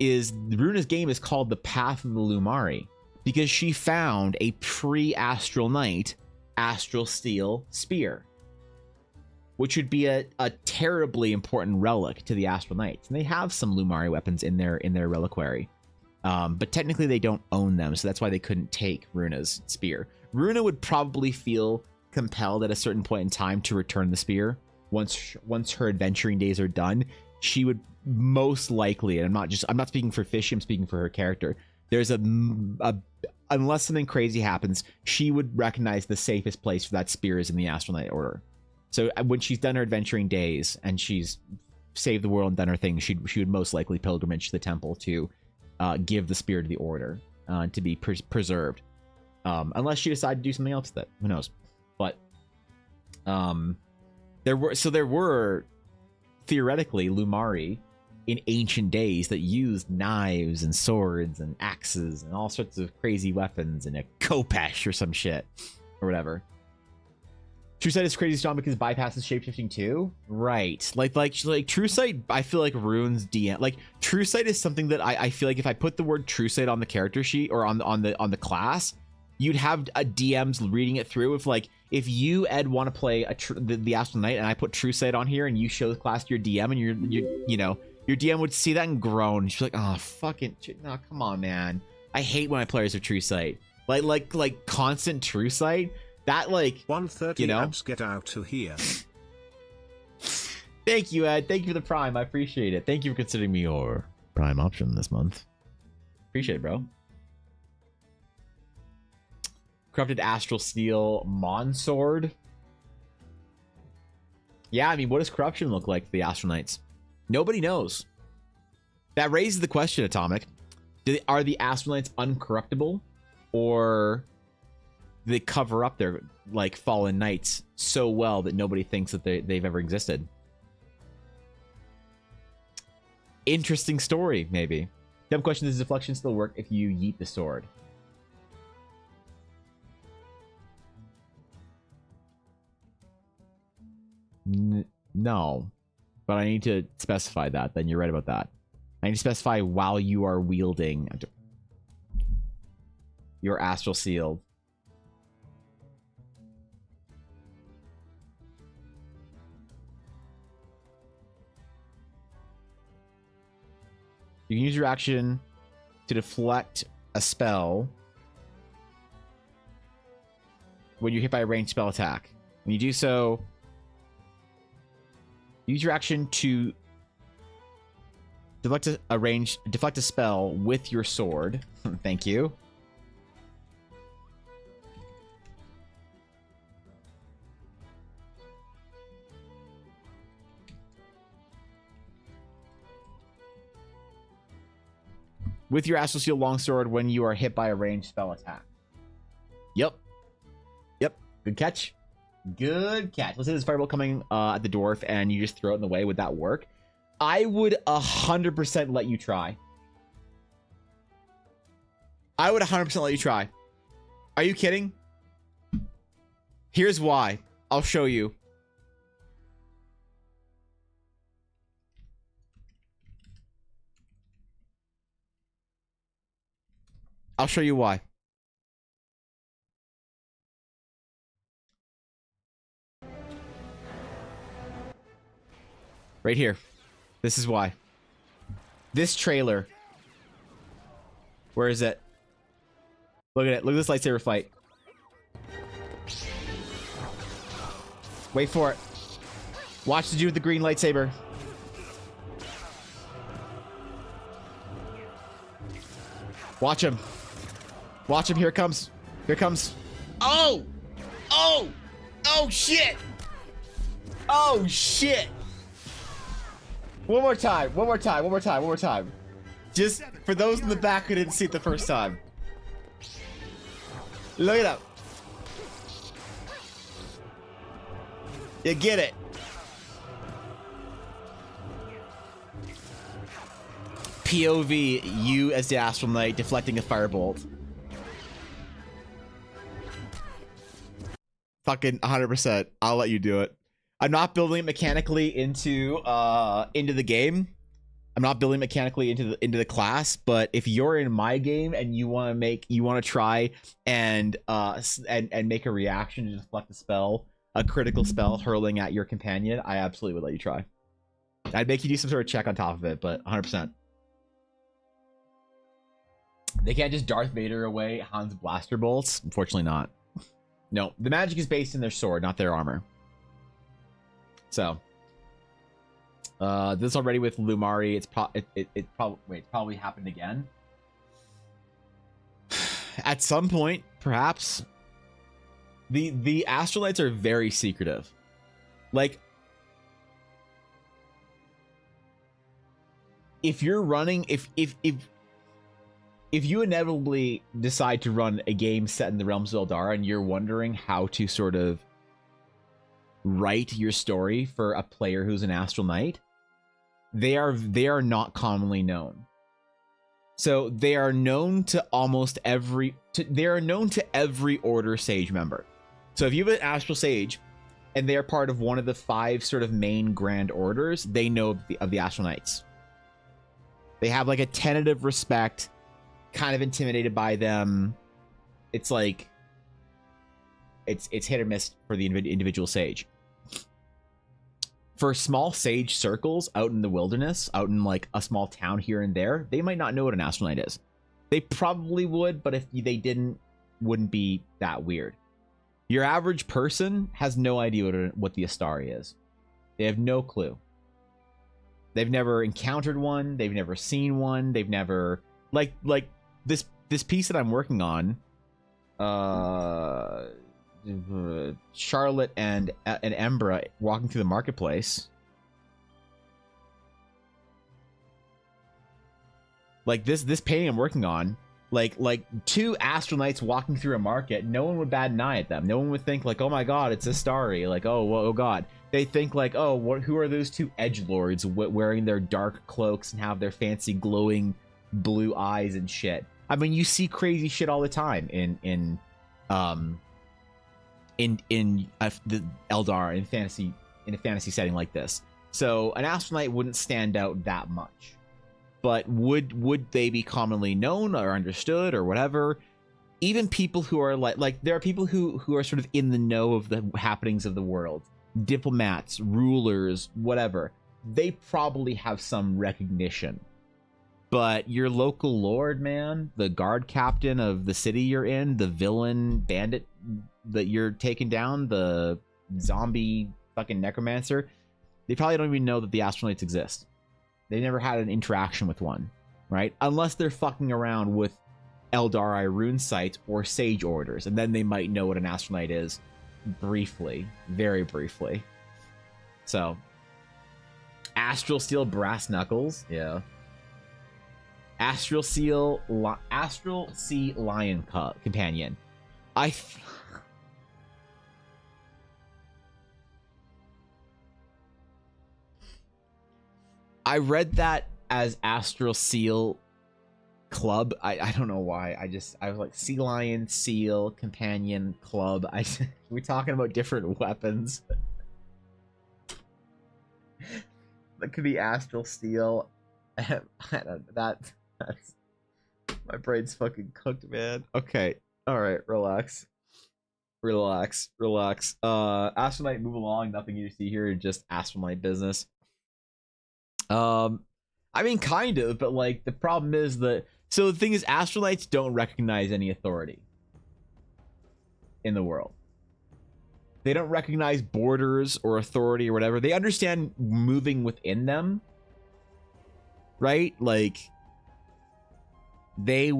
game is called The Path of the Lumari, because she found a pre-Astral Knight Astral Steel spear, which would be a terribly important relic to the Astral Knights. And they have some Lumari weapons in their reliquary. But technically they don't own them, so that's why they couldn't take Runa's spear. Runa would probably feel compelled at a certain point in time to return the spear. Once her adventuring days are done, she would most likely, and I'm not speaking for Fishy, I'm speaking for her character. There's unless something crazy happens, she would recognize the safest place for that spear is in the Astral Knight Order. So when she's done her adventuring days and she's saved the world and done her thing, she would most likely pilgrimage to the temple to give the spear to the Order to be preserved. Unless she decided to do something else with it. Who knows? But there were theoretically Lumari in ancient days that used knives and swords and axes and all sorts of crazy weapons and a khopesh or some shit or whatever. True Sight is crazy strong because it bypasses shapeshifting too. Right. Like True Sight, I feel like ruins DM. Like True Sight is something that I feel like if I put the word True Sight on the character sheet or on the class, you'd have a DMs reading it through. If you, Ed, want to play the Astral Knight and I put True Sight on here and you show the class to your DM and your DM would see that and groan. She's like, oh, fucking, no, come on, man. I hate when my players are True Sight. Like constant True Sight. That 130 abs get out of here. Thank you, Ed. Thank you for the Prime. I appreciate it. Thank you for considering me your Prime option this month. Appreciate it, bro. Corrupted Astral Steel Mon Sword. Yeah, I mean, what does corruption look like for the Astral Knights? Nobody knows. That raises the question, Atomic. Are the Astral Knights uncorruptible? Or do they cover up their, like, fallen knights so well that nobody thinks that they've ever existed? Interesting story, maybe. Dumb question, does deflection still work if you yeet the sword? No. But I need to specify that. Then you're right about that. I need to specify while you are wielding your Astral Shield. You can use your action to deflect a spell when you're hit by a ranged spell attack. When you do so, use your action to deflect a spell with your sword. Thank you. With your Astral Shield Longsword when you are hit by a ranged spell attack. Yep. Yep. Good catch. Good catch. Let's say there's a fireball coming at the dwarf and you just throw it in the way. Would that work? I would 100% let you try. I would 100% let you try. Are you kidding? Here's why. I'll show you. I'll show you why. Right here. This is why. This trailer. Where is it? Look at it. Look at this lightsaber fight. Wait for it. Watch the dude with the green lightsaber. Watch him. Watch him. Here it comes. Here it comes. Oh! Oh! Oh, shit! Oh, shit! One more time. One more time. One more time. One more time. Just for those in the back who didn't see it the first time. Look it up. You get it. POV, you as the Astral Knight deflecting a firebolt. Fucking 100%. I'll let you do it. I'm not building it mechanically into the game. I'm not building mechanically into the class, but if you're in my game and you want to try and make a reaction to deflect a spell, a critical spell hurling at your companion, I absolutely would let you try. I'd make you do some sort of check on top of it, but 100%. They can't just Darth Vader away Han's blaster bolts. Unfortunately not. No, the magic is based in their sword, not their armor. So, this already with Lumari. It probably happened again. At some point, perhaps. The Astral Knights are very secretive. Like, if you're running, if you inevitably decide to run a game set in the realms of Eldar and you're wondering how to sort of write your story for a player who's an Astral Knight, they are not commonly known. So they are known to almost every Order Sage member. So if you have an Astral Sage and they are part of one of the 5 sort of main grand orders, they know of the Astral Knights. They have like a tentative respect, kind of intimidated by them. It's like it's hit or miss for the individual sage. For small sage circles out in the wilderness, out in like a small town here and there, they might not know what an Astral Knight is. They probably would, but if they didn't, wouldn't be that weird. Your average person has no idea what the Astari is. They have no clue. They've never encountered one. They've never seen one. They've never like this piece that I'm working on. Charlotte and Embra walking through the marketplace. Like this painting I'm working on, like two astral knights walking through a market, no one would bat an eye at them. No one would think like, oh my god, it's a starry. Like, oh god. They think like, oh, who are those two edgelords wearing their dark cloaks and have their fancy glowing blue eyes and shit. I mean, you see crazy shit all the time in the Eldar in a fantasy setting like this. So an astral knight wouldn't stand out that much. But would they be commonly known or understood or whatever? Even people who are like there are people who are sort of in the know of the happenings of the world, diplomats, rulers, whatever. They probably have some recognition. But your local lord, man, the guard captain of the city you're in, the villain bandit that you're taking down, the zombie fucking necromancer, they probably don't even know that the astral knights exist. They never had an interaction with one, right? Unless they're fucking around with Eldari rune sites or sage orders, and then they might know what an astral knight is briefly, very briefly. So, astral steel brass knuckles, yeah. Astral sea lion companion. I read that as Astral Seal Club. I don't know why. I was like Sea Lion, Seal, Companion, Club. We're talking about different weapons. That could be Astral Steel. That's my brain's fucking cooked, man. Okay. Alright, relax. Astral Knight, move along. Nothing you see here, just Astral Knight business. I mean, kind of, but like the problem is that the thing is, astral knights don't recognize any authority in the world. They don't recognize borders or authority or whatever. They understand moving within them, right? Like they're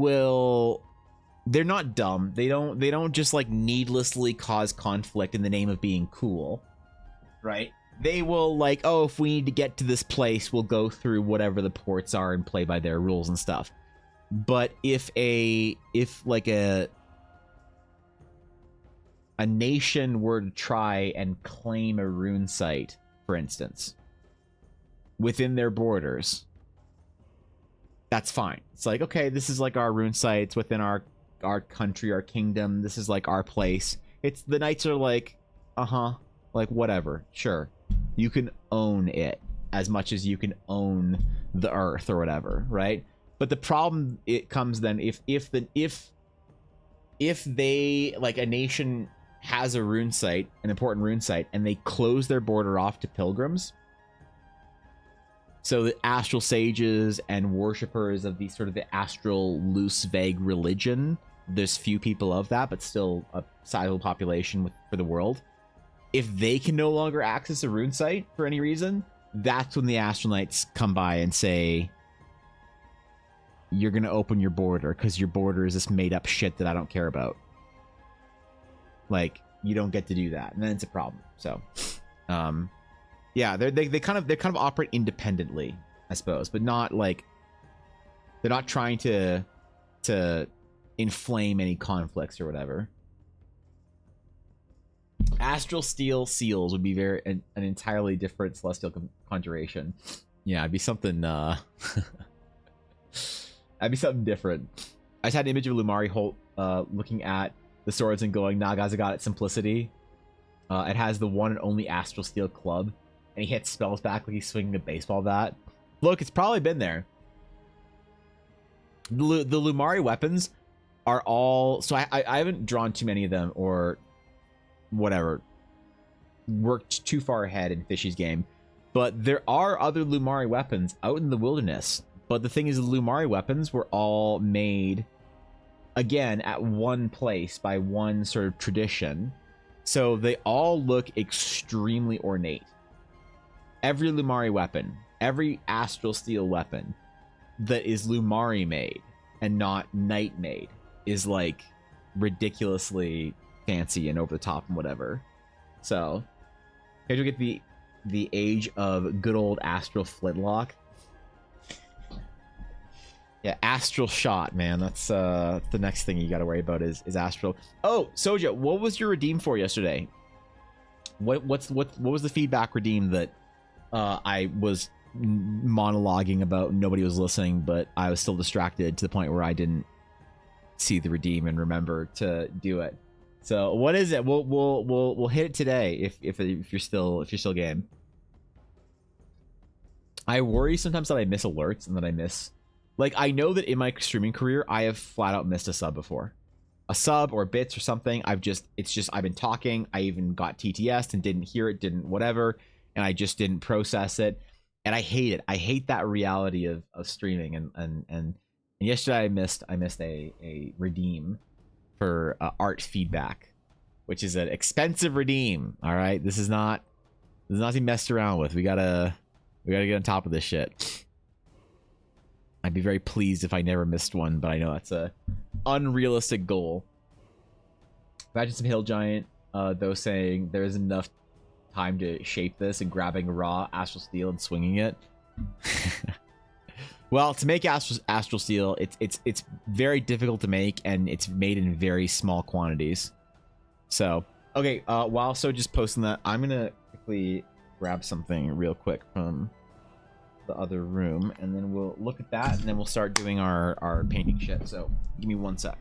not dumb. They don't just like needlessly cause conflict in the name of being cool, right? They will like, oh, if we need to get to this place, we'll go through whatever the ports are and play by their rules and stuff. But if a nation were to try and claim a rune site, for instance, within their borders, that's fine. It's like, okay, this is like our rune sites within our country, our kingdom. This is like our place. It's the knights are like, like whatever, sure. You can own it as much as you can own the earth or whatever, right? But the problem it comes then if they like a nation has a rune site, an important rune site, and they close their border off to pilgrims, so the astral sages and worshippers of the sort of the astral loose vague religion, there's few people of that, but still a sizable population for the world. If they can no longer access a rune site for any reason, that's when the astral knights come by and say, you're gonna open your border because your border is this made up shit that I don't care about. Like, you don't get to do that, and then it's a problem. So yeah, they kind of operate independently, I suppose, but not like they're not trying to inflame any conflicts or whatever. Astral steel seals would be an entirely different celestial conjuration. Yeah, it'd be something that'd be something different. I just had an image of Lumari Holt looking at the swords and going, nah guys, I got it, simplicity. It has the one and only astral steel club, and he hits spells back like he's swinging a baseball bat. Look, it's probably been there. The Lumari weapons are all, so I haven't drawn too many of them or whatever, worked too far ahead in Fishy's game, but there are other Lumari weapons out in the wilderness. But the thing is, the Lumari weapons were all made again at one place by one sort of tradition, so they all look extremely ornate. Every Lumari weapon, every astral steel weapon that is Lumari made and not Knight made is like ridiculously fancy and over the top and whatever. So here's we get the age of good old Astral Flintlock. Yeah, Astral Shot, man. That's the next thing you got to worry about is Astral. Oh, Soja, what was your redeem for yesterday? What was the feedback redeem that I was monologuing about? Nobody was listening, but I was still distracted to the point where I didn't see the redeem and remember to do it. So what is it? We'll hit it today if you're still game. I worry sometimes that I miss alerts and that I miss, like, I know that in my streaming career I have flat out missed a sub before, a sub or bits or something. I've been talking, I even got TTS'd and didn't hear it, didn't whatever, and I just didn't process it, and I hate it. I hate that reality of streaming. And yesterday I missed a redeem for art feedback, which is an expensive redeem. All right, this is not to be messed around with. We gotta get on top of this shit. I'd be very pleased if I never missed one, but I know that's a unrealistic goal. Imagine some Hill Giant though saying there isn't enough time to shape this and grabbing raw Astral Steel and swinging it. Well, to make Astral Steel, it's very difficult to make, and it's made in very small quantities. So, okay, while so just posting that, I'm gonna quickly grab something real quick from the other room, and then we'll look at that, and then we'll start doing our painting shit. So, give me 1 sec.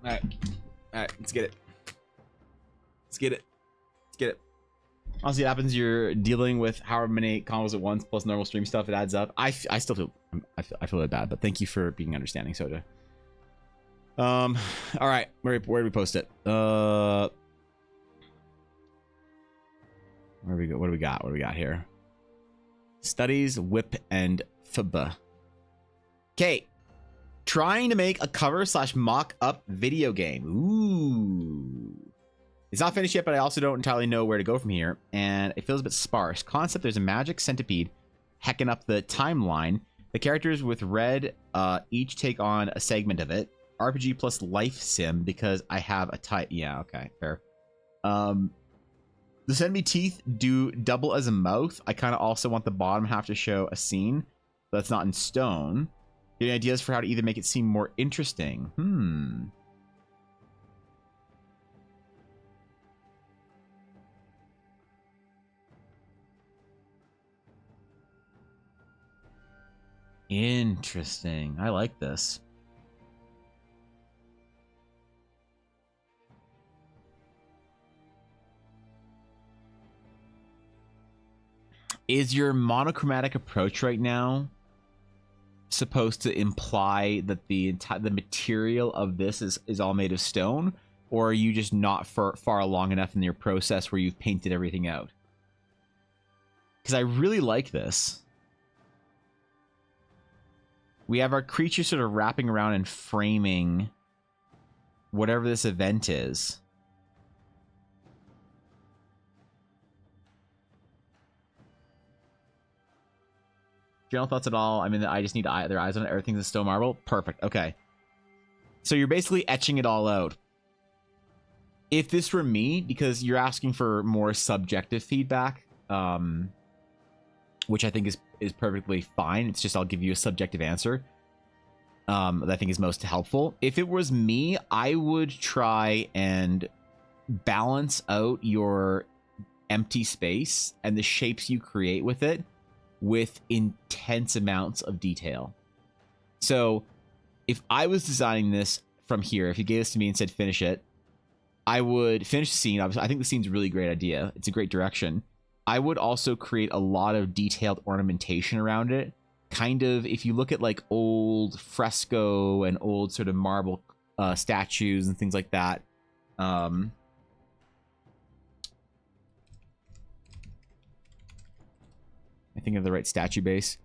All right, let's get it. Honestly, it happens. You're dealing with however many combos at once plus normal stream stuff. It adds up. I still feel really bad, but thank you for being understanding, Soja. All right, where do we post it? Where we go? What do we got? What do we got here? Studies, whip, and Okay. Trying to make a cover / mock-up video game. Ooh. It's not finished yet, but I also don't entirely know where to go from here. And it feels a bit sparse. Concept, there's a magic centipede hecking up the timeline. The characters with red each take on a segment of it. RPG plus life sim because I have a type. Yeah, okay, fair. The centipede teeth do double as a mouth. I kind of also want the bottom half to show a scene that's not in stone. Any ideas for how to either make it seem more interesting? Interesting. I like this. Is your monochromatic approach right now supposed to imply that the material of this is all made of stone, or are you just not far along enough in your process where you've painted everything out? Because I really like this. We have our creature sort of wrapping around and framing whatever this event is. General thoughts at all? I mean, I just need their eyes on it. Everything's in stone marble. Perfect. Okay. So you're basically etching it all out. If this were me, because you're asking for more subjective feedback, which I think is perfectly fine. It's just I'll give you a subjective answer that I think is most helpful. If it was me, I would try and balance out your empty space and the shapes you create with it with intense amounts of detail. So if I was designing this from here, if you gave this to me and said finish it, I would finish the scene. Obviously, I think the scene's a really great idea. It's a great direction. I would also create a lot of detailed ornamentation around it. Kind of, if you look at like old fresco and old sort of marble statues and things like that. I think of the right statue base.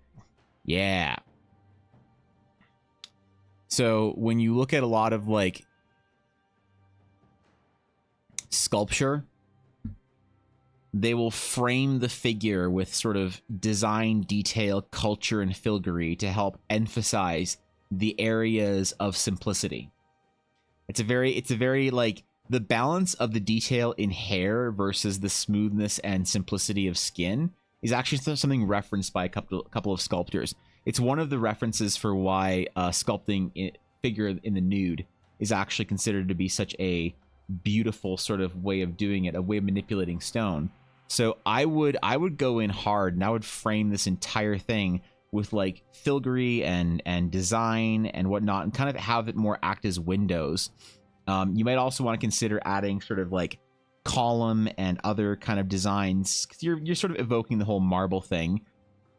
Yeah. So when you look at a lot of like sculpture, they will frame the figure with sort of design, detail, culture, and filigree to help emphasize the areas of simplicity. It's a very like the balance of the detail in hair versus the smoothness and simplicity of skin is actually something referenced by a couple of sculptors. It's one of the references for why sculpting figure in the nude is actually considered to be such a beautiful sort of way of doing it, a way of manipulating stone. So I would go in hard and I would frame this entire thing with like filigree and design and whatnot, and kind of have it more act as windows. You might also want to consider adding sort of like column and other kind of designs, because you're sort of evoking the whole marble thing.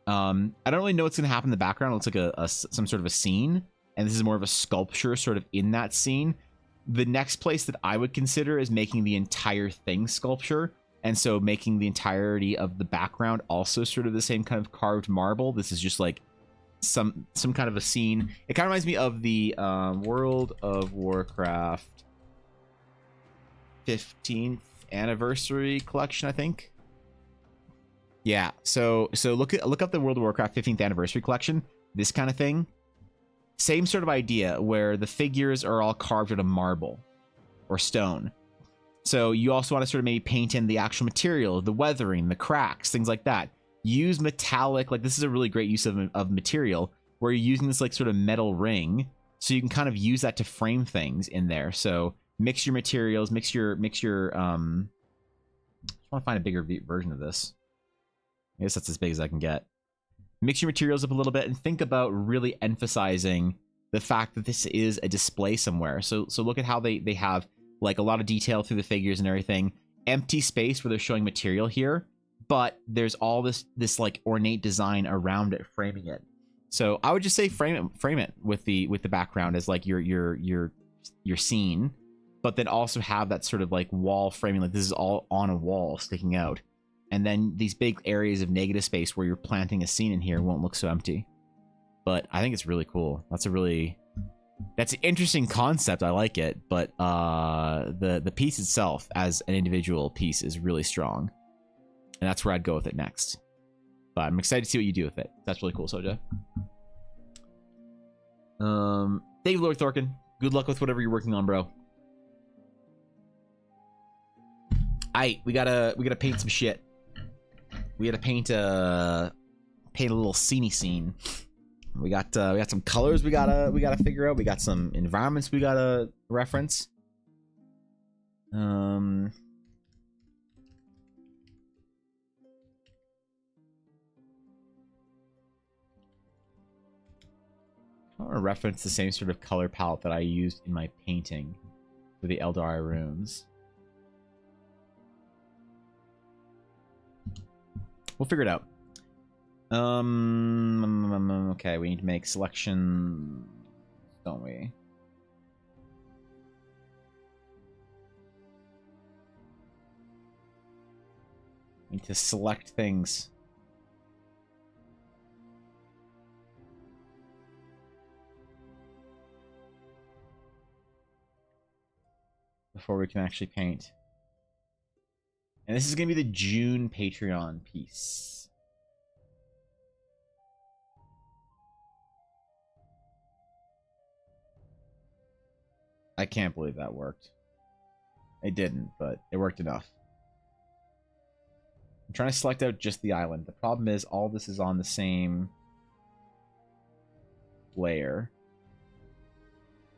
I don't really know what's going to happen in the background. It looks like some sort of a scene, and this is more of a sculpture sort of in that scene. The next place that I would consider is making the entire thing sculpture, and so making the entirety of the background also sort of the same kind of carved marble. This is just like some kind of a scene. It kind of reminds me of the World of Warcraft 15th anniversary collection, I think. Yeah, so look up the World of Warcraft 15th anniversary collection. This kind of thing. Same sort of idea where the figures are all carved out of marble or stone. So you also want to sort of maybe paint in the actual material, the weathering, the cracks, things like that. Use metallic, like this is a really great use of material where you're using this like sort of metal ring, so you can kind of use that to frame things in there. So mix your materials, mix your I want to find a bigger version of this. I guess that's as big as I can get. Mix your materials up a little bit and think about really emphasizing the fact that this is a display somewhere. So look at how they have like a lot of detail through the figures and everything. Empty space where they're showing material here, but there's all this like ornate design around it, framing it. So I would just say frame it with the background as like your scene, but then also have that sort of like wall framing, like this is all on a wall sticking out. And then these big areas of negative space where you're planting a scene in here won't look so empty. but I think it's really cool. That's an interesting concept. I like it, but the piece itself as an individual piece is really strong, and that's where I'd go with it next. But I'm excited to see what you do with it. That's really cool, Soja. Thank you, Lord Thorkin. Good luck with whatever you're working on, bro. We gotta paint some shit. We gotta paint a little sceney scene. We got some colors we gotta figure out. We got some environments we gotta reference. I want to reference the same sort of color palette that I used in my painting for the Eldari runes. We'll figure it out. Okay, we need to make selection, don't we? We need to select things. Before we can actually paint. And this is going to be the June Patreon piece. I can't believe that worked. It didn't, but it worked enough. I'm trying to select out just the island. The problem is all this is on the same layer.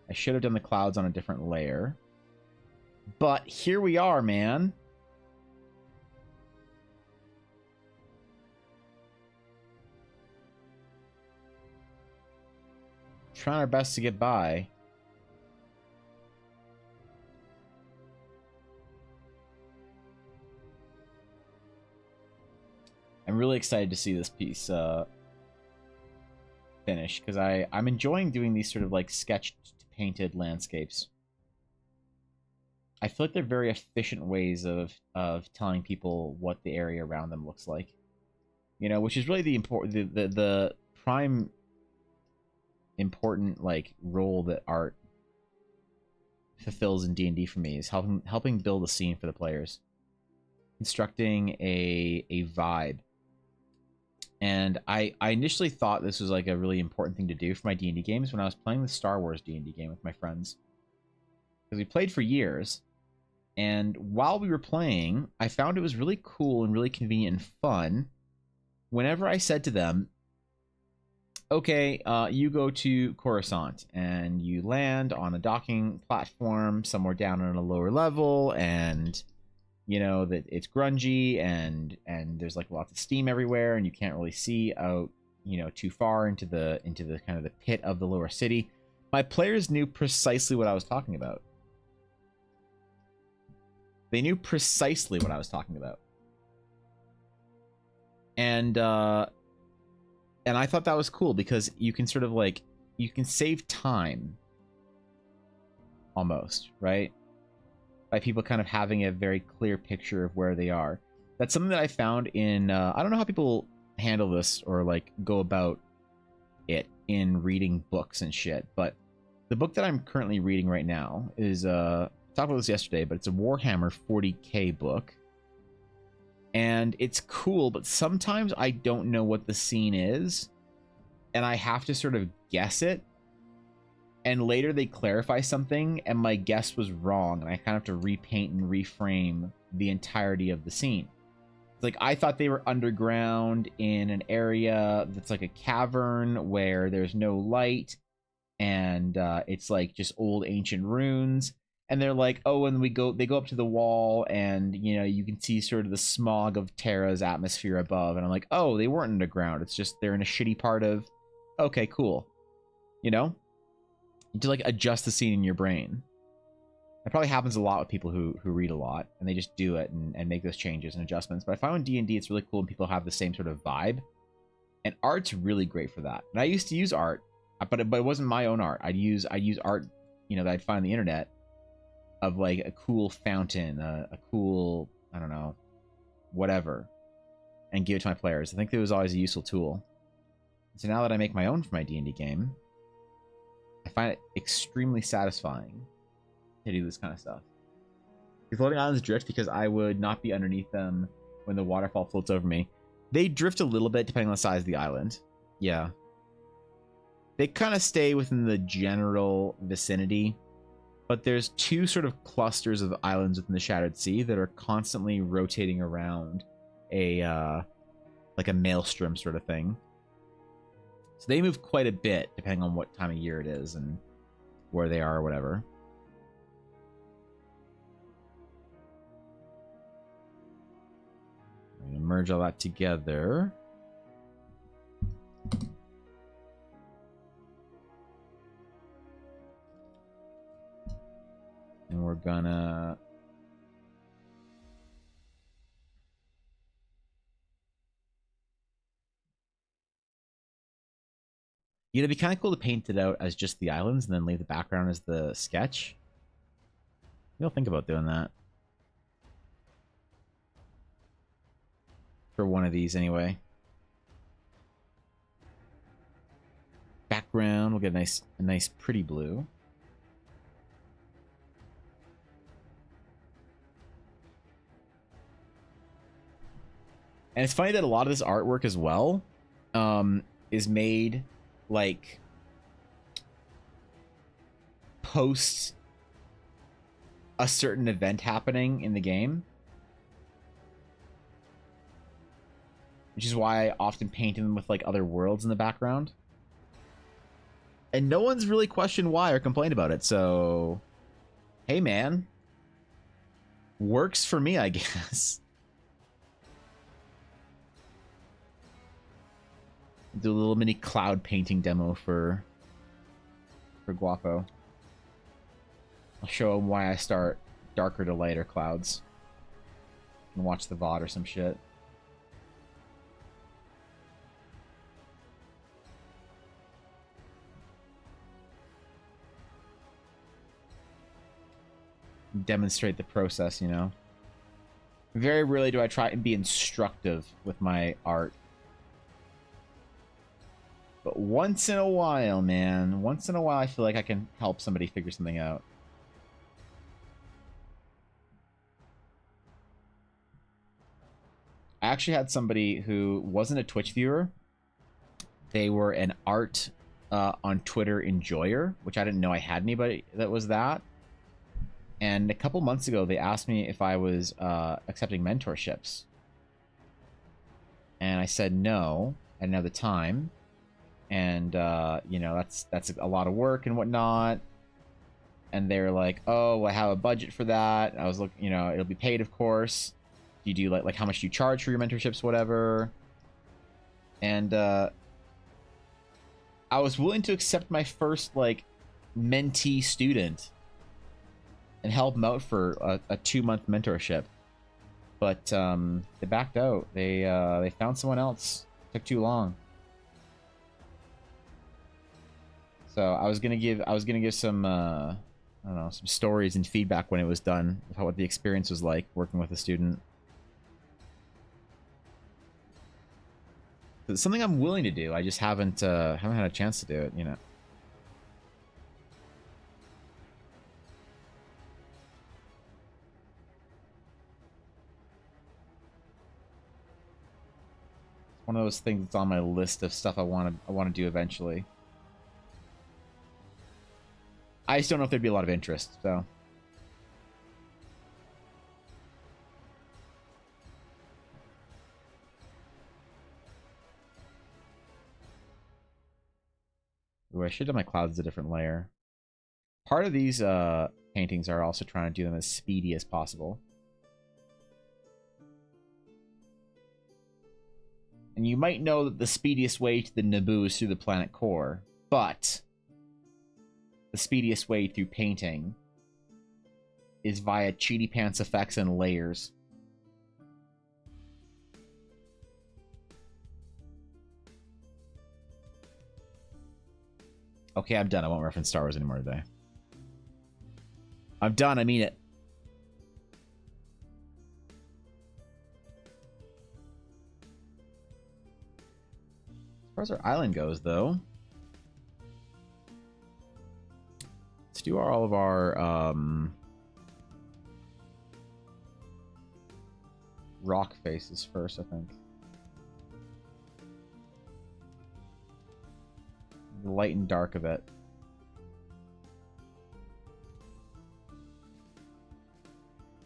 I should have done the clouds on a different layer. But here we are, man. Trying our best to get by. I'm really excited to see this piece finish, because I'm enjoying doing these sort of like sketched painted landscapes. I feel like they're very efficient ways of telling people what the area around them looks like. You know, which is really the prime important like role that art fulfills in D&D for me, is helping build a scene for the players, constructing a vibe. And I initially thought this was like a really important thing to do for my D&D games when I was playing the Star Wars D&D game with my friends, because we played for years. And while we were playing, I found it was really cool and really convenient and fun whenever I said to them, okay, you go to Coruscant and you land on a docking platform somewhere down on a lower level, and you know that it's grungy and there's like lots of steam everywhere, and you can't really see out, you know, too far into the kind of the pit of the lower city. My players knew precisely what I was talking about. They knew precisely what I was talking about. And I thought that was cool, because you can sort of like, you can save time almost, right? By people kind of having a very clear picture of where they are. That's something that I found in, I don't know how people handle this or like go about it in reading books and shit, but the book that I'm currently reading right now is, talked about this yesterday, but it's a Warhammer 40k book. And it's cool, but sometimes I don't know what the scene is, and I have to sort of guess it. And later they clarify something, and my guess was wrong, and I kind of have to repaint and reframe the entirety of the scene. It's like, I thought they were underground in an area that's like a cavern where there's no light, and it's like just old ancient ruins. And they're like, oh, and they go up to the wall, and, you know, you can see sort of the smog of Terra's atmosphere above. And I'm like, oh, they weren't underground. It's just they're in a shitty part of, okay, cool. You know? You to like adjust the scene in your brain. That probably happens a lot with people who read a lot, and they just do it and make those changes and adjustments. But I find in D&D it's really cool when people have the same sort of vibe. And art's really great for that. And I used to use art, but it wasn't my own art. I'd use art, you know, that I'd find on the internet, of like a cool fountain, a cool, I don't know, whatever, and give it to my players. I think it was always a useful tool. So now that I make my own for my D&D game, I find it extremely satisfying to do this kind of stuff. The floating islands drift because I would not be underneath them when the waterfall floats over me. They drift a little bit depending on the size of the island. Yeah. They kind of stay within the general vicinity, but there's two sort of clusters of islands within the Shattered Sea that are constantly rotating around a like a maelstrom sort of thing. So they move quite a bit depending on what time of year it is and where they are or whatever. I'm going to merge all that together. And we're gonna... You know, it'd be kind of cool to paint it out as just the islands and then leave the background as the sketch. You'll think about doing that. For one of these, anyway. Background, we'll get a nice pretty blue. And it's funny that a lot of this artwork as well is made like post a certain event happening in the game. Which is why I often paint them with like other worlds in the background. And no one's really questioned why or complained about it, so hey man. Works for me, I guess. Do a little mini cloud painting demo for Guapo. I'll show him why I start darker to lighter clouds. And watch the VOD or some shit. Demonstrate the process, you know. Very rarely do I try and be instructive with my art. But once in a while, man. Once in a while, I feel like I can help somebody figure something out. I actually had somebody who wasn't a Twitch viewer. They were an art on Twitter enjoyer, which I didn't know I had anybody that was that. And a couple months ago, they asked me if I was accepting mentorships. And I said no. I didn't have the time. And, you know, that's a lot of work and whatnot. And they're like, oh, I have a budget for that. I was looking, you know, it'll be paid, of course. Do you do, like how much do you charge for your mentorships, whatever? And, I was willing to accept my first, like, mentee student and help them out for a 2-month mentorship. But, they backed out. They found someone else. It took too long. So I was gonna give some I don't know, some stories and feedback when it was done about what the experience was like working with a student. It's something I'm willing to do. I just haven't had a chance to do it, you know. It's one of those things that's on my list of stuff I want to do eventually. I just don't know if there'd be a lot of interest, so. Ooh, I should have my clouds as a different layer. Part of these paintings are also trying to do them as speedy as possible. And you might know that the speediest way to the Naboo is through the planet core, but the speediest way through painting is via cheaty pants effects and layers. Okay, I'm done. I won't reference Star Wars anymore today. I'm done. I mean it. far as our island goes, though, let's do all of our rock faces first, I think. The light and dark of it.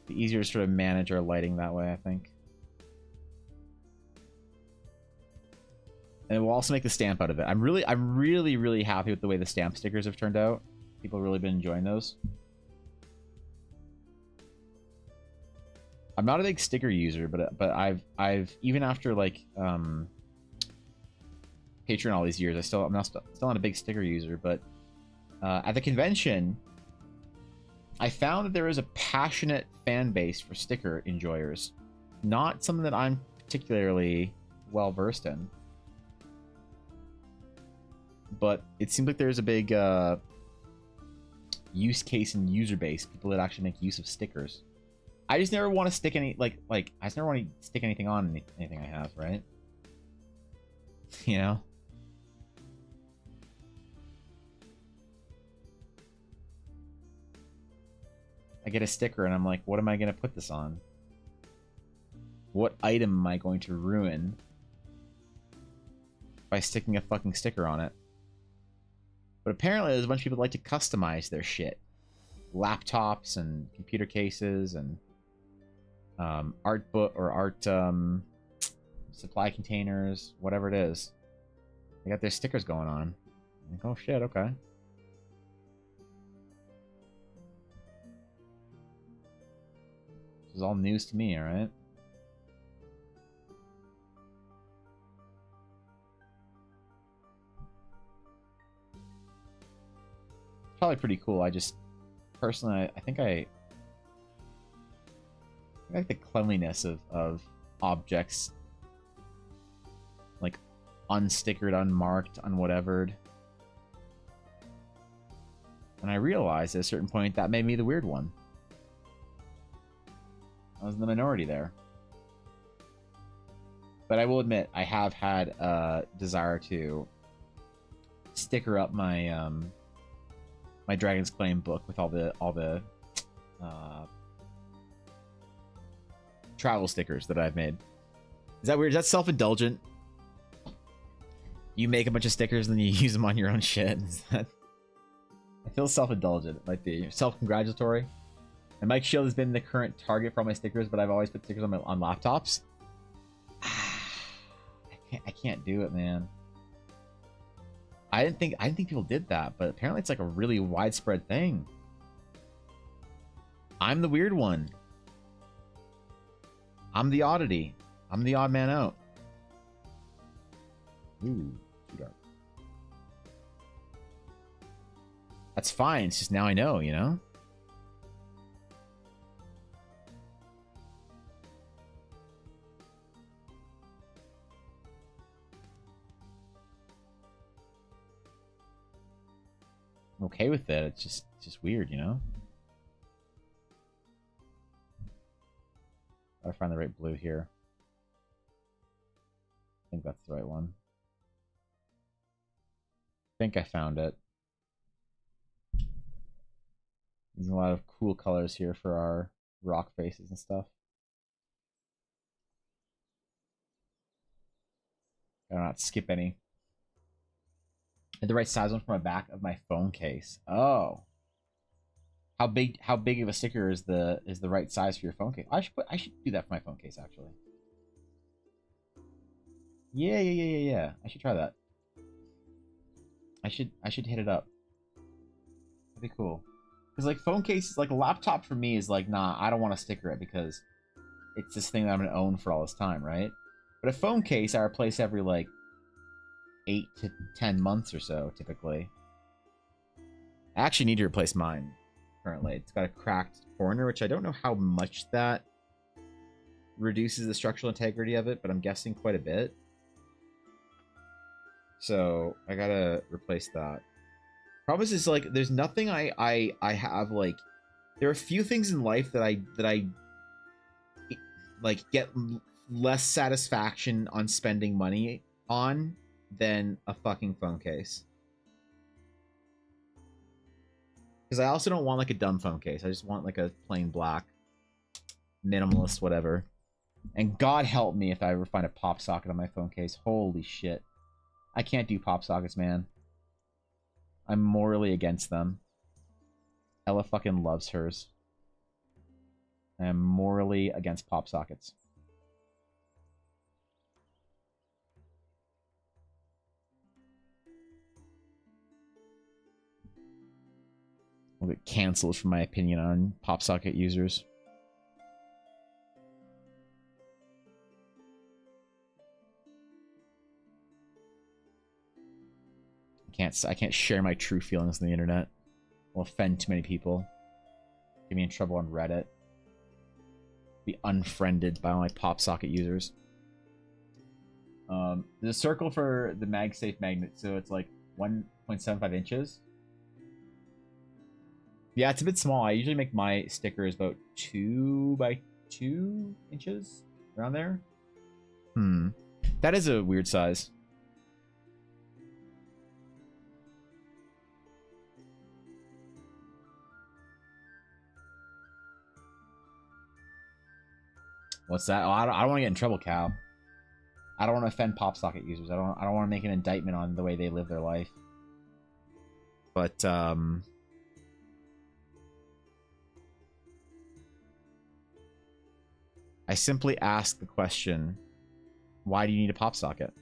Be easier to sort of manage our lighting that way, I think. And we'll also make the stamp out of it. I'm really happy with the way the stamp stickers have turned out. People have really been enjoying those. I'm not a big sticker user, but I've even after like Patreon all these years, I'm still not a big sticker user, but at the convention, I found that there is a passionate fan base for sticker enjoyers. Not something that I'm particularly well versed in, but it seems like there's a big use case and user base, people that actually make use of stickers. I just never want to stick any I just never want to stick anything on anything I have, right? You know. I get a sticker and I'm like, what am I going to put this on? What item am I going to ruin by sticking a fucking sticker on it? But apparently there's a bunch of people that like to customize their shit. Laptops and computer cases and art book or art supply containers, whatever it is. They got their stickers going on. I'm like, oh shit, okay. This is all news to me, alright? It's probably pretty cool. I just personally I think I like the cleanliness of objects, like unstickered, unmarked, unwhatevered. And I realized at a certain point that made me the weird one. I was in the minority there. But I will admit, I have had a desire to sticker up my my Dragon's Claim book with all the travel stickers that I've made. Is that weird? Is that self-indulgent? You make a bunch of stickers and then you use them on your own shit. Is that... I feel self-indulgent. It might be self-congratulatory. And Mike Shield has been the current target for all my stickers, but I've always put stickers on laptops. I can't do it, man. I didn't think people did that, but apparently it's like a really widespread thing. I'm the weird one. I'm the oddity. I'm the odd man out. Ooh, too dark. That's fine. It's just now I know, you know? I'm okay with it. It's just weird, you know? Gotta find the right blue here. I think that's the right one. I think I found it. There's a lot of cool colors here for our rock faces and stuff. Gotta not skip any. And the right size one for my back of my phone case. Oh. How big of a sticker is the right size for your phone case? I should do that for my phone case actually. Yeah. I should try that. I should hit it up. That'd be cool. Because like phone cases, like a laptop for me is like, nah, I don't want to sticker it because it's this thing that I'm gonna own for all this time, right? But a phone case I replace every like 8 to 10 months or so, typically. I actually need to replace mine currently. It's got a cracked corner, which I don't know how much that reduces the structural integrity of it, but I'm guessing quite a bit. So I gotta replace that. Problem is like there's nothing I have like there are a few things in life that I like get less satisfaction on spending money on than a fucking phone case. Because I also don't want like a dumb phone case. I just want like a plain black, minimalist, whatever. And God help me if I ever find a pop socket on my phone case. Holy shit. I can't do pop sockets, man. I'm morally against them. Ella fucking loves hers. I am morally against pop sockets. I'll get canceled for my opinion on pop socket users. I can't share my true feelings on the internet. Will offend too many people. Get me in trouble on Reddit. Be unfriended by all my pop socket users. There's a circle for the MagSafe magnet, so it's like 1.75 inches. Yeah, it's a bit small. I usually make my stickers about 2 by 2 inches, around there. That is a weird size. What's that? Oh, I don't want to get in trouble, Cal. I don't want to offend pop socket users. I don't want to make an indictment on the way they live their life. But I simply ask the question, why do you need a pop socket?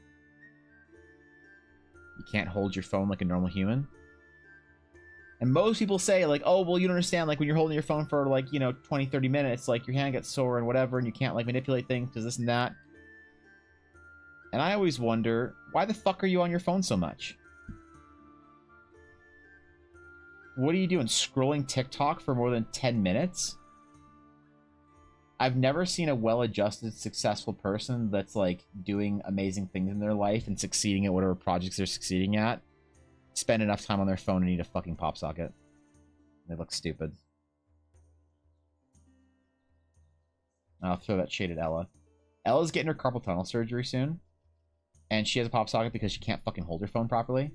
You can't hold your phone like a normal human? And most people say, like, oh, well, you don't understand, like, when you're holding your phone for, like, you know, 20, 30 minutes, like, your hand gets sore and whatever, and you can't, like, manipulate things because this and that. And I always wonder, why the fuck are you on your phone so much? What are you doing, scrolling TikTok for more than 10 minutes? I've never seen a well-adjusted, successful person that's, like, doing amazing things in their life and succeeding at whatever projects they're succeeding at spend enough time on their phone and need a fucking pop socket. They look stupid. I'll throw that shade at Ella. Ella's getting her carpal tunnel surgery soon, and she has a pop socket because she can't fucking hold her phone properly.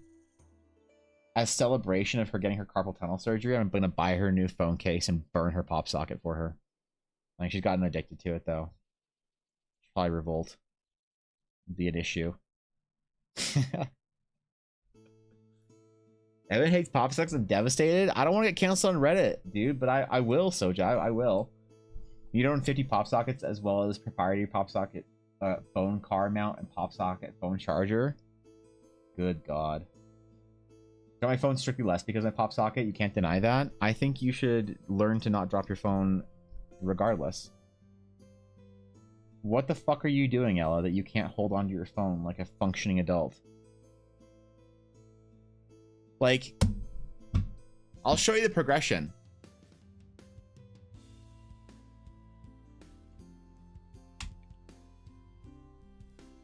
As celebration of her getting her carpal tunnel surgery, I'm gonna buy her a new phone case and burn her pop socket for her. I think she's gotten addicted to it, though. She'll probably revolt. Be an issue. Evan hates pop sockets. I'm devastated. I don't want to get canceled on Reddit, dude, but I will, Soja. I will. You own 50 pop sockets as well as proprietary pop socket phone car mount and pop socket phone charger. Good God. Got my phone strictly less because of my pop socket. You can't deny that. I think you should learn to not drop your phone regardless. What the fuck are you doing, Ella, that you can't hold onto your phone like a functioning adult? Like, I'll show you the progression.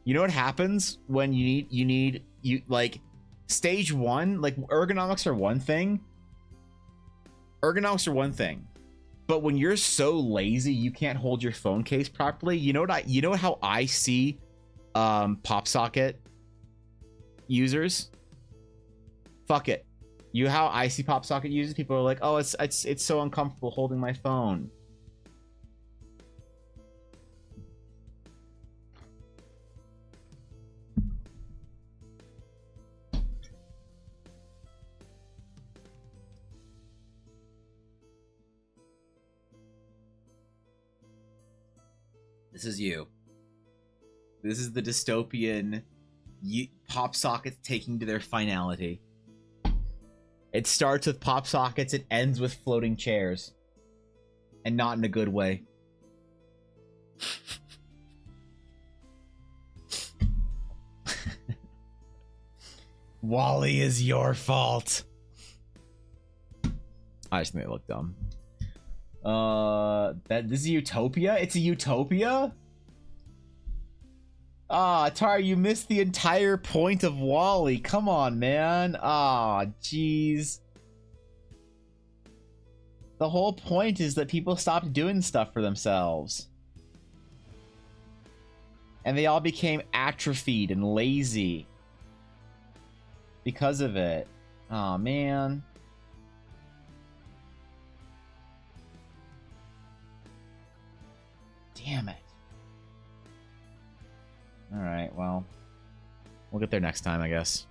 You know what happens when you like stage 1, like ergonomics are one thing. Ergonomics are one thing. But when you're so lazy you can't hold your phone case properly, you know how I see pop socket users? Fuck it. You how I see pop socket users, people are like, oh, it's so uncomfortable holding my phone. This is you. This is the dystopian pop sockets taking to their finality. It starts with pop sockets, it ends with floating chairs. And not in a good way. Wally is your fault. I just think they look dumb. This is a utopia? It's a utopia? Ah, Tara, you missed the entire point of Wally. Come on, man. Ah, jeez. The whole point is that people stopped doing stuff for themselves. And they all became atrophied and lazy. because of it. Oh man. Damn it. All right, well, we'll get there next time, I guess.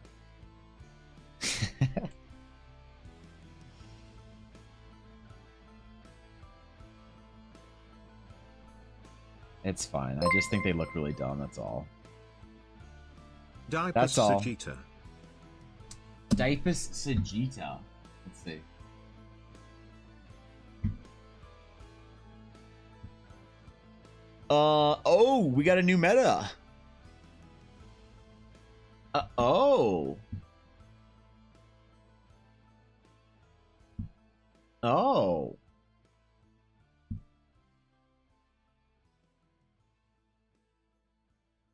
It's fine. I just think they look really dumb, that's all. That's all. Dipus Sagitta. Let's see. Oh, we got a new meta. Oh. Oh.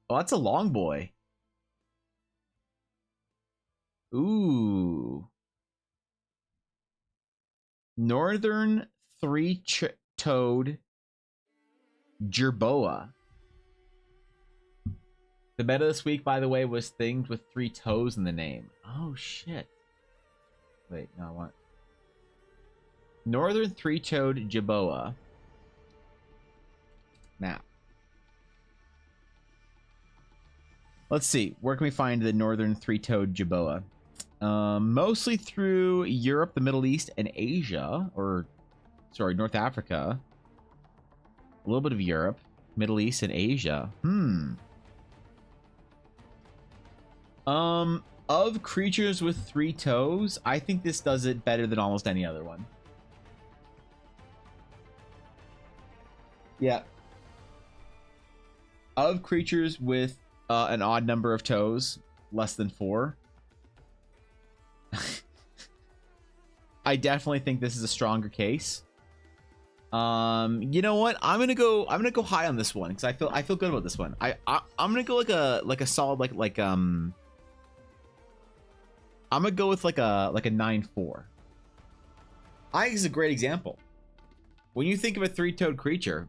Oh, that's a long boy. Ooh. Northern three-toed jerboa. The meta this week, by the way, was things with 3 toes in the name. Oh, shit. Wait, no, I want... Northern three-toed jerboa. Now. Let's see. Where can we find the northern three-toed jerboa? Mostly through Europe, the Middle East, and Asia. Or, sorry, North Africa. A little bit of Europe, Middle East, and Asia. Of creatures with 3 toes, I think this does it better than almost any other one. Yeah. Of creatures with an odd number of toes, less than 4. I definitely think this is a stronger case. You know what? I'm gonna go high on this one because I feel good about this one. I'm gonna go like a solid I'm gonna go with like a 9-4. I think it's a great example. When you think of a 3-toed creature,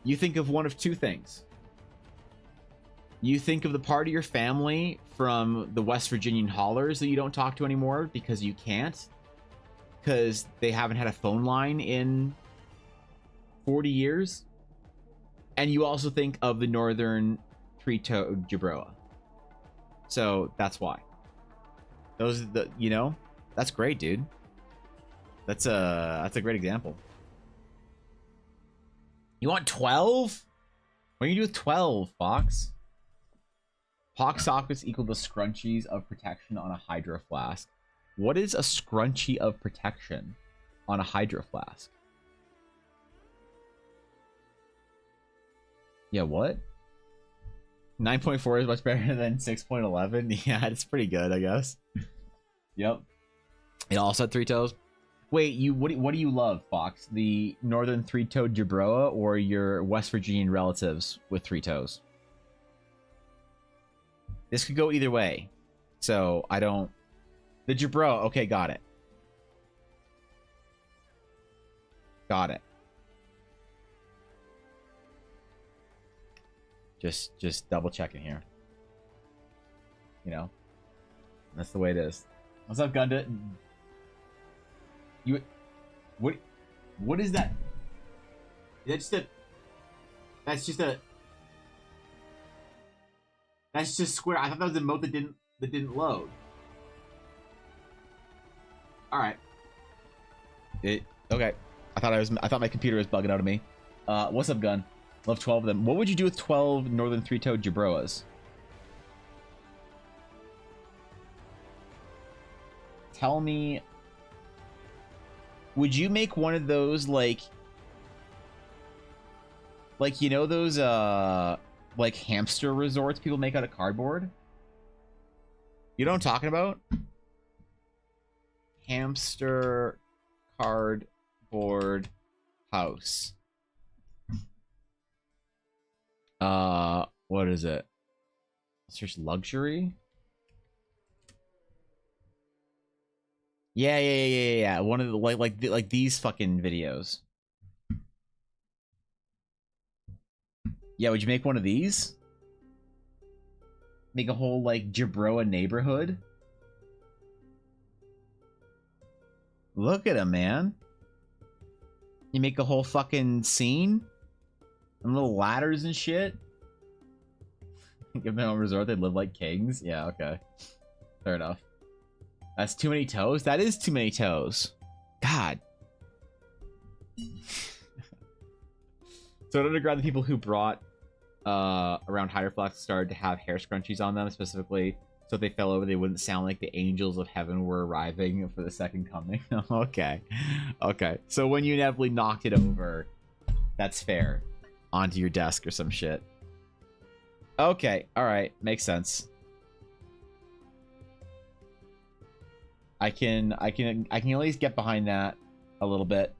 you think of one of 2 things. You think of the part of your family from the West Virginian hollers that you don't talk to anymore because you can't, because they haven't had a phone line in 40 years. And you also think of the northern three-toed jerboa. So that's why. Those are the, you know, that's great, dude. That's a great example. You want 12? What do you do with 12, Fox? Pock sockets equal the scrunchies of protection on a hydro flask. What is a scrunchie of protection on a hydro flask? Yeah, what? 9.4 is much better than 6.11. Yeah, it's pretty good, I guess. Yep. It also had 3 toes. Wait, what do you love, Fox? The northern 3-toed jerboa or your West Virginian relatives with 3 toes? This could go either way. So, I don't... The jerboa, okay, got it. Got it. Just double checking here. You know? That's the way it is. What's up, Gunda? You... What is that? That's just a... That's just square. I thought that was a emote that didn't load. All right. Okay. I thought my computer was bugging out of me. What's up, Gun? Love 12 of them. What would you do with 12 northern 3-toed jerboas? Tell me. Would you make one of those like you know those like hamster resorts people make out of cardboard? You know what I'm talking about? Hamster cardboard house. What is it? Search luxury. Yeah. One of the like these fucking videos. Yeah, would you make one of these? Make a whole like Jabroa neighborhood. Look at him, man. You make a whole fucking scene and little ladders and shit. Give them a resort, they live like kings. Yeah, okay. Fair enough. That's too many toes? That is too many toes. God. So in underground, the people who brought around Hydroflax started to have hair scrunchies on them, specifically so if they fell over, they wouldn't sound like the angels of heaven were arriving for the second coming. Okay. Okay. So when you inevitably knocked it over, that's fair. Onto your desk or some shit. Okay. All right. Makes sense. I can at least get behind that a little bit.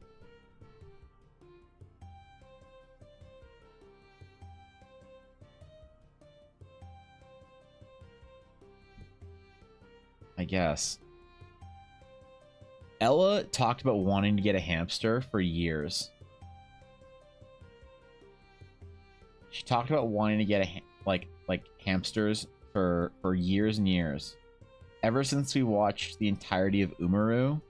I guess. Ella talked about wanting to get a hamster for years. She talked about wanting to get a like hamsters for years and years. Ever since we watched the entirety of Umaru,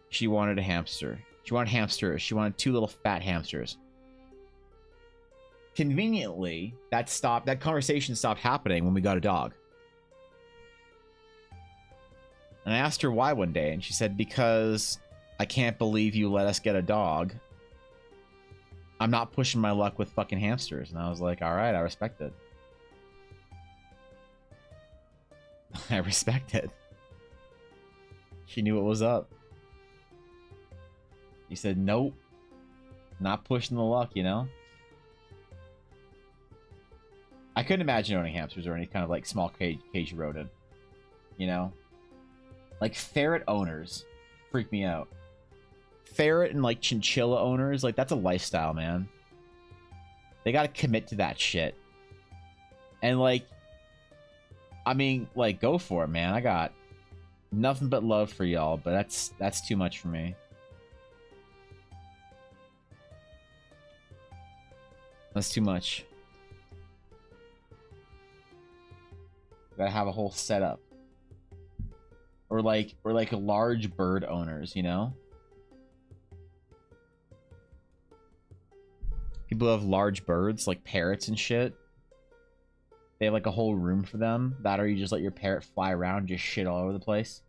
she wanted a hamster. She wanted hamsters. She wanted 2 little fat hamsters. Conveniently, that conversation stopped happening when we got a dog. And I asked her why one day, and she said, because I can't believe you let us get a dog. I'm not pushing my luck with fucking hamsters. And I was like, all right, I respect it. I respect it. She knew what was up. He said, nope. Not pushing the luck, you know? I couldn't imagine owning hamsters or any kind of like small cage rodent. You know? Like ferret owners freak me out. Ferret and like chinchilla owners, like that's a lifestyle, man. They gotta commit to that shit. And like, I mean, like, go for it, man. I got nothing but love for y'all, but that's too much for me. That's too much. Gotta have a whole setup. Or like large bird owners, you know? People who have large birds, like parrots and shit. They have like a whole room for them. That or you just let your parrot fly around, just shit all over the place.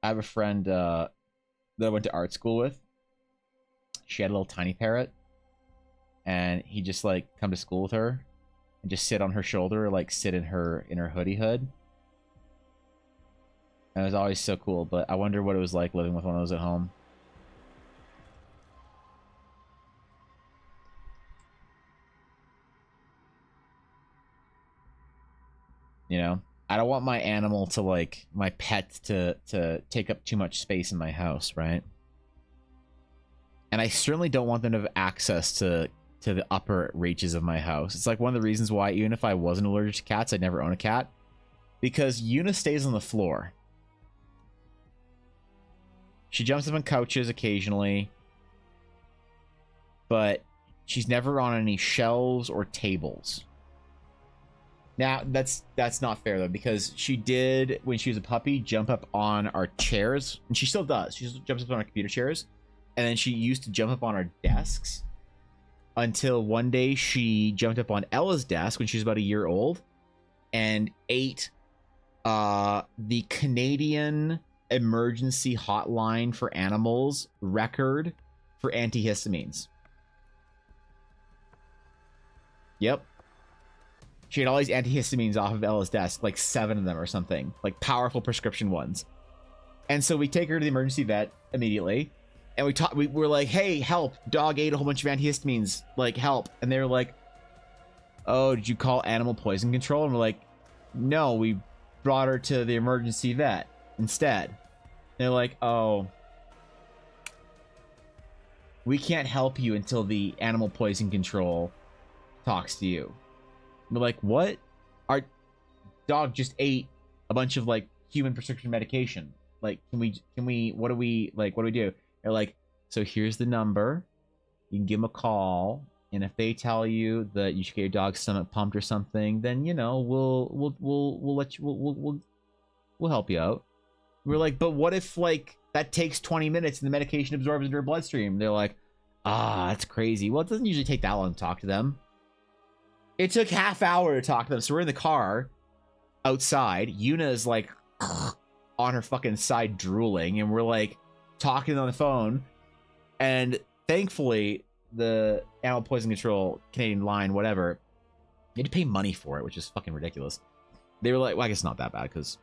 I have a friend that I went to art school with. She had a little tiny parrot. And he just like come to school with her and just sit on her shoulder, like sit in her hoodie hood. And it was always so cool, but I wonder what it was like living with one of those at home. You know, I don't want my animal to like my pet to take up too much space in my house, right? And I certainly don't want them to have access to the upper reaches of my house. It's like one of the reasons why even if I wasn't allergic to cats, I'd never own a cat, because Yuna stays on the floor. She jumps up on couches occasionally, but she's never on any shelves or tables. Now, that's not fair, though, because she did, when she was a puppy, jump up on our chairs, and she still does. She jumps up on our computer chairs, and then she used to jump up on our desks, until one day she jumped up on Ella's desk when she was about a year old, and ate the Canadian emergency hotline for animals record for antihistamines. Yep. She had all these antihistamines off of Ella's desk, like 7 of them or something, like powerful prescription ones. And so we take her to the emergency vet immediately, and we were like, hey, help, dog ate a whole bunch of antihistamines, like, help. And they were like, oh, did you call animal poison control? And we're like, no, we brought her to the emergency vet instead. And they're like, oh, we can't help you until the animal poison control talks to you. We're like, what? Our dog just ate a bunch of like human prescription medication. Like, can we what do we do? They're like, so here's the number. You can give them a call, and if they tell you that you should get your dog's stomach pumped or something, then you know we'll let you we'll help you out. We're like, but what if like that takes 20 minutes and the medication absorbs into her bloodstream? They're like, that's crazy. Well, it doesn't usually take that long to talk to them. It took half hour to talk to them. So we're in the car outside. Yuna is like on her fucking side drooling, and we're like talking on the phone. And thankfully, the animal poison control Canadian line, whatever, you had to pay money for it, which is fucking ridiculous. They were like, well, I guess not that bad because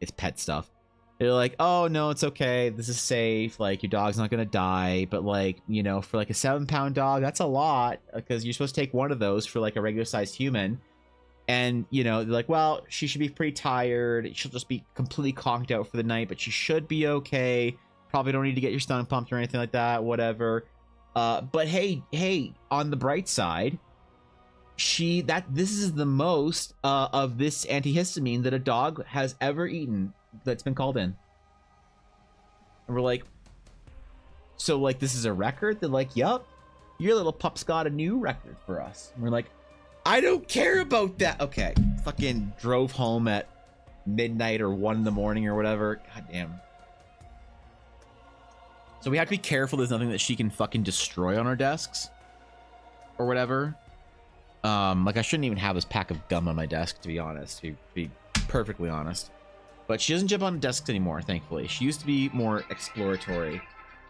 it's pet stuff. They're like, oh no, it's okay, this is safe, like your dog's not gonna die, but like, you know, for like a 7-pound dog, that's a lot because you're supposed to take one of those for like a regular sized human. And you know, they're like, well, she should be pretty tired, she'll just be completely conked out for the night, but she should be okay, probably don't need to get your stomach pumped or anything like that, whatever. But hey, on the bright side, this is the most of this antihistamine that a dog has ever eaten that's been called in. And we're like, so like this is a record? They're like, yup, your little pup's got a new record for us. And we're like, I don't care about that. Okay, fucking drove home at midnight or 1 in the morning or whatever. God damn. So we have to be careful there's nothing that she can fucking destroy on our desks or whatever. Like I shouldn't even have this pack of gum on my desk, to be honest, to be perfectly honest. But she doesn't jump on desks anymore, thankfully. She used to be more exploratory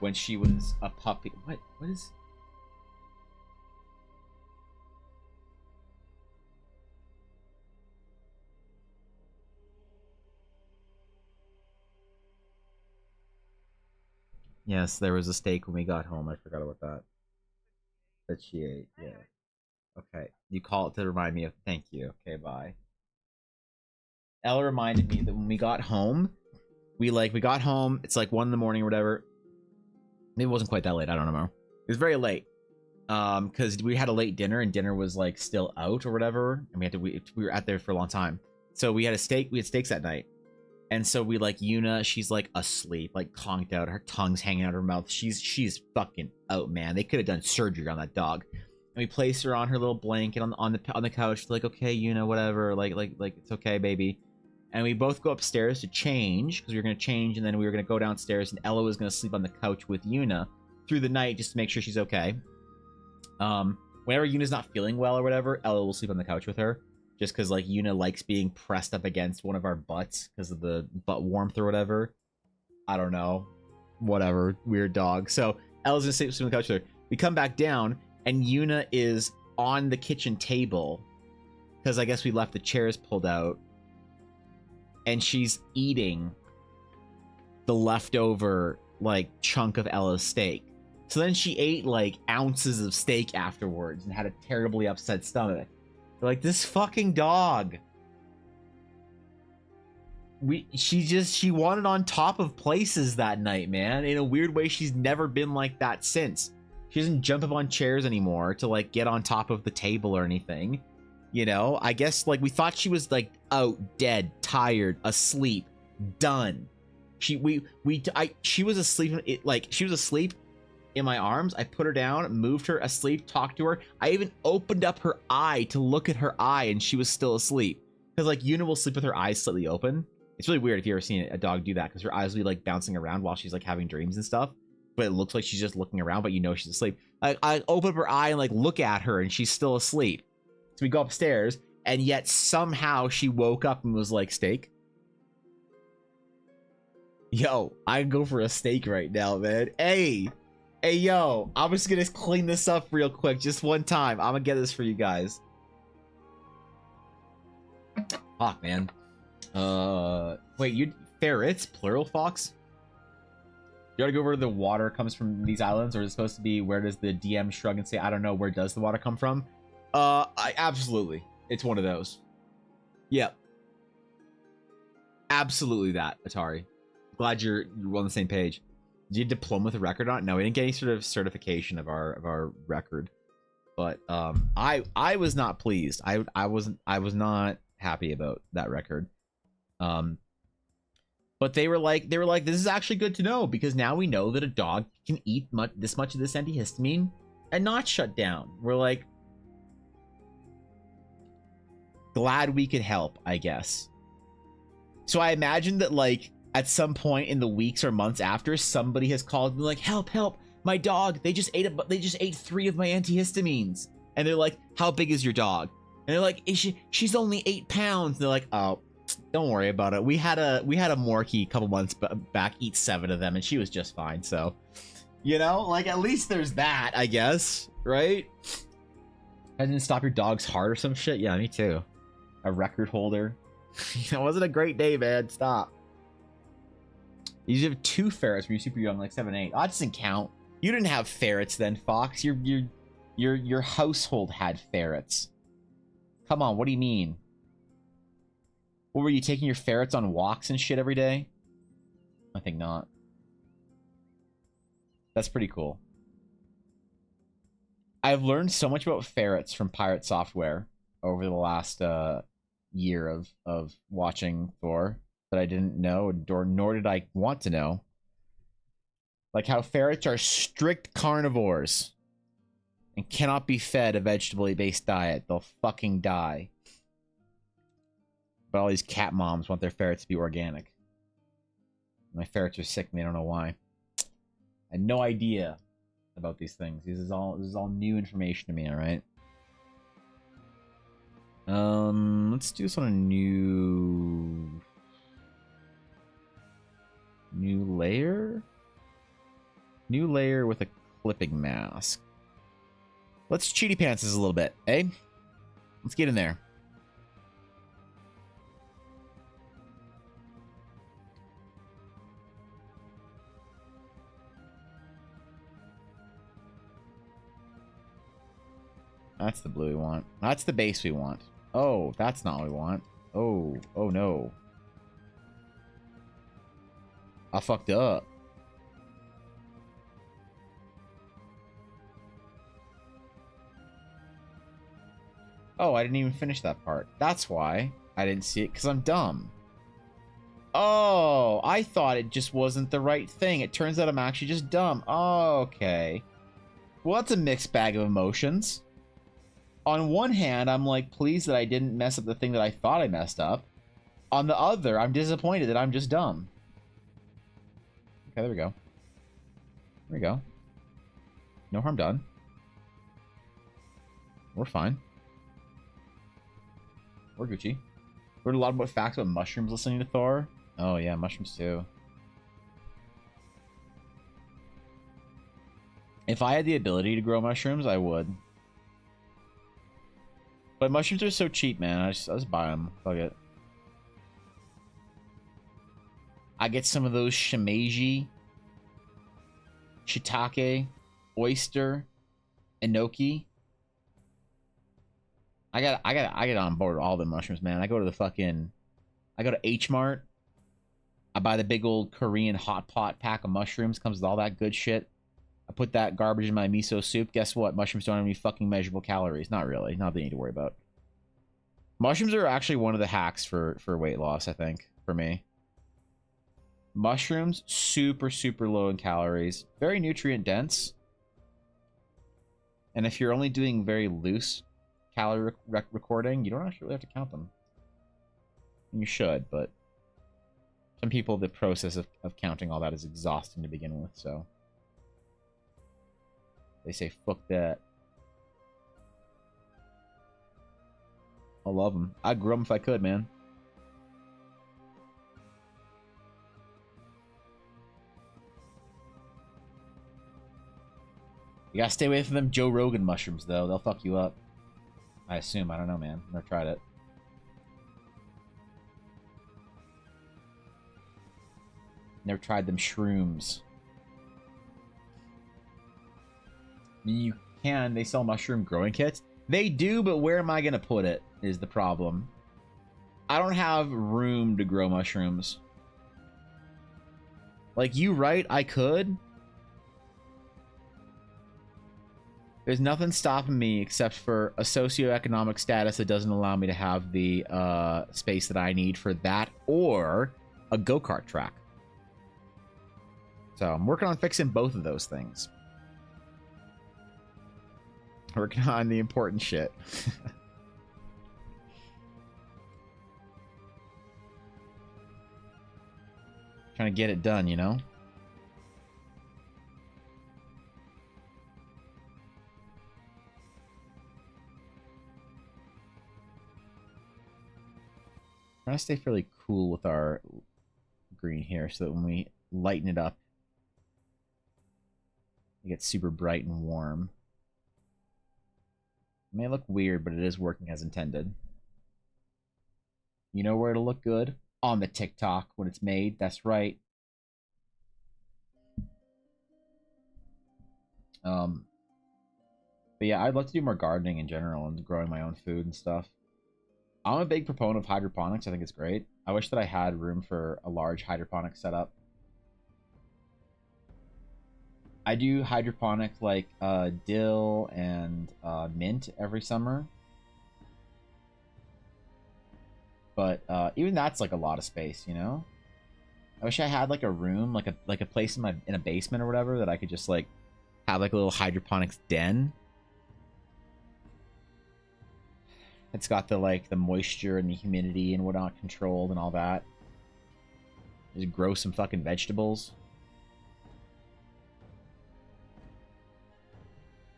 when she was a puppy. What is... Yes, there was a steak when we got home. I forgot about that. That she ate, yeah. Okay, you call it to remind me of... Thank you. Okay, bye. Ella reminded me that when we got home, we got home, it's like 1 in the morning or whatever. Maybe it wasn't quite that late, I don't know. It was very late. Because we had a late dinner and dinner was like still out or whatever. And we were out there for a long time. So we had steaks that night. And so we like Yuna, she's like asleep, like conked out, her tongue's hanging out of her mouth. She's fucking out, man. They could have done surgery on that dog. And we placed her on her little blanket on the couch, like, okay, Yuna, whatever, like it's okay, baby. And we both go upstairs to change because we were gonna change, and then we were gonna go downstairs, and Ella was gonna sleep on the couch with Yuna through the night just to make sure she's okay. Whenever Yuna's not feeling well or whatever, Ella will sleep on the couch with her, just because like Yuna likes being pressed up against one of our butts because of the butt warmth or whatever. I don't know, whatever, weird dog. So Ella's gonna sleep on the couch with her. We come back down, and Yuna is on the kitchen table because I guess we left the chairs pulled out. And she's eating the leftover, like, chunk of Ella's steak. So then she ate, like, ounces of steak afterwards and had a terribly upset stomach. Like, this fucking dog. She wanted on top of places that night, man. In a weird way, she's never been like that since. She doesn't jump up on chairs anymore to, like, get on top of the table or anything. You know, I guess like we thought she was like out, dead, tired, asleep, done. She was asleep. She was asleep in my arms. I put her down, moved her asleep, talked to her. I even opened up her eye to look at her eye, and she was still asleep. Because like Yuna will sleep with her eyes slightly open. It's really weird if you ever seen a dog do that, because her eyes will be like bouncing around while she's like having dreams and stuff. But it looks like she's just looking around, but you know she's asleep. I open up her eye and like look at her, and she's still asleep. So we go upstairs, and yet somehow she woke up and was like, steak? Yo, I go for a steak right now, man. Hey, yo, I'm just gonna clean this up real quick, just one time. I'm gonna get this for you guys. Fuck, man. Wait, ferrets, plural, Fox? You gotta go where the water comes from these islands, or is it supposed to be where does the DM shrug and say, I don't know, where does the water come from? Absolutely. It's one of those. Yep. Absolutely that, Atari. Glad you're on the same page. Did you diploma with a record on it? No, we didn't get any sort of certification of our record. But I was not pleased. I was not happy about that record. But they were like, this is actually good to know, because now we know that a dog can eat this much of this antihistamine and not shut down. We're like, glad we could help, I guess. So I imagine that, like, at some point in the weeks or months after, somebody has called and been like, help, help, my dog, they just ate 3 of my antihistamines. And they're like, how big is your dog? And they're like, she's only 8 pounds. And they're like, oh, don't worry about it. We had a Morkie a couple months back eat 7 of them, and she was just fine. So, you know, like, at least there's that, I guess, right? I didn't stop your dog's heart or some shit. Yeah, me too. A record holder. That wasn't a great day, man. Stop. You have 2 ferrets when you're super young, like 7, 8. Oh, that doesn't count. You didn't have ferrets then, Fox. Your household had ferrets. Come on, what do you mean? What were you taking your ferrets on walks and shit every day? I think not. That's pretty cool. I've learned so much about ferrets from Pirate Software over the last year of watching Thor that I didn't know, nor did I want to know. Like how ferrets are strict carnivores and cannot be fed a vegetably based diet. They'll fucking die. But all these cat moms want their ferrets to be organic. My ferrets are sick and they don't know why. I had no idea about these things. This is all new information to me, alright? Let's do this on a new layer? New layer with a clipping mask. Let's cheaty pants this a little bit, eh? Let's get in there. That's the blue we want. That's the base we want. Oh, that's not what we want. Oh, oh no. I fucked up. Oh, I didn't even finish that part. That's why I didn't see it, because I'm dumb. Oh, I thought it just wasn't the right thing. It turns out I'm actually just dumb. Oh, okay. Well, that's a mixed bag of emotions. On one hand, I'm like pleased that I didn't mess up the thing that I thought I messed up. On the other, I'm disappointed that I'm just dumb. Okay, there we go. There we go. No harm done. We're fine. We're Gucci. Heard a lot about facts about mushrooms listening to Thor. Oh yeah, mushrooms too. If I had the ability to grow mushrooms, I would. But mushrooms are so cheap, man. I just buy them. Fuck it. I get some of those shimeji, shiitake, oyster, enoki. I get on board with all the mushrooms, man. I go to H Mart. I buy the big old Korean hot pot pack of mushrooms. Comes with all that good shit. I put that garbage in my miso soup. Guess what? Mushrooms don't have any fucking measurable calories. Not really. Not that you need to worry about. Mushrooms are actually one of the hacks for weight loss, I think, for me. Mushrooms, super, super low in calories. Very nutrient dense. And if you're only doing very loose calorie recording, you don't actually really have to count them. You should, but some people, the process of counting all that is exhausting to begin with, so they say, fuck that. I love them. I'd grow them if I could, man. You gotta stay away from them Joe Rogan mushrooms, though. They'll fuck you up. I assume. I don't know, man. Never tried it. Never tried them shrooms. I mean, you can. They sell mushroom growing kits. They do, but where am I going to put it is the problem. I don't have room to grow mushrooms. Like, you right, I could. There's nothing stopping me except for a socioeconomic status that doesn't allow me to have the space that I need for that, or a go-kart track. So I'm working on fixing both of those things. Working on the important shit. Trying to get it done, you know? Trying to stay fairly cool with our green here so that when we lighten it up, it gets super bright and warm. It may look weird, but it is working as intended. You know where it'll look good? On the TikTok when it's made. That's right. But yeah, I'd love to do more gardening in general and growing my own food and stuff. I'm a big proponent of hydroponics. I think it's great. I wish that I had room for a large hydroponic setup. I do hydroponic like dill and mint every summer. But even that's like a lot of space, you know? I wish I had like a room, like a place in a basement or whatever that I could just like have like a little hydroponics den. It's got the moisture and the humidity and whatnot controlled and all that. Just grow some fucking vegetables.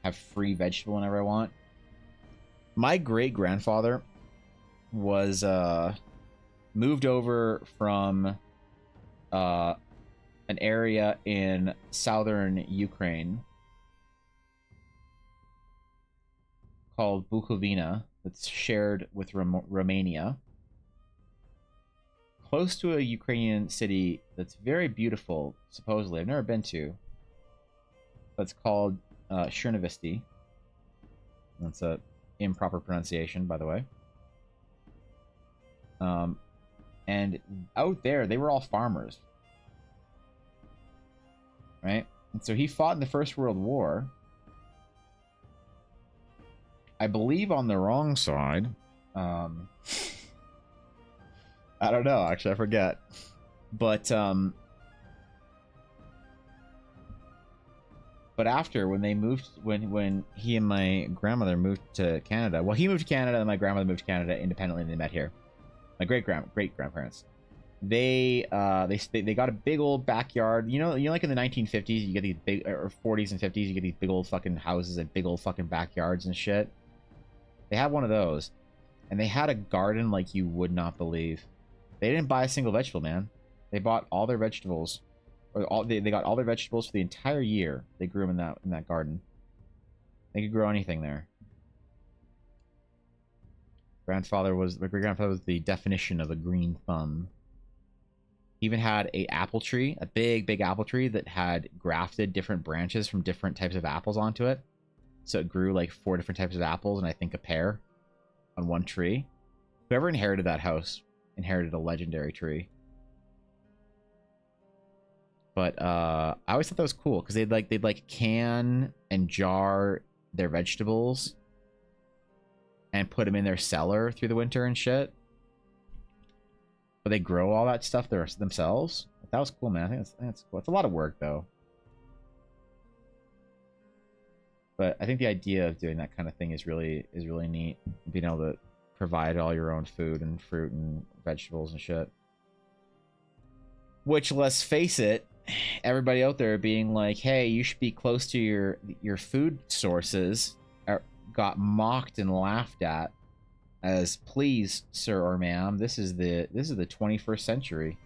Have free vegetable whenever I want. My great grandfather was moved over from an area in southern Ukraine called Bukovina that's shared with Romania, close to a Ukrainian city that's very beautiful, supposedly. I've never been to. But it's called Chernovisty. That's a improper pronunciation, by the way. And out there, they were all farmers. Right? And so he fought in the First World War. I believe on the wrong side. I don't know, actually, I forget. But after, when they moved, when he and my grandmother moved to Canada, well, he moved to Canada and my grandmother moved to Canada independently, and they met here. My great grandparents. They got a big old backyard. You know, like in the 1950s, you get these big, or 40s and 50s, you get these big old fucking houses and big old fucking backyards and shit. They had one of those, and they had a garden like you would not believe. They didn't buy a single vegetable, man. They bought all their vegetables, or they got all their vegetables for the entire year. They grew them in that garden. They could grow anything there. My great grandfather was the definition of a green thumb. He even had a apple tree, a big apple tree that had grafted different branches from different types of apples onto it. So it grew like 4 different types of apples and I think a pear on one tree. Whoever inherited that house inherited a legendary tree. But I always thought that was cool because they'd can and jar their vegetables and put them in their cellar through the winter and shit. But they grow all that stuff themselves. That was cool, man. I think that's cool. It's a lot of work though. But I think the idea of doing that kind of thing is really neat. Being able to provide all your own food and fruit and vegetables and shit. Which, let's face it, everybody out there being like, "Hey, you should be close to your food sources," got mocked and laughed at as, "Please, sir or ma'am, this is the 21st century.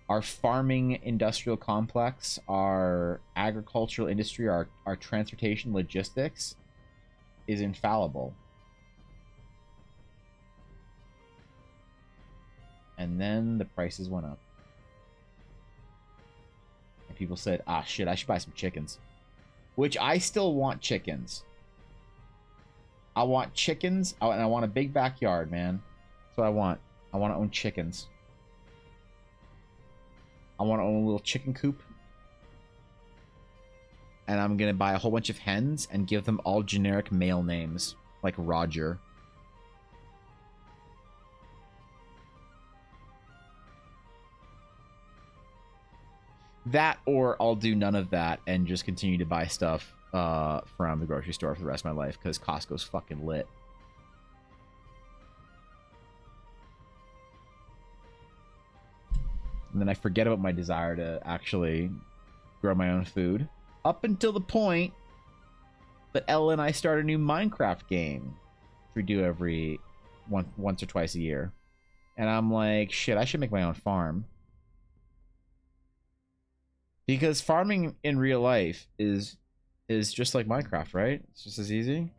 Our farming industrial complex, our agricultural industry, our transportation logistics is infallible." And then the prices went up. And people said, "Ah, shit, I should buy some chickens." Which I still want chickens. I want chickens, and I want a big backyard, man. That's what I want. I want to own chickens. I want to own a little chicken coop. And I'm going to buy a whole bunch of hens and give them all generic male names, like Roger. That, or I'll do none of that and just continue to buy stuff from the grocery store for the rest of my life because Costco's fucking lit. And then I forget about my desire to actually grow my own food up until the point that Ella and I start a new Minecraft game, which we do every once or twice a year. And I'm like, shit, I should make my own farm. Because farming in real life is just like Minecraft, right? It's just as easy.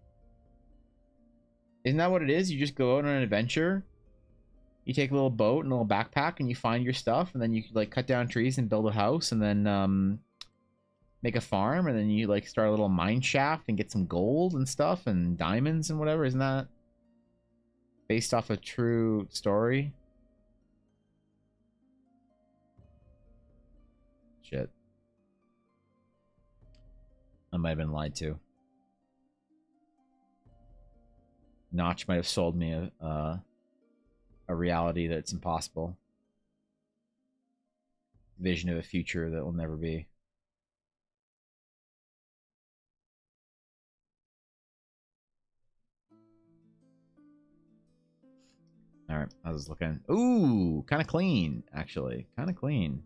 Isn't that what it is? You just go out on an adventure. You take a little boat and a little backpack and you find your stuff, and then you like cut down trees and build a house, and then make a farm, and then you like start a little mine shaft and get some gold and stuff and diamonds and whatever. Isn't that based off a true story? Shit. I might have been lied to. Notch might have sold me a reality that's impossible. Vision of a future that will never be. All right, I was looking. Ooh, kind of clean, actually. Kind of clean.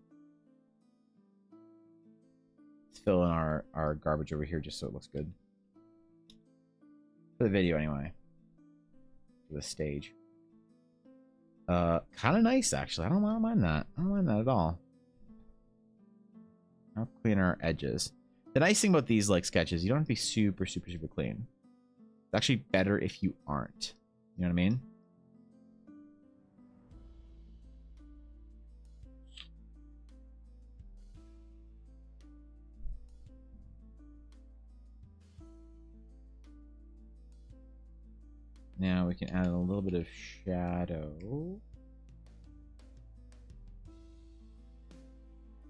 Let's fill in our garbage over here just so it looks good. For the video, anyway. For the stage. Kind of nice, actually. I don't mind that. I don't mind that at all. I'll clean our edges. The nice thing about these, like, sketches, you don't have to be super, super, super clean. It's actually better if you aren't. You know what I mean? Now we can add a little bit of shadow.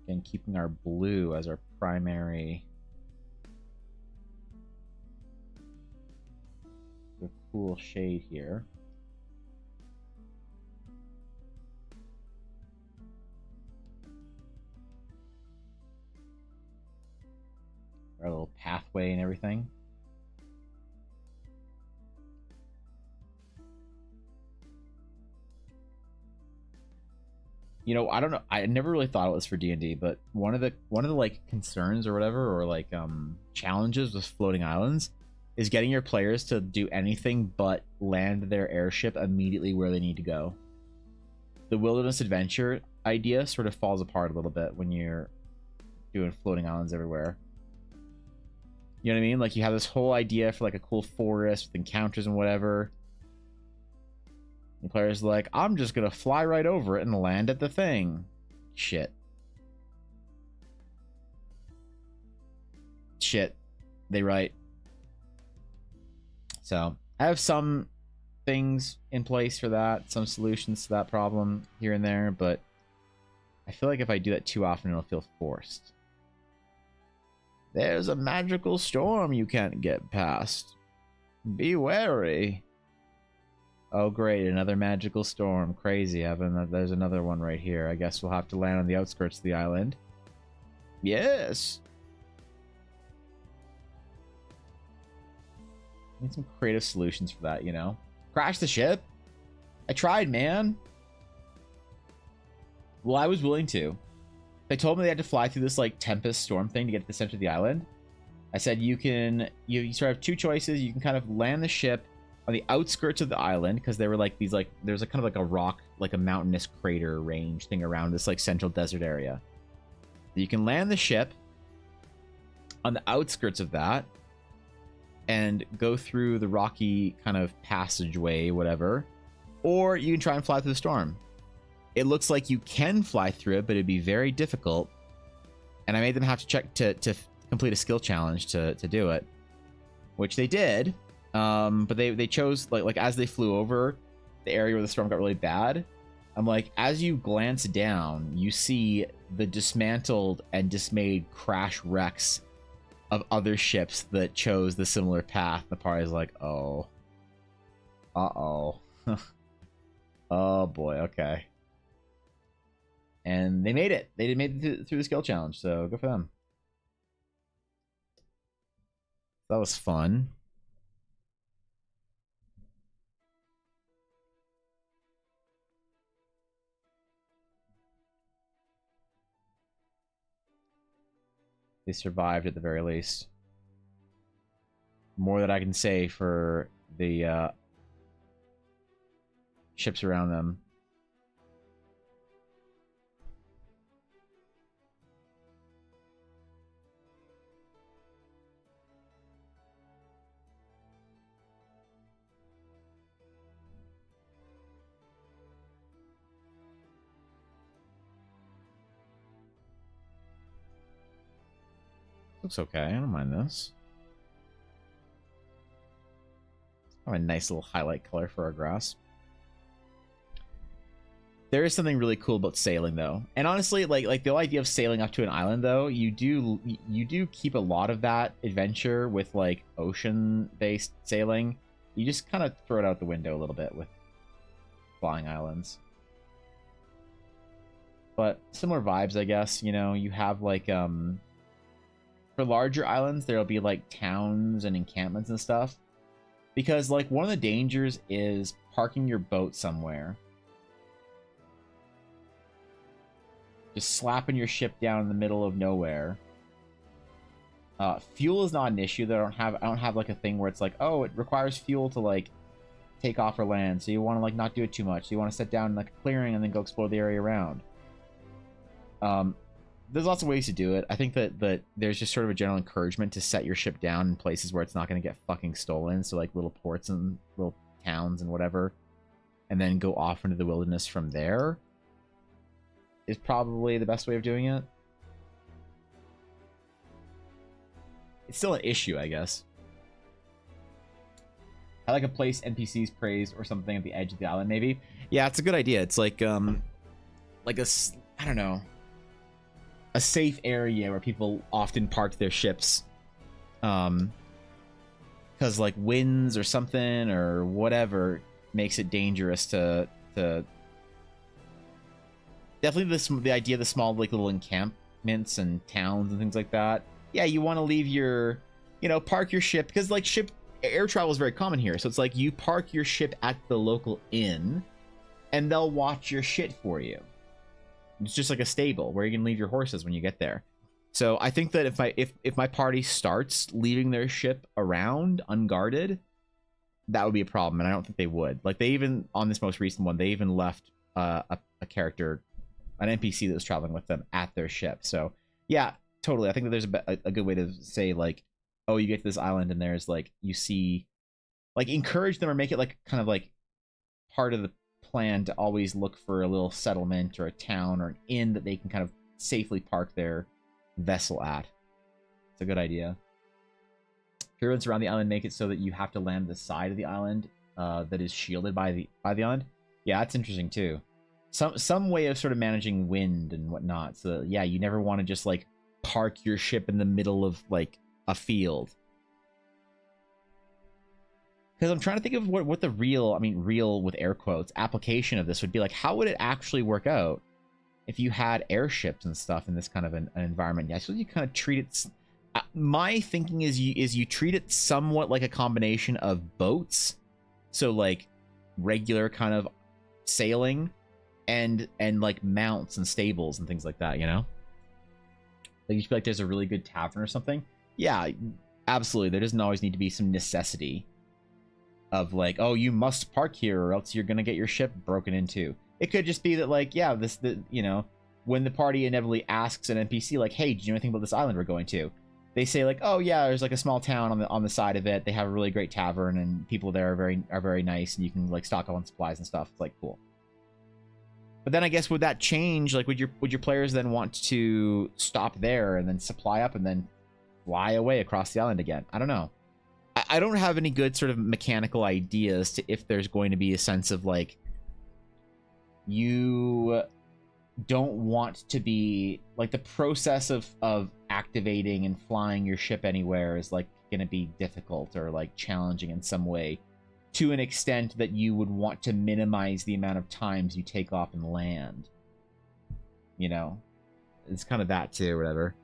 Again, keeping our blue as our primary. The cool shade here. Our little pathway and everything. You know, I don't know. I never really thought it was for D&D, but one of the like concerns or whatever, or like challenges with floating islands, is getting your players to do anything but land their airship immediately where they need to go. The wilderness adventure idea sort of falls apart a little bit when you're doing floating islands everywhere. You know what I mean? Like, you have this whole idea for like a cool forest with encounters and whatever. The player's like, I'm just gonna fly right over it and land at the thing. Shit. They right. So I have some things in place for that, some solutions to that problem here and there, but I feel like if I do that too often, it'll feel forced. There's a magical storm you can't get past. Be wary. Oh, great. Another magical storm. Crazy, Evan. There's another one right here. I guess we'll have to land on the outskirts of the island. Yes. Need some creative solutions for that, you know? Crash the ship? I tried, man. Well, I was willing to. They told me they had to fly through this, like, tempest storm thing to get to the center of the island. I said, you sort of have two choices. You can kind of land the ship on the outskirts of the island, because there were like these, like, there's a kind of like a rock, like a mountainous crater range thing around this like central desert area. You can land the ship on the outskirts of that and go through the rocky kind of passageway, whatever, or you can try and fly through the storm. It looks like you can fly through it, but it'd be very difficult. And I made them have to check to complete a skill challenge to do it, which they did. But they chose, like as they flew over the area where the storm got really bad, I'm like, as you glance down, you see the dismantled and dismayed crash wrecks of other ships that chose the similar path. The party's like, oh. Uh-oh. Oh boy, okay. And and they made it. They made it through the skill challenge, so good for them. That was fun. They survived at the very least. More that I can say for the ships around them. Looks okay. I don't mind this. Oh, a nice little highlight color for our grass. There is something really cool about sailing, though, and honestly, like the whole idea of sailing up to an island, though, you do keep a lot of that adventure with like ocean-based sailing. You just kind of throw it out the window a little bit with flying islands. But similar vibes, I guess. You know, you have like for larger islands, there'll be like towns and encampments and stuff. Because like one of the dangers is parking your boat somewhere. Just slapping your ship down in the middle of nowhere. Fuel is not an issue. I don't have like a thing where it's like, oh, it requires fuel to like take off or land. So you want to like not do it too much. So you want to sit down in like a clearing and then go explore the area around. There's lots of ways to do it. I think that there's just sort of a general encouragement to set your ship down in places where it's not going to get fucking stolen. So like little ports and little towns and whatever, and then go off into the wilderness from there is probably the best way of doing it. It's still an issue, I guess. I like a place NPCs praise or something at the edge of the island, maybe. Yeah, it's a good idea. It's like I don't know, a safe area where people often park their ships, because like winds or something or whatever makes it dangerous to definitely the idea of the small like little encampments and towns and things like that. Yeah, you want to leave your, you know, park your ship, because like air travel is very common here. So it's like you park your ship at the local inn and they'll watch your shit for you. It's just like a stable where you can leave your horses when you get there. So I think that if my party starts leaving their ship around unguarded, that would be a problem, and I don't think they would. Like they even on this most recent one, they even left a character, an NPC that was traveling with them at their ship. So yeah, totally. I think that there's a good way to say like, oh, you get to this island and there's like, you see, like encourage them or make it like kind of like part of the plan to always look for a little settlement or a town or an inn that they can kind of safely park their vessel at. It's a good idea. Pyramids around the island make it so that you have to land the side of the island that is shielded by the island. Yeah, that's interesting too. Some way of sort of managing wind and whatnot. So yeah, you never want to just like park your ship in the middle of like a field. Because I'm trying to think of what the real, I mean real with air quotes, application of this would be like. How would it actually work out if you had airships and stuff in this kind of an environment? Yeah, so you kind of treat it. My thinking is you treat it somewhat like a combination of boats, so like regular kind of sailing, and like mounts and stables and things like that. You know, like you feel like there's a really good tavern or something. Yeah, absolutely. There doesn't always need to be some necessity of like, oh, you must park here or else you're gonna get your ship broken into. It could just be that like, yeah, you know, when the party inevitably asks an NPC like, hey, do you know anything about this island we're going to? They say like, oh yeah, there's like a small town on the side of it. They have a really great tavern and people there are very nice, and you can like stock up on supplies and stuff. It's like cool. But then I guess would that change? Like, would your players then want to stop there and then supply up and then fly away across the island again? I don't know. I don't have any good sort of mechanical ideas to if there's going to be a sense of like, you don't want to be like the process of activating and flying your ship anywhere is like going to be difficult or like challenging in some way, to an extent that you would want to minimize the amount of times you take off and land. you know, it's kind of that too, whatever.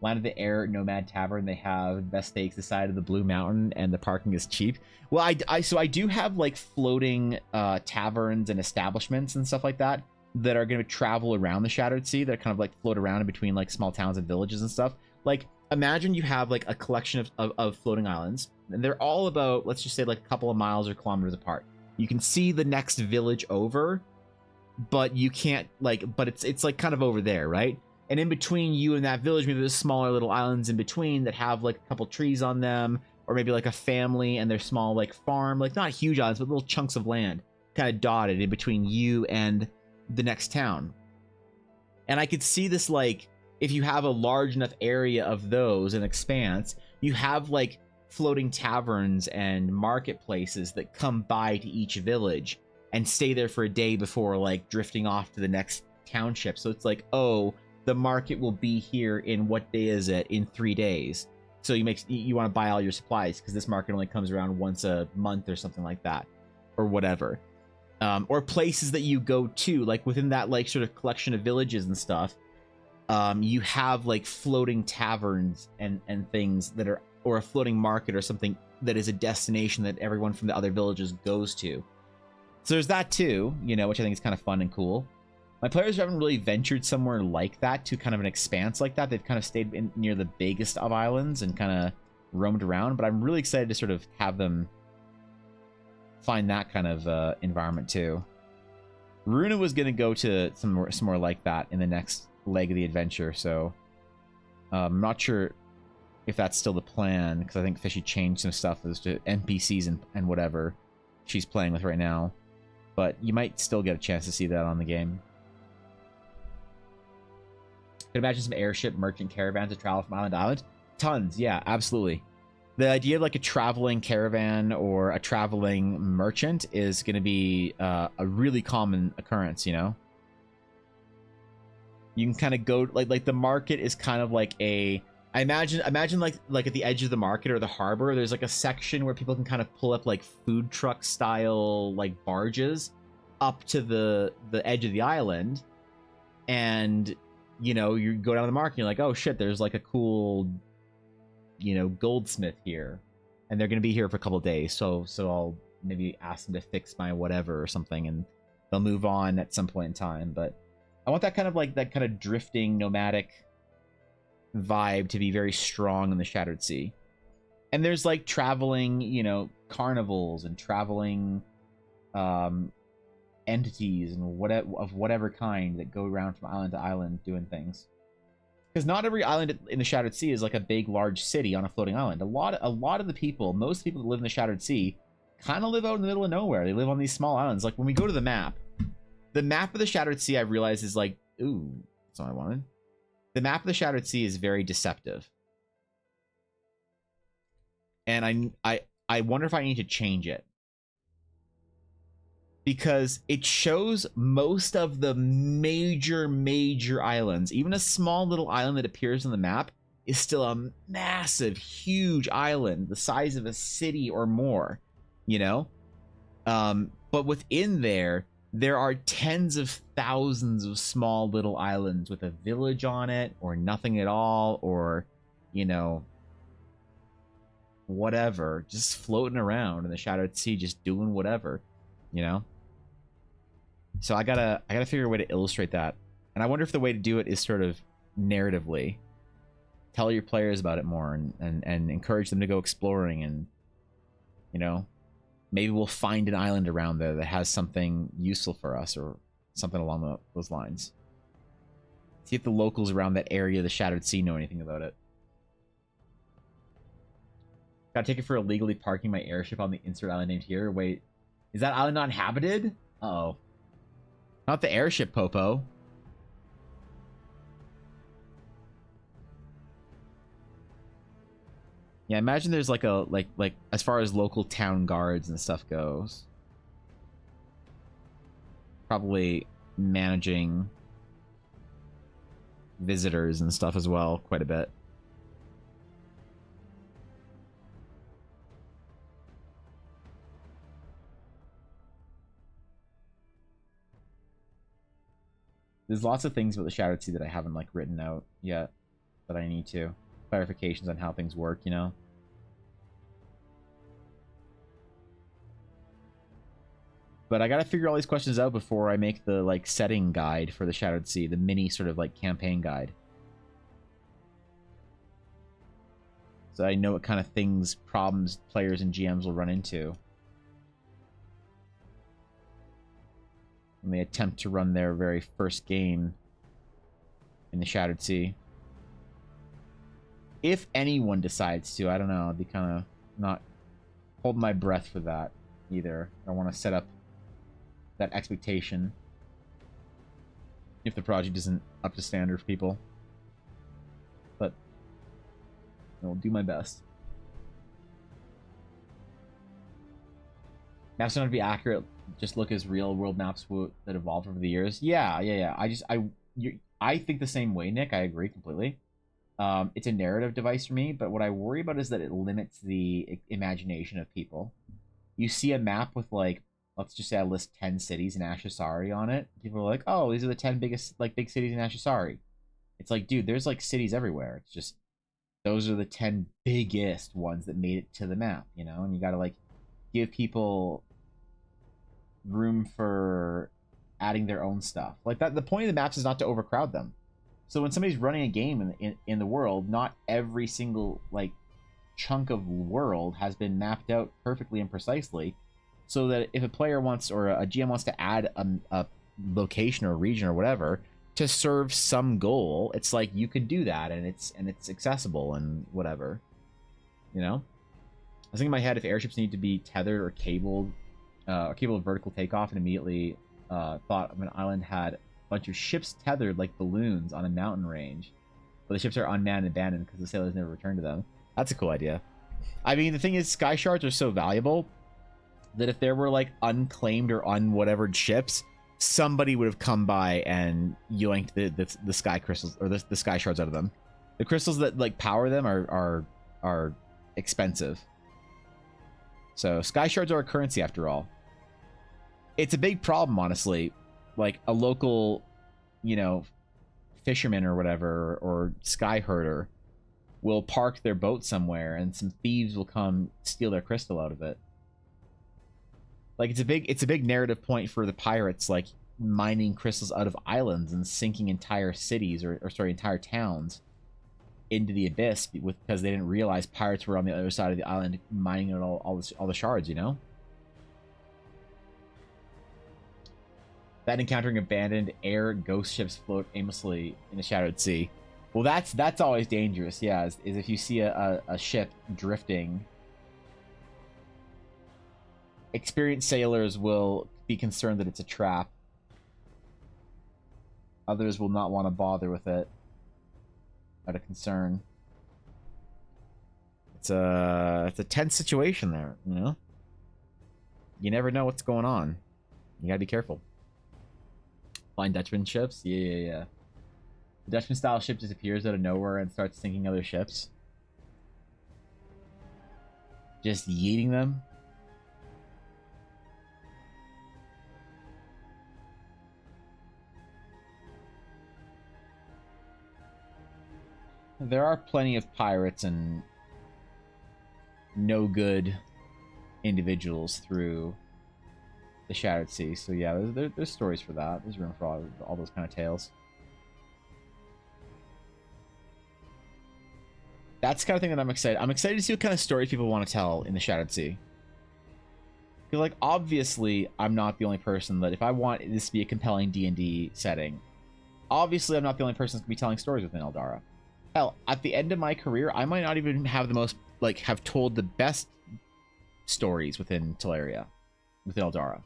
Land of the Air Nomad Tavern. They have best steaks this side of the Blue Mountain, and the parking is cheap. Well, I do have like floating taverns and establishments and stuff like that that are going to travel around the Shattered Sea. That kind of like float around in between like small towns and villages and stuff. Like, imagine you have like a collection of floating islands, and they're all about, let's just say, like a couple of miles or kilometers apart. You can see the next village over, but you can't but it's like kind of over there, right? And in between you and that village, maybe there's smaller little islands in between that have like a couple trees on them, or maybe like a family and their small like farm, like not huge islands, but little chunks of land kind of dotted in between you and the next town. And I could see this, like, if you have a large enough area of those, an expanse, you have like floating taverns and marketplaces that come by to each village and stay there for a day before like drifting off to the next township. So it's like, oh, the market will be here in, what day is it? In 3 days. So you want to buy all your supplies because this market only comes around once a month or something like that, or whatever. Or places that you go to, like within that like sort of collection of villages and stuff. You have like floating taverns and things that are, or a floating market or something that is a destination that everyone from the other villages goes to. So there's that too, you know, which I think is kind of fun and cool. My players haven't really ventured somewhere like that, to kind of an expanse like that. They've kind of stayed near the biggest of islands and kind of roamed around, but I'm really excited to sort of have them find that kind of environment too. Runa was going to go to some more like that in the next leg of the adventure, so I'm not sure if that's still the plan, because I think Fishy changed some stuff as to NPCs and whatever she's playing with right now. But you might still get a chance to see that on the game. Could imagine some airship merchant caravans to travel from island to island. Tons, yeah, absolutely. The idea of like a traveling caravan or a traveling merchant is going to be a really common occurrence, you know? You can kind of go, like the market is kind of like a, I imagine like at the edge of the market or the harbor, there's like a section where people can kind of pull up like food truck style like barges up to the edge of the island, and you know, you go down the market, you're like, oh shit, there's like a cool, you know, goldsmith here, and they're gonna be here for a couple of days, so I'll maybe ask them to fix my whatever or something, and they'll move on at some point in time. But I want that kind of like that kind of drifting nomadic vibe to be very strong in the Shattered Sea. And there's like traveling, you know, carnivals and traveling entities and whatever kind that go around from island to island doing things. Because not every island in the Shattered Sea is like a big, large city on a floating island. A lot of the people, most people that live in the Shattered Sea, kind of live out in the middle of nowhere. They live on these small islands. Like when we go to the map of the Shattered Sea, I've realized is like, ooh, that's all I wanted. The map of the Shattered Sea is very deceptive, and I wonder if I need to change it, because it shows most of the major islands. Even a small little island that appears on the map is still a massive, huge island, the size of a city or more, you know? But within there are tens of thousands of small little islands with a village on it, or nothing at all, or, you know, whatever, just floating around in the Shattered Sea, just doing whatever, you know? So I gotta figure a way to illustrate that. And I wonder if the way to do it is sort of narratively. Tell your players about it more, and encourage them to go exploring, and, you know, maybe we'll find an island around there that has something useful for us, or something along those lines. See if the locals around that area of the Shattered Sea know anything about it. Gotta take it for illegally parking my airship on the insert island named here. Wait, is that island not inhabited? Uh-oh. Not the airship, Popo. Yeah, imagine there's like a like as far as local town guards and stuff goes, probably managing visitors and stuff as well quite a bit. There's lots of things about the Shattered Sea that I haven't like written out yet that I need to. Clarifications on how things work, you know? But I gotta figure all these questions out before I make the like setting guide for the Shattered Sea, the mini sort of like campaign guide. So I know what kind of things, problems players and GMs will run into when they attempt to run their very first game in the Shattered Sea. If anyone decides to, I don't know, I'd be kind of not holding my breath for that either. I want to set up that expectation if the project isn't up to standard for people. But I'll do my best. Maps don't have to be accurate. Just look as real world maps that evolved over the years. Yeah. I think the same way, Nick. I agree completely. It's a narrative device for me, but what I worry about is that it limits the imagination of people. You see a map with like, let's just say I list 10 cities in Ashasari on it. People are like, oh, these are the 10 biggest like big cities in Ashasari. It's like, dude, there's like cities everywhere. It's just those are the 10 biggest ones that made it to the map, you know? And you gotta like give people room for adding their own stuff. Like that, the point of the maps is not to overcrowd them. So when somebody's running a game in the world, not every single like chunk of world has been mapped out perfectly and precisely, so that if a player wants or a GM wants to add a location or a region or whatever to serve some goal, it's like you could do that and it's accessible and whatever, you know. I was thinking in my head if airships need to be tethered or cabled vertical takeoff, and immediately thought of an island had a bunch of ships tethered like balloons on a mountain range, but the ships are unmanned and abandoned because the sailors never returned to them. That's a cool idea. I mean, the thing is, sky shards are so valuable that if there were like unclaimed or unwhatevered ships, somebody would have come by and yoinked the sky crystals or the sky shards out of them. The crystals that like power them are expensive. So sky shards are a currency after all. It's a big problem, honestly. Like a local, you know, fisherman or whatever, or sky herder will park their boat somewhere and some thieves will come steal their crystal out of it. Like it's a big narrative point for the pirates, like mining crystals out of islands and sinking entire cities or sorry, entire towns into the abyss because they didn't realize pirates were on the other side of the island mining out all the shards, you know? That encountering abandoned air ghost ships float aimlessly in the Shattered Sea. Well, that's always dangerous, yeah, is if you see a ship drifting. Experienced sailors will be concerned that it's a trap. Others will not want to bother with it out of concern. It's a tense situation there, you know? You never know what's going on. You gotta be careful. Flying Dutchman ships? Yeah. The Dutchman style ship disappears out of nowhere and starts sinking other ships. Just yeeting them. There are plenty of pirates and no good individuals through the Shattered Sea. So yeah, there's stories for that. There's room for all those kind of tales. That's the kind of thing that I'm excited. I'm excited to see what kind of stories people want to tell in the Shattered Sea. Because, like, obviously, I'm not the only person that if I want this to be a compelling D&D setting, obviously I'm not the only person that's going to be telling stories within Eldara. Hell, at the end of my career, I might not even have the most, like, have told the best stories within Teleria, within Eldara.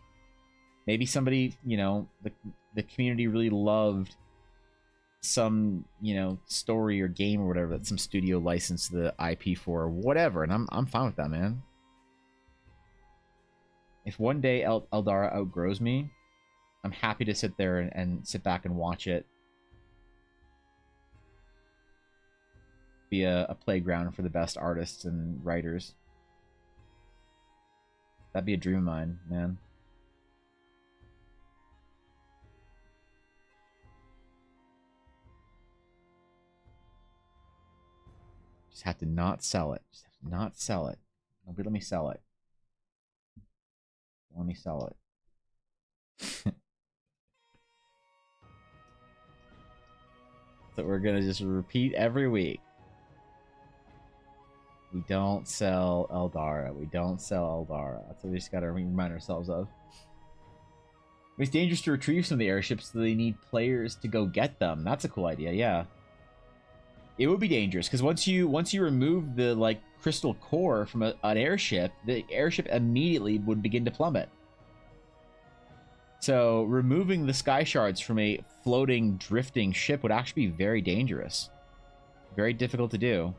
Maybe somebody, you know, the community really loved some, you know, story or game or whatever that some studio licensed the IP for or whatever, and I'm fine with that, man. If one day Eldara outgrows me, I'm happy to sit there and sit back and watch it be a playground for the best artists and writers. That'd be a dream of mine, man. Just have to not sell it. Just have to not sell it. Nobody let me sell it. Let me sell it. So we're gonna just repeat every week. We don't sell Eldara. We don't sell Eldara. That's what we just gotta remind ourselves of. It's dangerous to retrieve some of the airships, so they need players to go get them. That's a cool idea, yeah. It would be dangerous, because once you remove the, like, crystal core from an airship, the airship immediately would begin to plummet. So, removing the sky shards from a floating, drifting ship would actually be very dangerous. Very difficult to do.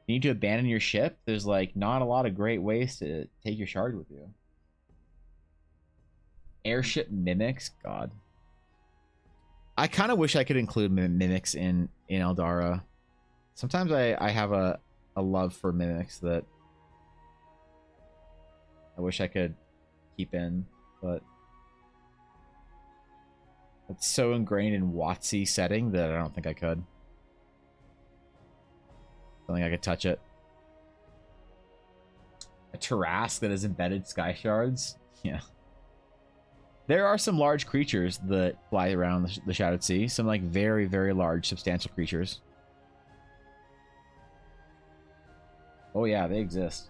You need to abandon your ship. There's, like, not a lot of great ways to take your shard with you. Airship mimics? God. I kind of wish I could include mimics in Eldara. Sometimes I have a love for mimics that I wish I could keep in, but it's so ingrained in WotC setting that I don't think I could. I don't think I could touch it. A Tarrasque that has embedded sky shards? Yeah. There are some large creatures that fly around the Shadowed Sea. Some, like, very, very large, substantial creatures. Oh, yeah, they exist.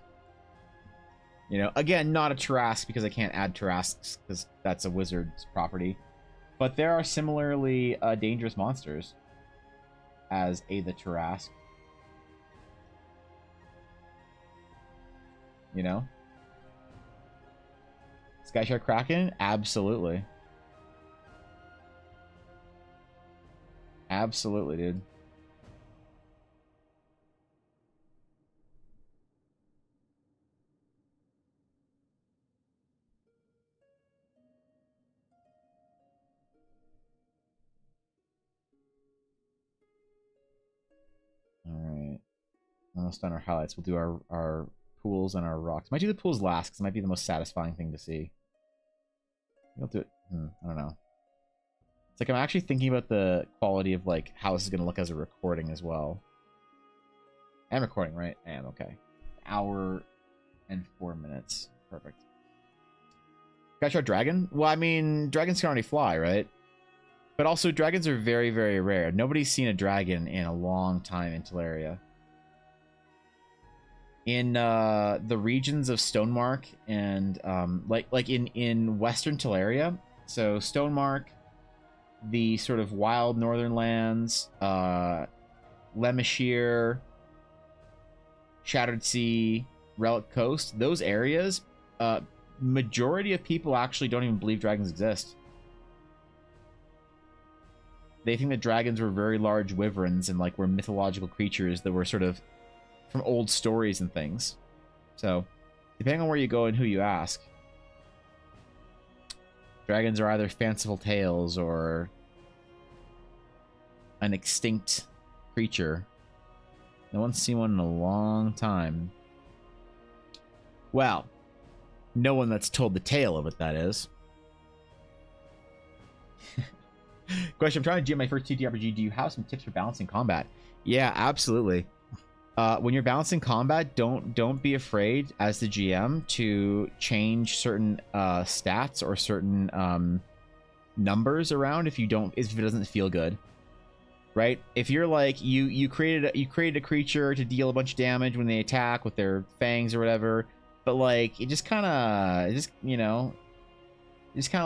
You know, again, not a Tarrasque, because I can't add Tarrasques, because that's a wizard's property. But there are similarly dangerous monsters as the Tarrasque. You know? Skyshark Kraken? Absolutely. Absolutely, dude. Alright. Almost done our highlights. We'll do our pools and our rocks. Might do the pools last, because it might be the most satisfying thing to see. We'll do it. I don't know. It's like I'm actually thinking about the quality of, like, how this is going to look as a recording as well. I'm recording, right? I am, okay. Hour and 4 minutes. Perfect. Got your dragon? Well, I mean, dragons can already fly, right? But also, dragons are very, very rare. Nobody's seen a dragon in a long time in Teleria. In the regions of Stonemark and like in Western Teleria, so Stonemark, the sort of wild northern lands, Lemashire, Shattered Sea, Relic Coast, those areas, majority of people actually don't even believe dragons exist. They think that dragons were very large wyverns and, like, were mythological creatures that were sort of from old stories and things. So, depending on where you go and who you ask, dragons are either fanciful tales or an extinct creature. No one's seen one in a long time. Well, no one that's told the tale of it, that is. Question, I'm trying to GM my first TTRPG. Do you have some tips for balancing combat? Yeah, absolutely. When you're balancing combat, don't be afraid as the GM to change certain stats or certain numbers around if it doesn't feel good. Right? If you're like you created a creature to deal a bunch of damage when they attack with their fangs or whatever, but like it just kind of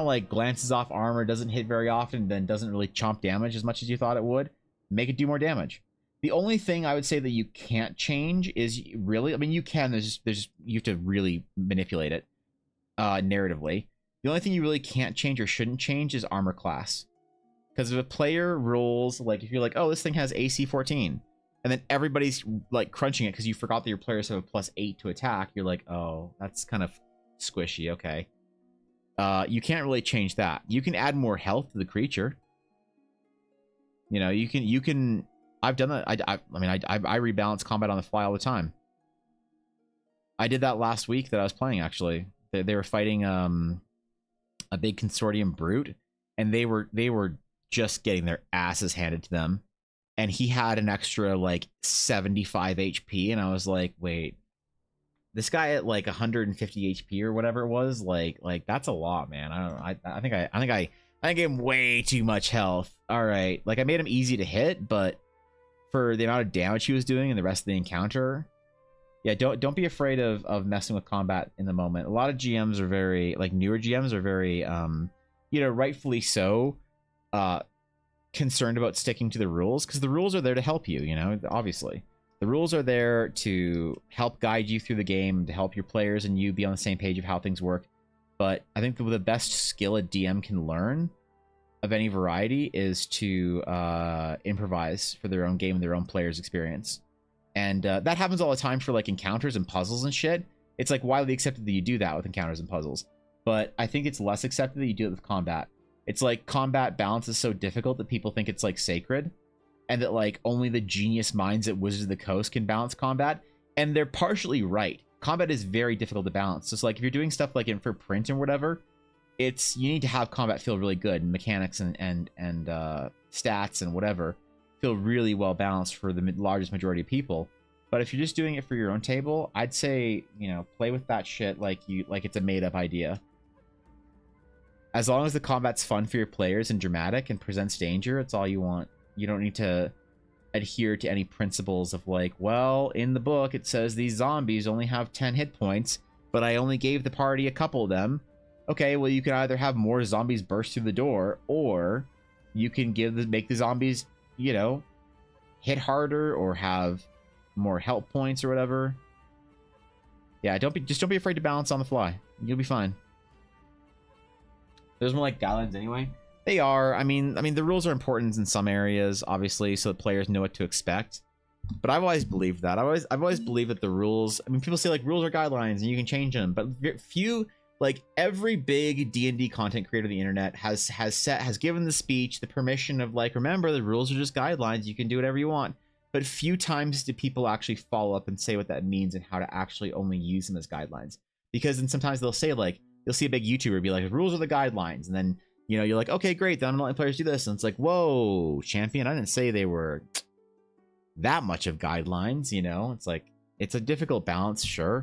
like glances off armor, doesn't hit very often, then doesn't really chomp damage as much as you thought it would, make it do more damage. The only thing I would say that you can't change is really, I mean, you can, there's you have to really manipulate it narratively. The only thing you really can't change or shouldn't change is armor class. Because if a player rolls, like, if you're like, oh, this thing has AC 14, and then everybody's like crunching it because you forgot that your players have a +8 to attack, you're like, oh, that's kind of squishy, okay. You can't really change that. You can add more health to the creature. You know, you can I've done that. I rebalance combat on the fly all the time. I did that last week that I was playing, actually. They were fighting a big consortium brute, and they were just getting their asses handed to them. and he had an extra like 75 HP, and I was like, wait, this guy at like 150 HP or whatever it was, like that's a lot, man. I think I gave him way too much health. All right, like I made him easy to hit, but for the amount of damage he was doing in the rest of the encounter, yeah, don't be afraid of messing with combat in the moment. A lot of GMs are very, like newer GMs are very rightfully so concerned about sticking to the rules, because the rules are there to help you, obviously. The rules are there to help guide you through the game, to help your players and you be on the same page of how things work. But I think the best skill a DM can learn of any variety is to improvise for their own game and their own player's experience. And that happens all the time for like encounters and puzzles and shit. It's like widely accepted that you do that with encounters and puzzles. But I think it's less accepted that you do it with combat. It's like combat balance is so difficult that people think it's like sacred, and that like only the genius minds at Wizards of the Coast can balance combat. And they're partially right. Combat is very difficult to balance. So it's like if you're doing stuff like for print or whatever, you need to have combat feel really good, and mechanics and stats and whatever feel really well balanced for the largest majority of people. But if you're just doing it for your own table, I'd say, play with that shit like it's a made up idea. As long as the combat's fun for your players and dramatic and presents danger, it's all you want. You don't need to adhere to any principles of like, well, in the book it says these zombies only have 10 hit points, but I only gave the party a couple of them. Okay, well, you can either have more zombies burst through the door, or you can make the zombies, hit harder or have more health points or whatever. Yeah, don't be afraid to balance on the fly. You'll be fine. Those more like guidelines anyway. They are. I mean, the rules are important in some areas, obviously, so that players know what to expect. But I've always believed that. I've always believed that the rules. I mean, people say like rules are guidelines and you can change them, but few. Like every big D&D content creator on the internet has given the speech, the permission of like, remember, the rules are just guidelines. You can do whatever you want. But few times do people actually follow up and say what that means and how to actually only use them as guidelines. Because then sometimes they'll say like, you'll see a big YouTuber be like, the rules are the guidelines, and then you're like, okay, great, then I'm not letting players do this, and it's like, whoa, champion, I didn't say they were that much of guidelines. It's like, it's a difficult balance, sure.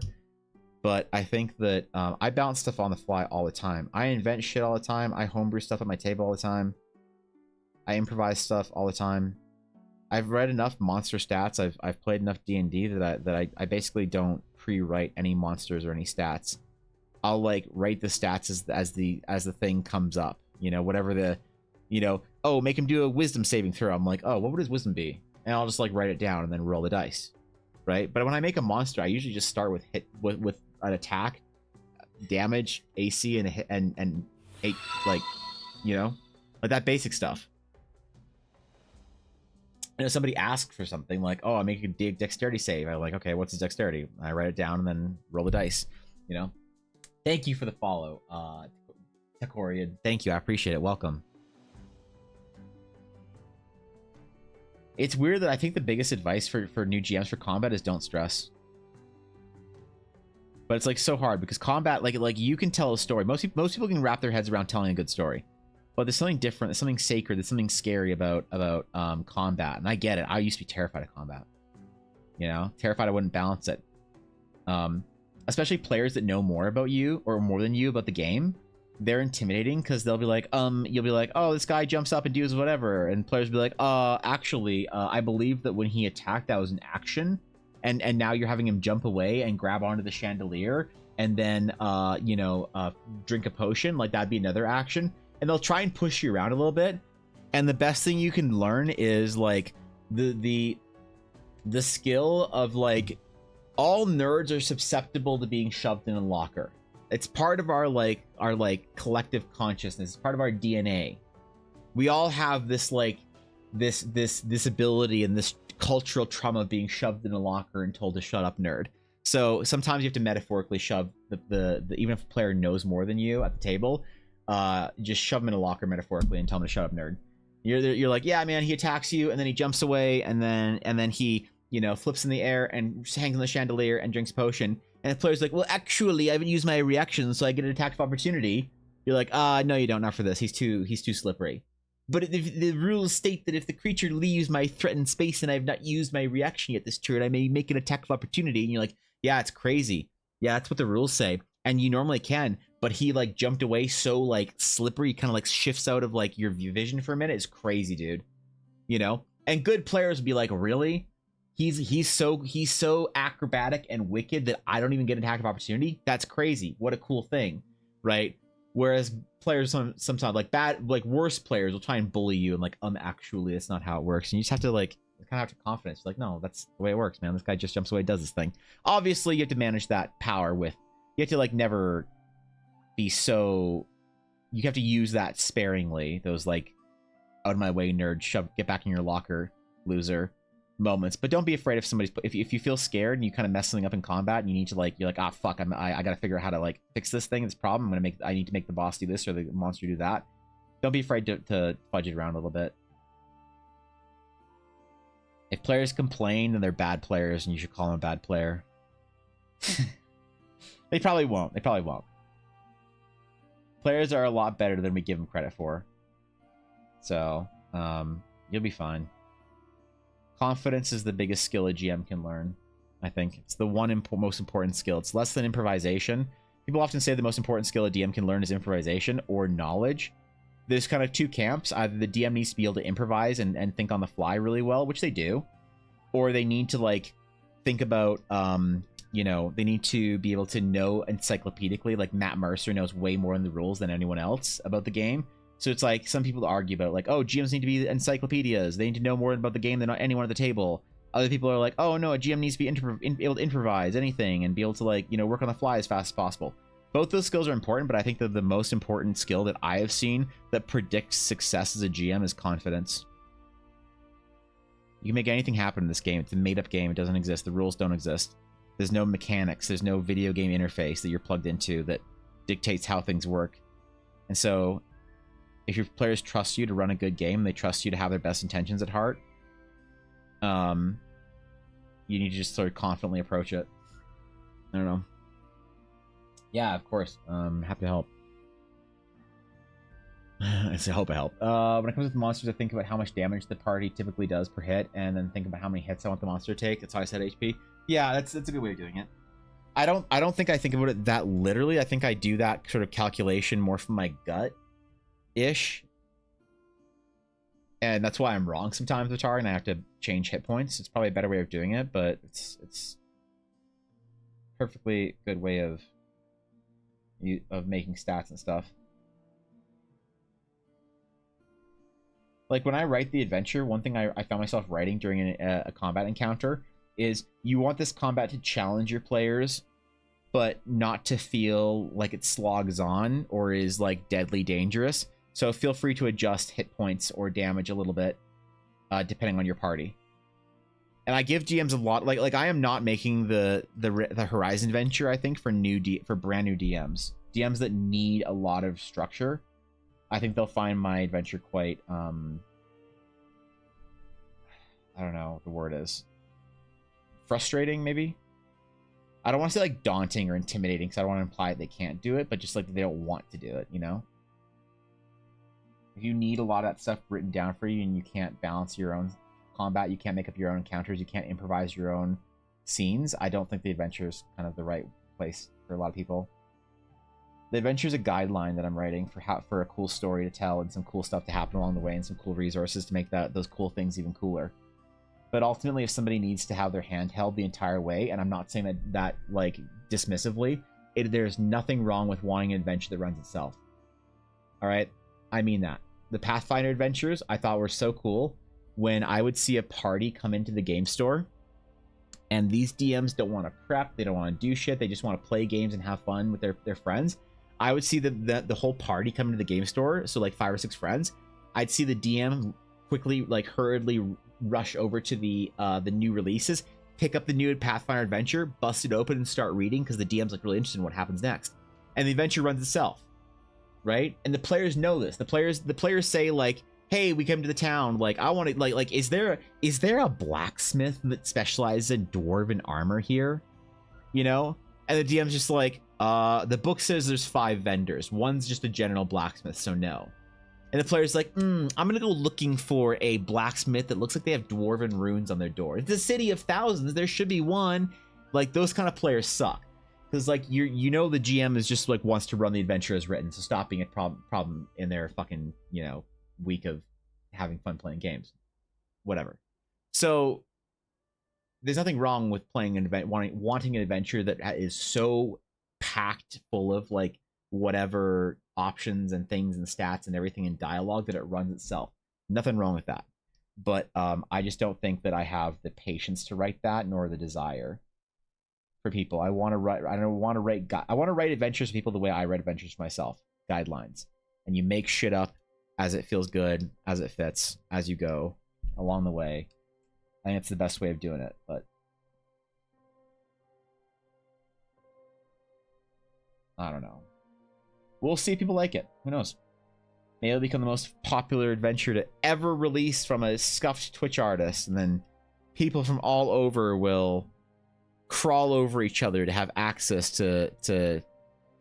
But I think that I balance stuff on the fly all the time. I invent shit all the time. I homebrew stuff at my table all the time. I improvise stuff all the time. I've read enough monster stats. I've played enough D&D that I basically don't pre-write any monsters or any stats. I'll like write the stats as the thing comes up. Whatever the, oh, make him do a wisdom saving throw. I'm like, oh, what would his wisdom be? And I'll just like write it down and then roll the dice, right? But when I make a monster, I usually just start with with an attack, damage, AC, and a hit, and eight, like that basic stuff. And if somebody asks for something like, oh, I'm making a dexterity save, I'm like, okay, what's his dexterity? I write it down and then roll the dice. Thank you for the follow, Takorian. Thank you, I appreciate it. Welcome. It's weird that I think the biggest advice for new GMs for combat is don't stress. But it's like so hard because combat, like you can tell a story. Most people can wrap their heads around telling a good story, but there's something different. There's something sacred. There's something scary about combat, and I get it. I used to be terrified of combat. Terrified I wouldn't balance it. Especially players that know more about you or more than you about the game. They're intimidating because they'll be like, you'll be like, oh, this guy jumps up and does whatever, and players will be like, actually, I believe that when he attacked, that was an action. And now you're having him jump away and grab onto the chandelier and then, drink a potion. Like, that'd be another action. And they'll try and push you around a little bit. And the best thing you can learn is, like, the skill of, like, all nerds are susceptible to being shoved in a locker. It's part of our collective consciousness. It's part of our DNA. We all have this, like, this ability and this cultural trauma of being shoved in a locker and told to shut up, nerd. So sometimes you have to metaphorically shove the even if a player knows more than you at the table, just shove him in a locker metaphorically and tell him to shut up, nerd. You're like, yeah, man, he attacks you and then he jumps away and then he flips in the air and hangs on the chandelier and drinks a potion. And the player's like, well, actually, I haven't used my reaction, so I get an attack of opportunity. You're like, no, you don't. Not for this. He's too slippery. But if the rules state that if the creature leaves my threatened space and I have not used my reaction yet this turn, I may make an attack of opportunity. And you're like, yeah, it's crazy. Yeah, that's what the rules say. And you normally can, but he like jumped away so like slippery, kind of like shifts out of like your vision for a minute. It's crazy, dude. You know? And good players would be like, really? He's so acrobatic and wicked that I don't even get an attack of opportunity. That's crazy. What a cool thing, right? Whereas players sometimes like worse players will try and bully you and like actually that's not how it works. And you just have to like kind of have confidence. Like, no, that's the way it works, man. This guy just jumps away, does this thing. Obviously, you have to manage that power with. You have to like never be so. You have to use that sparingly. Those like out of my way, nerd, get back in your locker, loser moments. But don't be afraid if somebody's if you feel scared and you kind of mess something up in combat and you need to like, you're like, ah, fuck, I gotta figure out how to like fix this thing, this problem. I need to make the boss do this or the monster do that. Don't be afraid to fudge it around a little bit. If players complain, then they're bad players and you should call them a bad player. They probably won't. They probably won't. Players are a lot better than we give them credit for. So, you'll be fine. Confidence is the biggest skill a GM can learn. I think it's the one most important skill. It's less than improvisation. People often say the most important skill a DM can learn is improvisation or knowledge. There's kind of two camps. Either the DM needs to be able to improvise and think on the fly really well, which they do, or they need to like think about, you know, they need to be able to know encyclopedically. Like Matt Mercer knows way more in the rules than anyone else about the game. So it's like some people argue about like, oh, GMs need to be encyclopedias. They need to know more about the game than anyone at the table. Other people are like, oh no, a GM needs to be able to improvise anything and be able to like, you know, work on the fly as fast as possible. Both those skills are important, but I think that the most important skill that I have seen that predicts success as a GM is confidence. You can make anything happen in this game. It's a made-up game. It doesn't exist. The rules don't exist. There's no mechanics. There's no video game interface that you're plugged into that dictates how things work. And so if your players trust you to run a good game, they trust you to have their best intentions at heart, you need to just sort of confidently approach it. I don't know. Yeah, of course. Happy to help. I say hope I help. When it comes to monsters, I think about how much damage the party typically does per hit, and then think about how many hits I want the monster to take. That's how I set HP. Yeah, that's a good way of doing it. I don't think I think about it that literally. I think I do that sort of calculation more from my gut ish. And that's why I'm wrong sometimes with Tar, and I have to change hit points. It's probably a better way of doing it, but it's perfectly good way of making stats and stuff. Like when I write the adventure, one thing I found myself writing during a combat encounter is you want this combat to challenge your players, but not to feel like it slogs on or is like deadly dangerous. So feel free to adjust hit points or damage a little bit, depending on your party. And I give GMs a lot. Like I am not making the Horizon adventure. I think for brand new DMs that need a lot of structure. I think they'll find my adventure quite I don't know what the word is. Frustrating, maybe. I don't want to say like daunting or intimidating because I don't want to imply they can't do it, but just like they don't want to do it, you know? If you need a lot of that stuff written down for you and you can't balance your own combat, you can't make up your own encounters, you can't improvise your own scenes, I don't think the adventure is kind of the right place for a lot of people. The adventure is a guideline that I'm writing for a cool story to tell and some cool stuff to happen along the way and some cool resources to make those cool things even cooler. But ultimately, if somebody needs to have their hand held the entire way, and I'm not saying that like dismissively, there's nothing wrong with wanting an adventure that runs itself. All right, I mean that. The Pathfinder adventures I thought were so cool when I would see a party come into the game store, and these DMs don't want to prep, they don't want to do shit, they just want to play games and have fun with their friends. I would see the whole party come into the game store, so like 5 or 6 friends. I'd see the DM quickly, like hurriedly rush over to the new releases, pick up the new Pathfinder adventure, bust it open and start reading because the DM's like really interested in what happens next. And the adventure runs itself, right? And the players know this. The players say like, hey, we came to the town, like I want to like is there a blacksmith that specializes in dwarven armor here? You know? And the DM's just like, the book says there's 5 vendors. One's just a general blacksmith, so no. And the player's like, I'm gonna go looking for a blacksmith that looks like they have dwarven runes on their door. It's a city of thousands. There should be one. Like, those kind of players suck. Because, like, you know the GM is just, like, wants to run the adventure as written, so stop being a problem in their fucking, you know, week of having fun playing games. Whatever. So, there's nothing wrong with playing an event, wanting an adventure that is so packed full of, like, whatever options and things and stats and everything in dialogue that it runs itself. Nothing wrong with that. But I just don't think that I have the patience to write that, nor the desire for people. I want to write. I don't want to write. I want to write adventures for people the way I write adventures for myself. Guidelines, and you make shit up as it feels good, as it fits, as you go along the way. I think it's the best way of doing it. But I don't know. We'll see if people like it. Who knows? Maybe it'll become the most popular adventure to ever release from a scuffed Twitch artist, and then people from all over will crawl over each other to have access to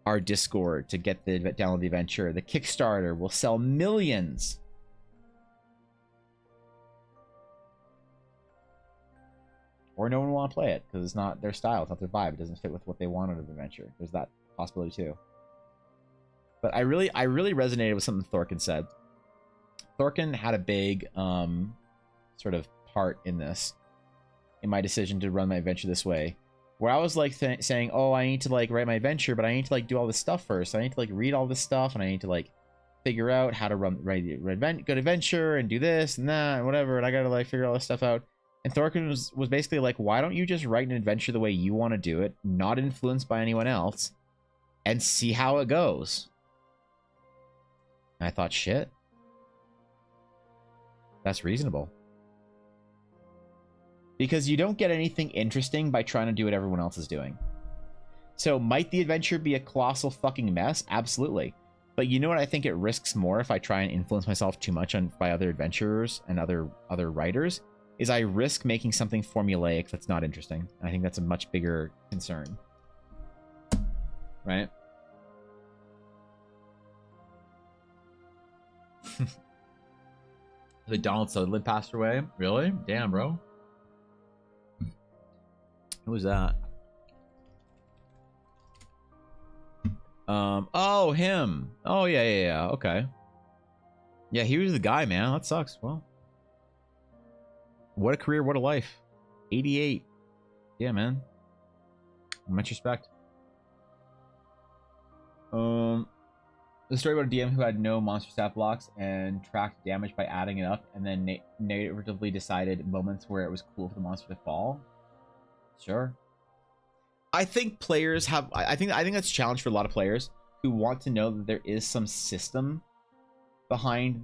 our Discord to get the download the adventure. The Kickstarter will sell millions. Or no one will want to play it because it's not their style, it's not their vibe. It doesn't fit with what they want out of the adventure. There's that possibility too. But I really resonated with something Thorkin said. Thorkin had a big sort of part in this, in my decision to run my adventure this way, where I was like saying, oh, I need to like write my adventure, but I need to like do all this stuff first. I need to like read all this stuff, and I need to like figure out how to write good adventure and do this and that and whatever, and I gotta like figure all this stuff out. And Thorkin was basically like, why don't you just write an adventure the way you want to do it, not influenced by anyone else, and see how it goes. And I thought, shit, that's reasonable. Because you don't get anything interesting by trying to do what everyone else is doing. So might the adventure be a colossal fucking mess? Absolutely. But you know what I think it risks more if I try and influence myself too much by other adventurers and other writers, is I risk making something formulaic that's not interesting. I think that's a much bigger concern. Right? The Donald Sutherland passed away? Really? Damn, bro. Who was that? Oh, him. Oh, yeah. Okay. Yeah, he was the guy, man. That sucks. Well, what a career, what a life. 88. Yeah, man. Much respect. The story about a DM who had no monster stat blocks and tracked damage by adding it up, and then narratively decided moments where it was cool for the monster to fall. Sure. I think players have. I think that's a challenge for a lot of players who want to know that there is some system behind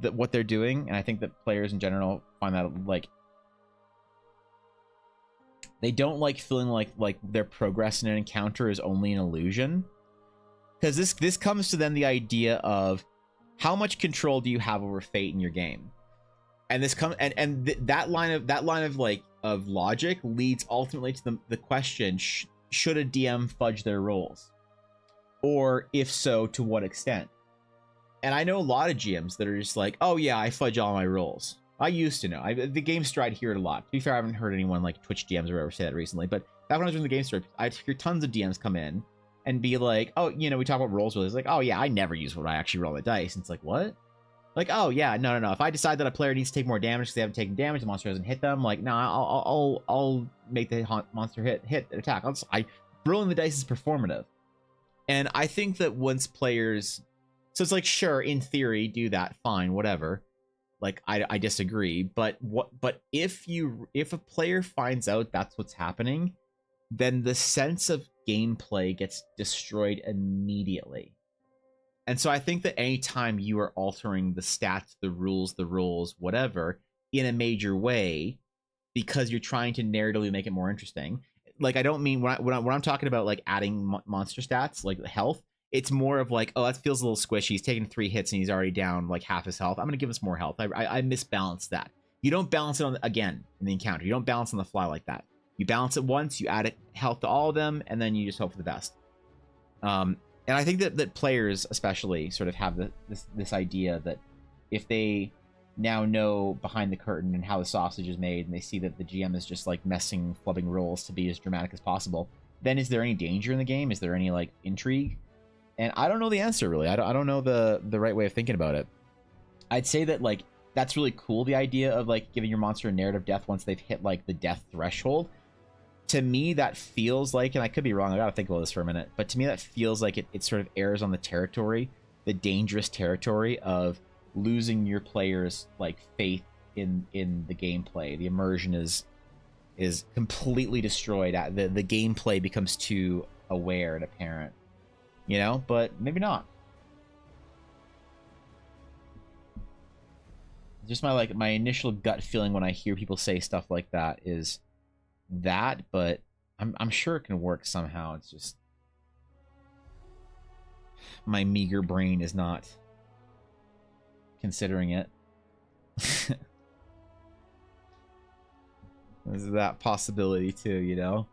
what they're doing, and I think that players in general find that like they don't like feeling like their progress in an encounter is only an illusion, because this comes to then the idea of how much control do you have over fate in your game, and that line of like of logic leads ultimately to the question: should a DM fudge their rolls, or if so, to what extent? And I know a lot of GMs that are just like, oh yeah, I fudge all my rolls. I used to know. The Game Store, I'd hear it a lot. To be fair, I haven't heard anyone like Twitch DMs or whatever say that recently, but back when I was doing the Game Store, I'd hear tons of DMs come in and be like, oh, you know, we talk about rolls really. It's like, oh yeah, I never use what I actually roll the dice. And it's like, what? Like, oh yeah, no. If I decide that a player needs to take more damage because they haven't taken damage, the monster hasn't hit them, like, no, I'll make the monster hit attack. Rolling the dice is performative. And I think that once players, so it's like, sure, in theory, do that, fine, whatever. Like, I disagree, but if a player finds out that's what's happening, then the sense of gameplay gets destroyed immediately. And so I think that anytime you are altering the stats, the rules, whatever, in a major way, because you're trying to narratively make it more interesting, like, I don't mean when I'm talking about like adding monster stats, like health, it's more of like, oh, that feels a little squishy. He's taken 3 hits and he's already down like half his health. I'm gonna give us more health. I misbalanced that. You don't balance it again in the encounter. You don't balance on the fly like that. You balance it once, you add health to all of them, and then you just hope for the best. And I think that players especially sort of have this idea that if they now know behind the curtain and how the sausage is made, and they see that the GM is just like flubbing rules to be as dramatic as possible, then is there any danger in the game? Is there any like intrigue? And I don't know the answer, really. I don't know the right way of thinking about it. I'd say that like that's really cool, the idea of like giving your monster a narrative death once they've hit like the death threshold. To me, that feels like, and I could be wrong, I gotta think about this for a minute, but to me that feels like it sort of errs on the territory, the dangerous territory of losing your players like faith in the gameplay. The immersion is completely destroyed. The gameplay becomes too aware and apparent, you know, but maybe not. Just my initial gut feeling when I hear people say stuff like that is that, but I'm sure it can work somehow. It's just my meager brain is not considering it. There's that possibility too, you know.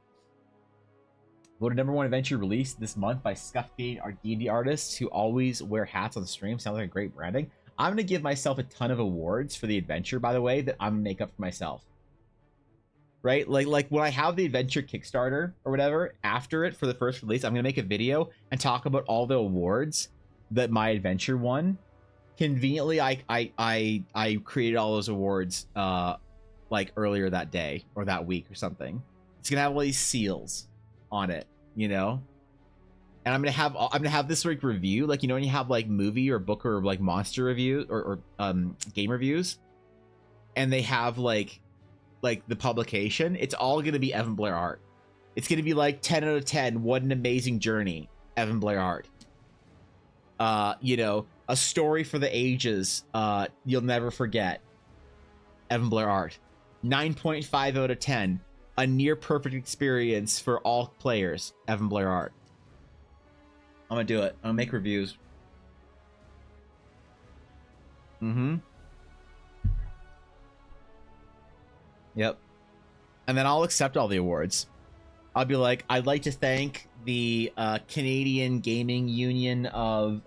Voted #1 adventure released this month by Scuffgate, our D&D artists who always wear hats on stream. Sounds like a great branding. I'm gonna give myself a ton of awards for the adventure, by the way, that I'm gonna make up for myself. Right? Like when I have the adventure Kickstarter or whatever, after it for the first release, I'm gonna make a video and talk about all the awards that my adventure won. Conveniently, I created all those awards like earlier that day or that week or something. It's gonna have all these seals on it, you know. And I'm gonna have this like review, like, you know, when you have like movie or book or like monster reviews or game reviews, and they have like the publication. It's all gonna be Evan Blair art. It's gonna be like 10 out of 10. What an amazing journey, Evan Blair art. You know, a story for the ages. You'll never forget, Evan Blair art. 9.5 out of 10. A near perfect experience for all players, Evan Blair art. I'm gonna do it. I'm gonna make reviews. Yep. And then I'll accept all the awards. I'll be like, I'd like to thank the Canadian Gaming Union of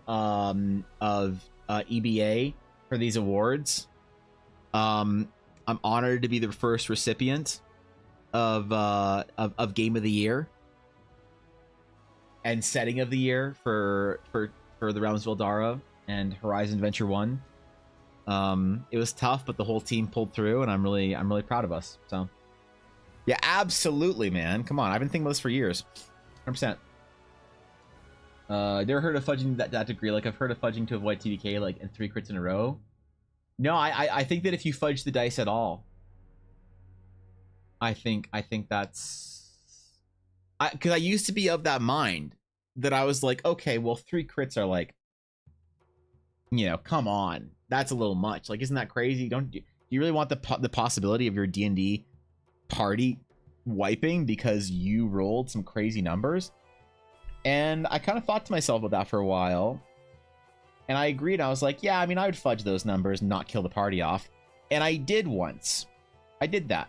EBA for these awards. I'm honored to be the first recipient of Game of the Year and Setting of the Year for the Realms of Eldara and Horizon Adventure 1. It was tough, but the whole team pulled through, and I'm really proud of us. So yeah, absolutely, man. Come on, I've been thinking about this for years. 100%. Never heard of fudging that degree. Like, I've heard of fudging to avoid TDK like in 3 crits in a row. No, I think that if you fudge the dice at all, I think that's, because I used to be of that mind that I was like, okay, well, 3 crits are like, you know, come on, that's a little much. Like, isn't that crazy? Do you really want the possibility of your D&D party wiping because you rolled some crazy numbers? And I kind of thought to myself about that for a while, and I agreed. I was like, yeah, I mean, I would fudge those numbers and not kill the party off. And I did once. I did that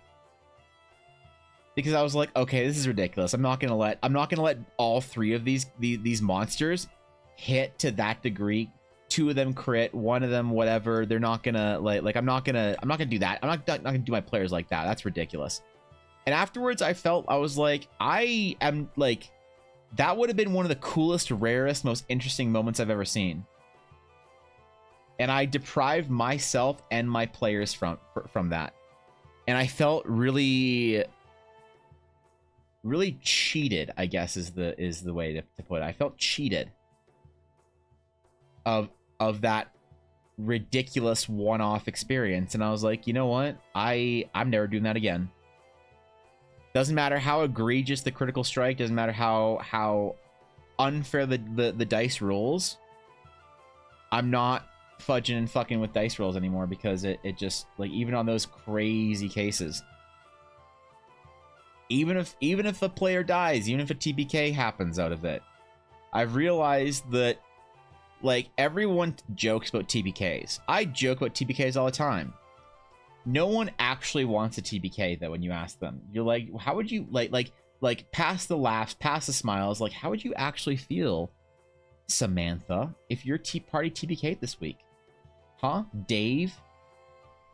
because I was like, okay, this is ridiculous. I'm not gonna let all 3 of these monsters hit to that degree. 2 of them crit, 1 of them whatever. They're not gonna like I'm not gonna do that. I'm not gonna do my players like that. That's ridiculous. And afterwards, I was like, I am like, that would have been one of the coolest, rarest, most interesting moments I've ever seen. And I deprived myself and my players from that. And I felt really cheated, I guess is the way to put it. I felt cheated of that ridiculous one-off experience. And I was like, you know what? I'm never doing that again. Doesn't matter how egregious the critical strike, doesn't matter how unfair the dice rolls. I'm not fudging and fucking with dice rolls anymore, because it just, like, even on those crazy cases, even if a player dies, even if a TPK happens out of it, I've realized that, like, everyone jokes about TPKs. I joke about TPKs all the time. No one actually wants a TPK, though. When you ask them, you're like, how would you like past the laughs, past the smiles, like, how would you actually feel Samantha, if your tea party TBK'd this week? Huh? Dave?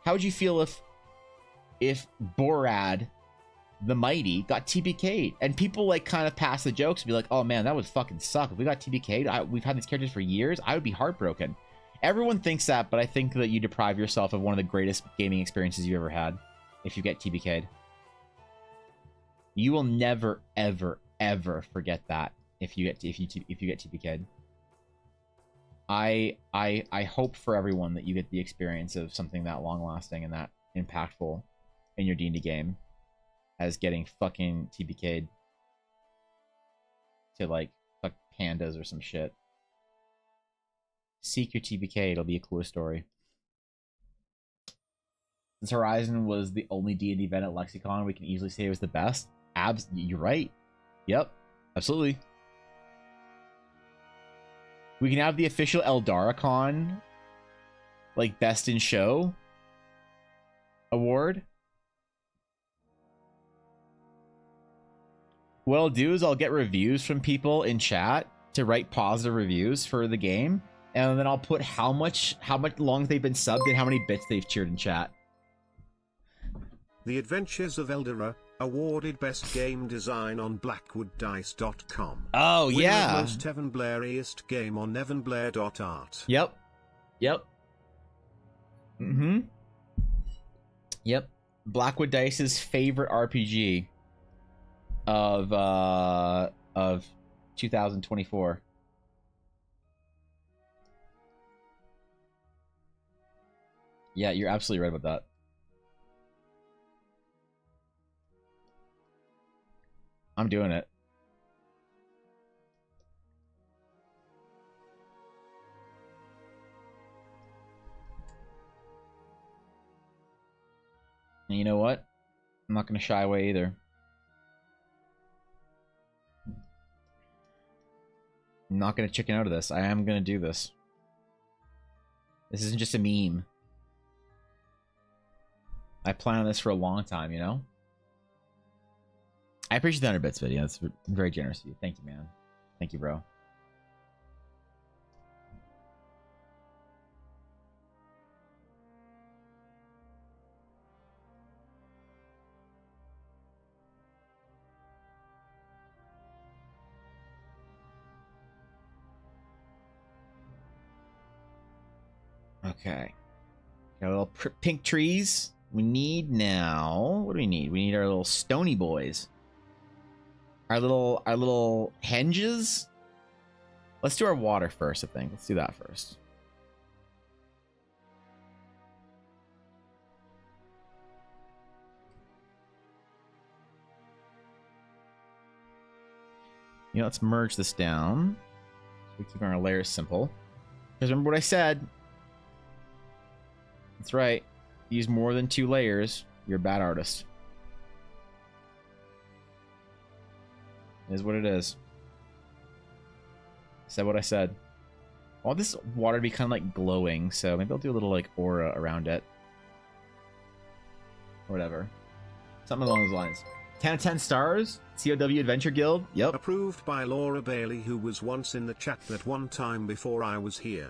How would you feel if Borad the Mighty got TBK'd? And people like kind of pass the jokes and be like, oh man, that would fucking suck. If we got TBK'd, we've had these characters for years, I would be heartbroken. Everyone thinks that, but I think that you deprive yourself of one of the greatest gaming experiences you've ever had if you get TBK'd. You will never, ever, ever forget that if you get TBK'd. I hope for everyone that you get the experience of something that long lasting and that impactful in your D&D game as getting fucking TBK'd to like fuck pandas or some shit. Seek your TBK, it'll be a cool story. Since Horizon was the only D&D event at Lexicon, we can easily say it was the best. You're right. Yep, absolutely. We can have the official Eldaracon, like, Best in Show award. What I'll do is I'll get reviews from people in chat to write positive reviews for the game, and then I'll put how much long they've been subbed and how many bits they've cheered in chat. The Adventures of Eldera, awarded Best Game Design on BlackwoodDice.com. Oh, Winner yeah. of Most Evan Blairiest Game on evanblair.art. Yep. Yep. Blackwood Dice's favorite RPG of 2024. Yeah, you're absolutely right about that. I'm doing it. And you know what? I'm not going to shy away either. I'm not going to chicken out of this. I am going to do this. This isn't just a meme. I plan on this for a long time, you know? I appreciate the 100 bits video. That's very generous of you. Thank you, man. Thank you, bro. Okay. Got a little pink trees. We need now... What do we need? We need our little stony boys. Our little henges. Let's do our water first, I think. Let's do that first. You know, let's merge this down. So we keep our layers simple. Because remember what I said. That's right. Use more than 2 layers. You're a bad artist. It is what it is. I said what I said. I want this water to be kind of like glowing, so maybe I'll do a little like aura around it. Or whatever. Something along those lines. 10 out of 10 stars. COW Adventure Guild. Yep. Approved by Laura Bailey, who was once in the chat that one time before I was here.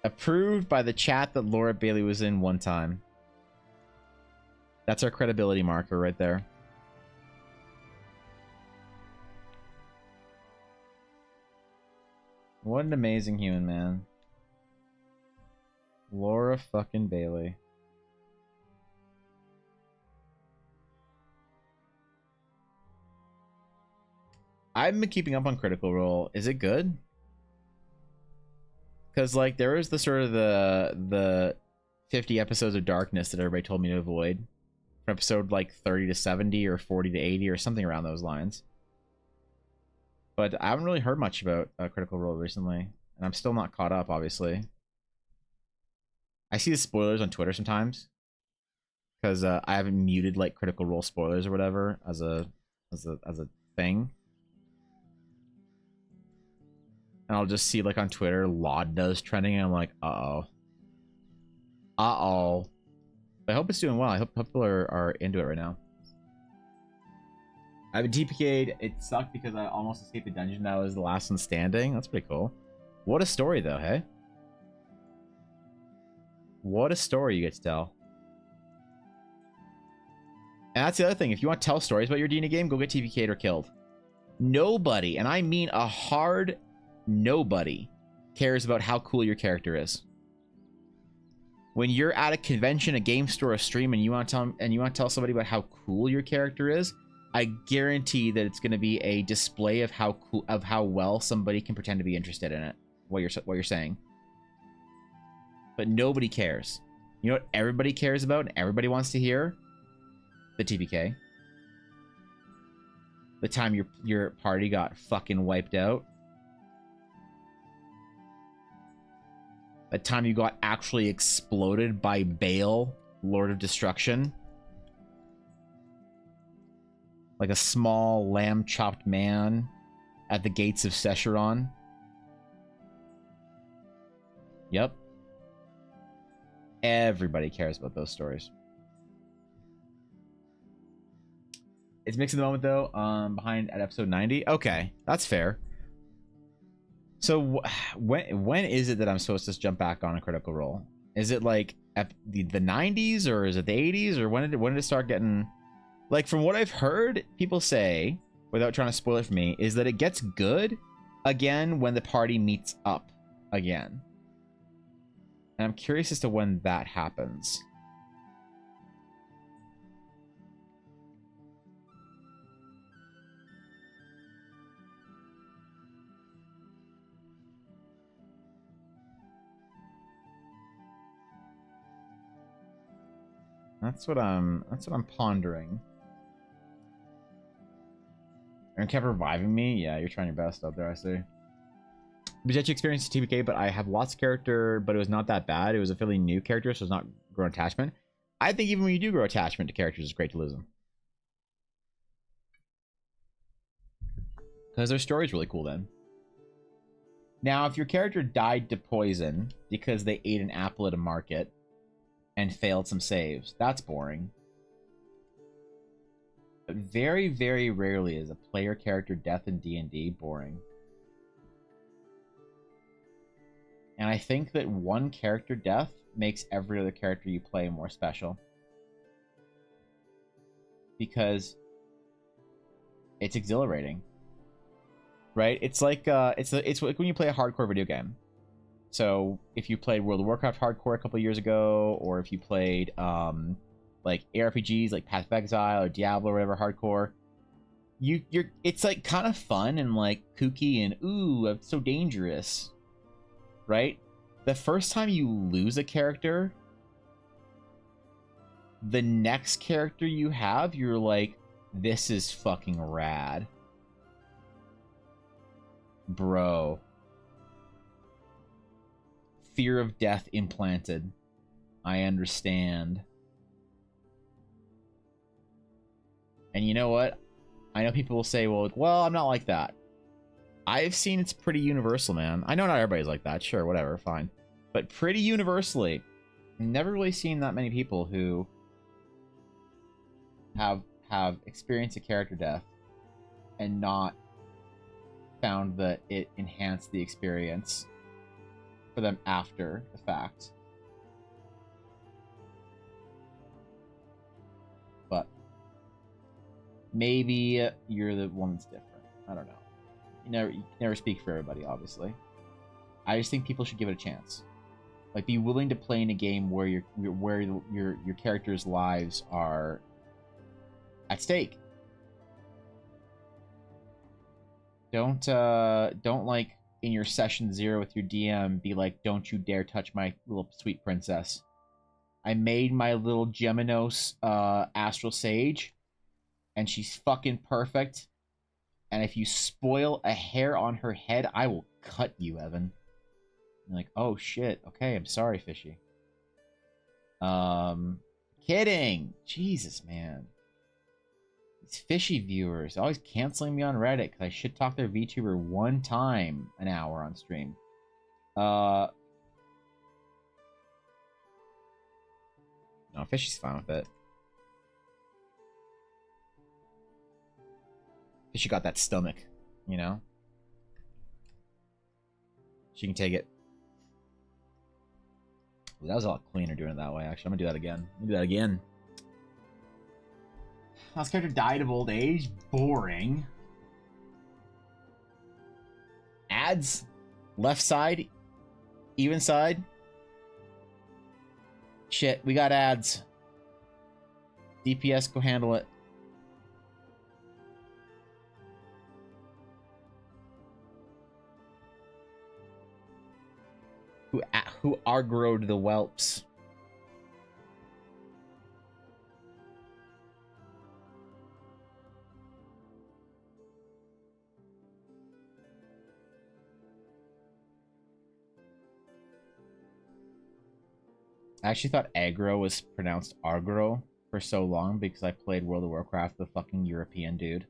Approved by the chat that Laura Bailey was in one time. That's our credibility marker right there. What an amazing human, man. Laura fucking Bailey. I've been keeping up on Critical Role. Is it good? Because like there was the sort of the 50 episodes of darkness that everybody told me to avoid. From episode like 30 to 70 or 40 to 80 or something around those lines. But I haven't really heard much about Critical Role recently. And I'm still not caught up, obviously. I see the spoilers on Twitter sometimes. Because I haven't muted like Critical Role spoilers or whatever as a thing. And I'll just see like on Twitter, Laud trending, and I'm like, uh-oh. Uh-oh. But I hope it's doing well. I hope people are into it right now. I've been TPK'd. It sucked because I almost escaped the dungeon. That was the last one standing. That's pretty cool. What a story, though, hey? What a story you get to tell. And that's the other thing. If you want to tell stories about your D&D game, go get TPK'd or killed. Nobody, and I mean a hard nobody, cares about how cool your character is. When you're at a convention, a game store, a stream, and you want to tell somebody about how cool your character is, I guarantee that it's going to be a display of how cool, of how well somebody can pretend to be interested in it. What you're saying. But nobody cares. You know what everybody cares about and everybody wants to hear? The TPK. The time your party got fucking wiped out. The time you got actually exploded by Baal, Lord of Destruction. Like a small lamb-chopped man at the gates of Sescheron. Yep. Everybody cares about those stories. It's mixed in the moment, though. Behind at episode 90. Okay, that's fair. So when is it that I'm supposed to jump back on a Critical Role? Is it like at the 90s, or is it the 80s, or when did it start getting, like, from what I've heard people say, without trying to spoil it for me, is that it gets good again when the party meets up again. And I'm curious as to when that happens. That's what I'm pondering. And kept reviving me. Yeah, you're trying your best out there, I see. But yet you experienced TPK, but I have lots of character, but it was not that bad. It was a fairly new character, so it's not grown attachment. I think even when you do grow attachment to characters, it's great to lose them. Because their story's really cool then. Now, if your character died to poison because they ate an apple at a market and failed some saves, that's boring. But very, very rarely is a player character death in D&D boring. And I think that one character death makes every other character you play more special. Because it's exhilarating. Right? It's like it's like when you play a hardcore video game. So if you played World of Warcraft hardcore a couple years ago, or if you played like ARPGs like Path of Exile or Diablo or whatever hardcore, you're it's like kind of fun and like kooky and ooh, it's so dangerous. Right? The first time you lose a character, the next character you have, you're like, this is fucking rad. Bro. Fear of death implanted. I understand. And you know what? I know people will say, well, I'm not like that. I've seen it's pretty universal, man. I know not everybody's like that. Sure, whatever, fine. But pretty universally, I've never really seen that many people who have experienced a character death and not found that it enhanced the experience for them after the fact. But maybe you're the one that's different. I don't know. You can never speak for everybody, obviously. I just think people should give it a chance. Like, be willing to play in a game where your characters' lives are at stake. Don't like in your session 0 with your DM be like, don't you dare touch my little sweet princess. I made my little Geminos Astral Sage, and she's fucking perfect. And if you spoil a hair on her head, I will cut you, Evan. You're like, oh shit. Okay, I'm sorry, Fishy. Kidding. Jesus, man. These Fishy viewers always canceling me on Reddit because I should talk their VTuber one time an hour on stream. No, Fishy's fine with it. She got that stomach, you know? She can take it. Ooh, that was a lot cleaner doing it that way, actually. I'm gonna do that again. I'm gonna do that again. Last character died of old age. Boring. Ads. Left side. Even side. Shit, we got ads. DPS, go handle it. Who aggroed the whelps? I actually thought aggro was pronounced agro for so long because I played World of Warcraft with a fucking European dude.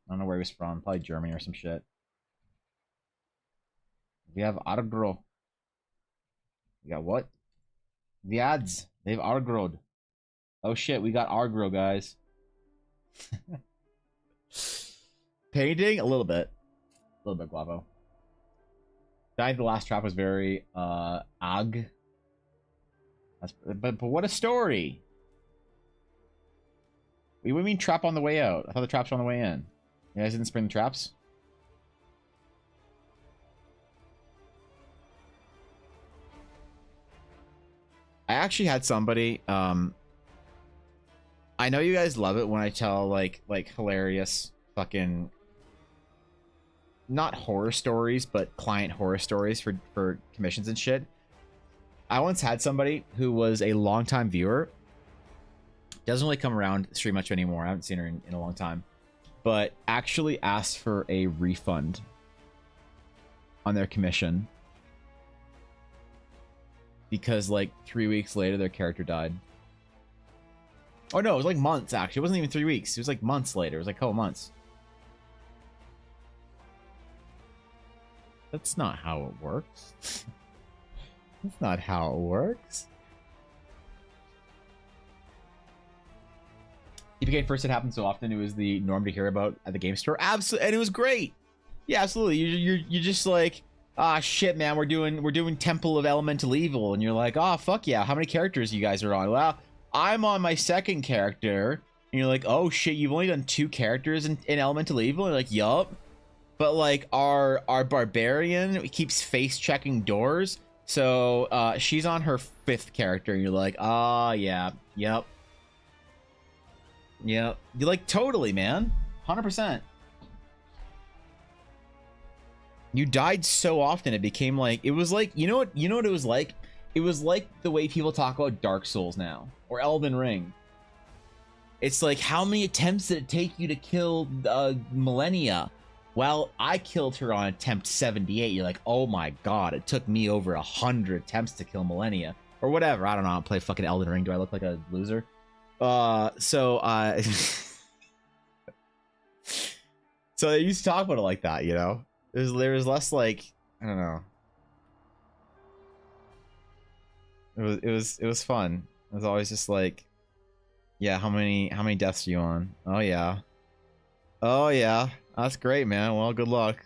I don't know where he was from. Probably Germany or some shit. We have agro. We got what? The ads. They've aggroed. Oh shit, we got agro, guys. Painting? A little bit. A little bit, Guavo. The last trap was very ag. But what a story. What do you mean trap on the way out? I thought the traps were on the way in. You guys didn't spring the traps? I actually had somebody, I know you guys love it when I tell like hilarious fucking not horror stories, but client horror stories for commissions and shit. I once had somebody who was a longtime viewer. Doesn't really come around stream much anymore. I haven't seen her in a long time. But actually asked for a refund on their commission. Because like 3 weeks later their character died. Oh no, it was like months actually. It wasn't even 3 weeks. It was like months later. It was like a couple months. That's not how it works. That's not how it works. TPK first, it happened so often, it was the norm to hear about at the game store. Absolutely, and it was great. Yeah, absolutely. You're just like, ah, shit, man. We're doing Temple of Elemental Evil, and you're like, oh, fuck yeah. How many characters you guys are on? Well, I'm on my second character, and you're like, oh shit, you've only done 2 characters in Elemental Evil. And you're like, yup. But like our barbarian keeps face checking doors, so she's on her 5th character, and you're like, ah, yeah, yep. Yeah, you're like, totally, man. 100%. You died so often it became like, it was like, you know what it was like? It was like the way people talk about Dark Souls now or Elden Ring. It's like, how many attempts did it take you to kill Millennia? Well, I killed her on attempt 78. You're like, oh my god, it took me over 100 attempts to kill Millennia or whatever. I don't know. I don't play fucking Elden Ring. Do I look like a loser? So they used to talk about it like that, you know. There was less like, I don't know. It was fun. It was always just like, yeah, how many deaths are you on? Oh yeah. Oh yeah. That's great, man. Well, good luck.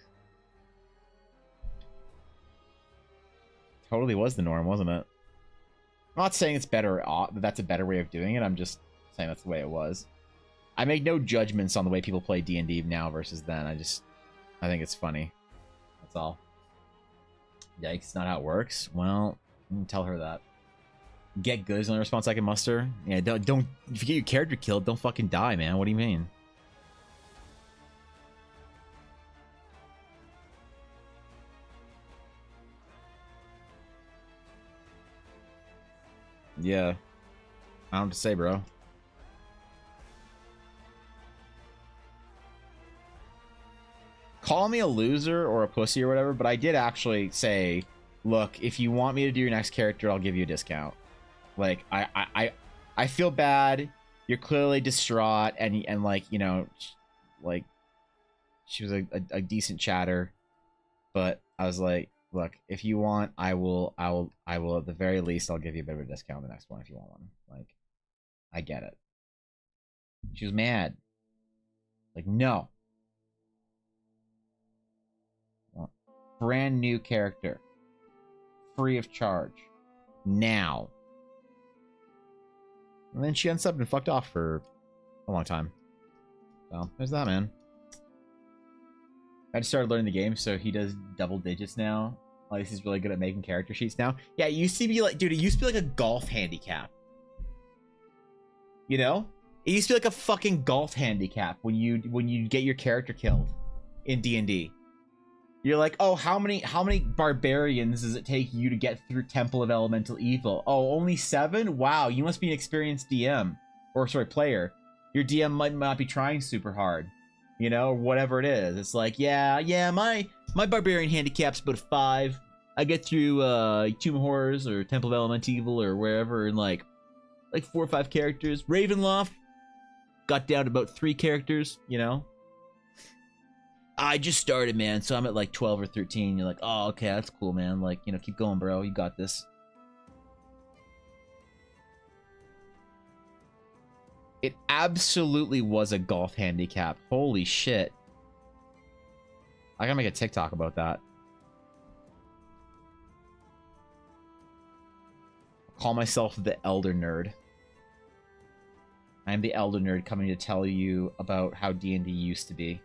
Totally was the norm, wasn't it? I'm not saying it's better, that's a better way of doing it. I'm just saying that's the way it was. I make no judgments on the way people play D&D now versus then. I think it's funny. That's all. Yikes, not how it works. Well, tell her that. Get good is the only response I can muster. Yeah, don't if you get your character killed, don't fucking die, man. What do you mean? Yeah. I don't know what to say, bro. Call me a loser or a pussy or whatever, but I did actually say, look, if you want me to do your next character, I'll give you a discount. Like, I feel bad. You're clearly distraught, and like, you know, like, she was a decent chatter, but I was like, look, if you want, I will at the very least, I'll give you a bit of a discount on the next one if you want one. Like, I get it. She was mad. Like, no. Brand new character. Free of charge. Now. And then she unsubbed and fucked off for a long time. So, there's that, man. I just started learning the game, so he does double digits now. At least he's really good at making character sheets now. Yeah, it used to be like, dude, it used to be like a golf handicap. You know? It used to be like a fucking golf handicap when you get your character killed in D&D. You're like, oh, how many barbarians does it take you to get through Temple of Elemental Evil? Oh, only 7? Wow, you must be an experienced DM. Or, sorry, player. Your DM might not be trying super hard. You know, or whatever it is. It's like, yeah, my barbarian handicap's about a 5. I get through Tomb of Horrors or Temple of Elemental Evil or wherever in like 4 or 5 characters. Ravenloft got down to about 3 characters, you know? I just started, man, so I'm at like 12 or 13. You're like, oh, okay, that's cool, man. Like, you know, keep going, bro. You got this. It absolutely was a golf handicap. Holy shit. I gotta make a TikTok about that. Call myself the Elder Nerd. I am the Elder Nerd coming to tell you about how D&D used to be.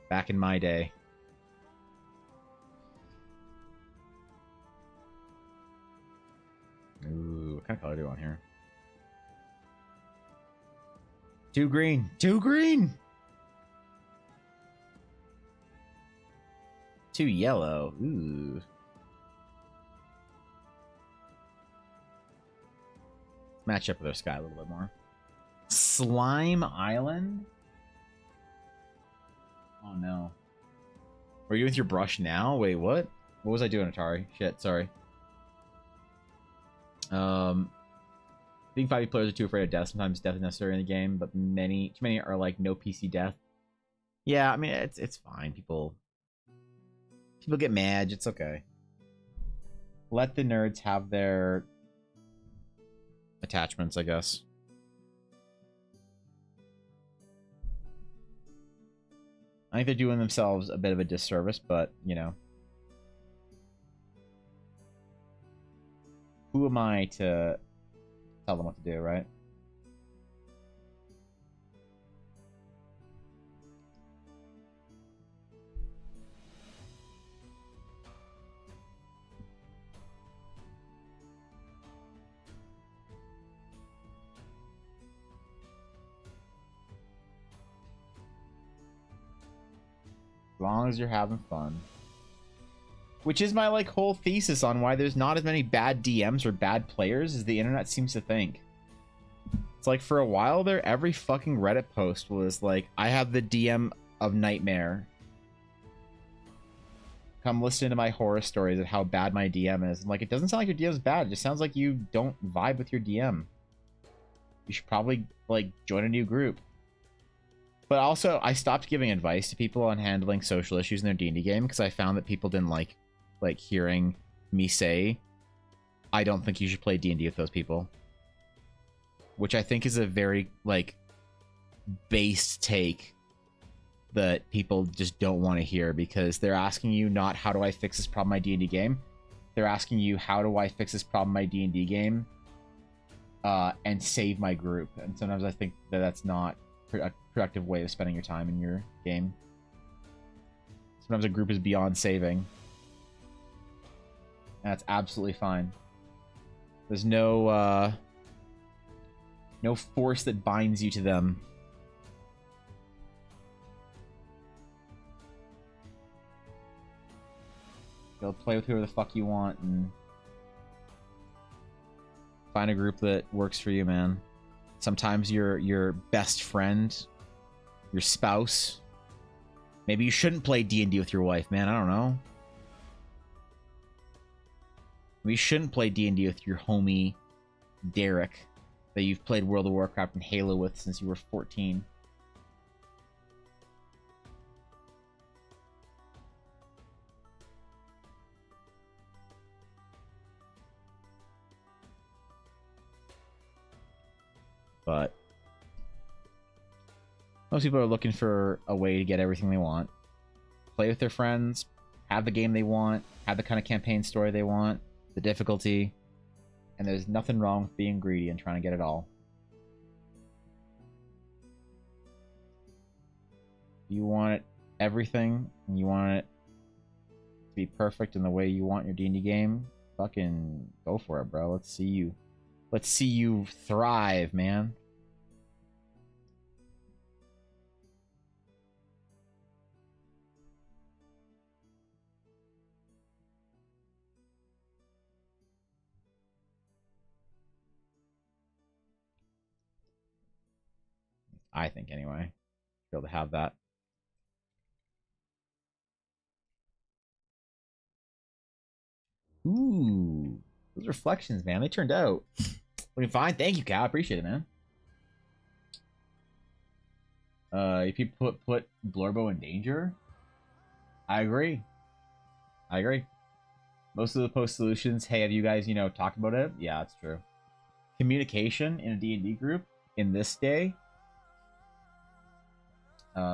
Back in my day. Ooh, what kind of color do I want here? 2 green. 2 green! 2 yellow. Ooh. Match up with our sky a little bit more. Slime Island? Oh no. Are you with your brush now? Wait, what? What was I doing, Atari? Shit, sorry. Being 5e players are too afraid of death. Sometimes death is necessary in the game, but too many are like no PC death. Yeah, I mean it's fine. People get mad. It's okay. Let the nerds have their attachments, I guess. I think they're doing themselves a bit of a disservice, but, you know. Who am I to tell them what to do, right? As long as you're having fun. Which is my, like, whole thesis on why there's not as many bad DMs or bad players as the internet seems to think. It's like, for a while there, every fucking Reddit post was like, I have the DM of Nightmare. Come listen to my horror stories of how bad my DM is. I'm like, it doesn't sound like your DM is bad. It just sounds like you don't vibe with your DM. You should probably, like, join a new group. But also, I stopped giving advice to people on handling social issues in their D&D game because I found that people didn't like hearing me say, I don't think you should play D&D with those people. Which I think is a very, like, base take that people just don't want to hear because they're asking you not how do I fix this problem in my D&D game. They're asking you how do I fix this problem in my D&D game and save my group. And sometimes I think that that's not a productive way of spending your time in your game. Sometimes a group is beyond saving. And that's absolutely fine. There's no force that binds you to them. Go play with whoever the fuck you want and find a group that works for you, man. Sometimes your best friend, your spouse. Maybe you shouldn't play D&D with your wife, man. I don't know. Maybe you shouldn't play D&D with your homie, Derek, that you've played World of Warcraft and Halo with since you were 14. But Most people are looking for a way to get everything they want. Play with their friends, have the game they want, have the kind of campaign story they want, the difficulty, and there's nothing wrong with being greedy and trying to get it all. You want it everything, and you want it to be perfect in the way you want your D&D game, fucking go for it, bro. Let's see you thrive, man. I think anyway. Be able to have that. Ooh, those reflections, man, they turned out looking fine. Thank you, Cal. I appreciate it, man. If you put Blorbo in danger, I agree. I agree. Most of the post solutions, hey, have you guys, talked about it? Yeah, that's true. Communication in a D&D group in this day.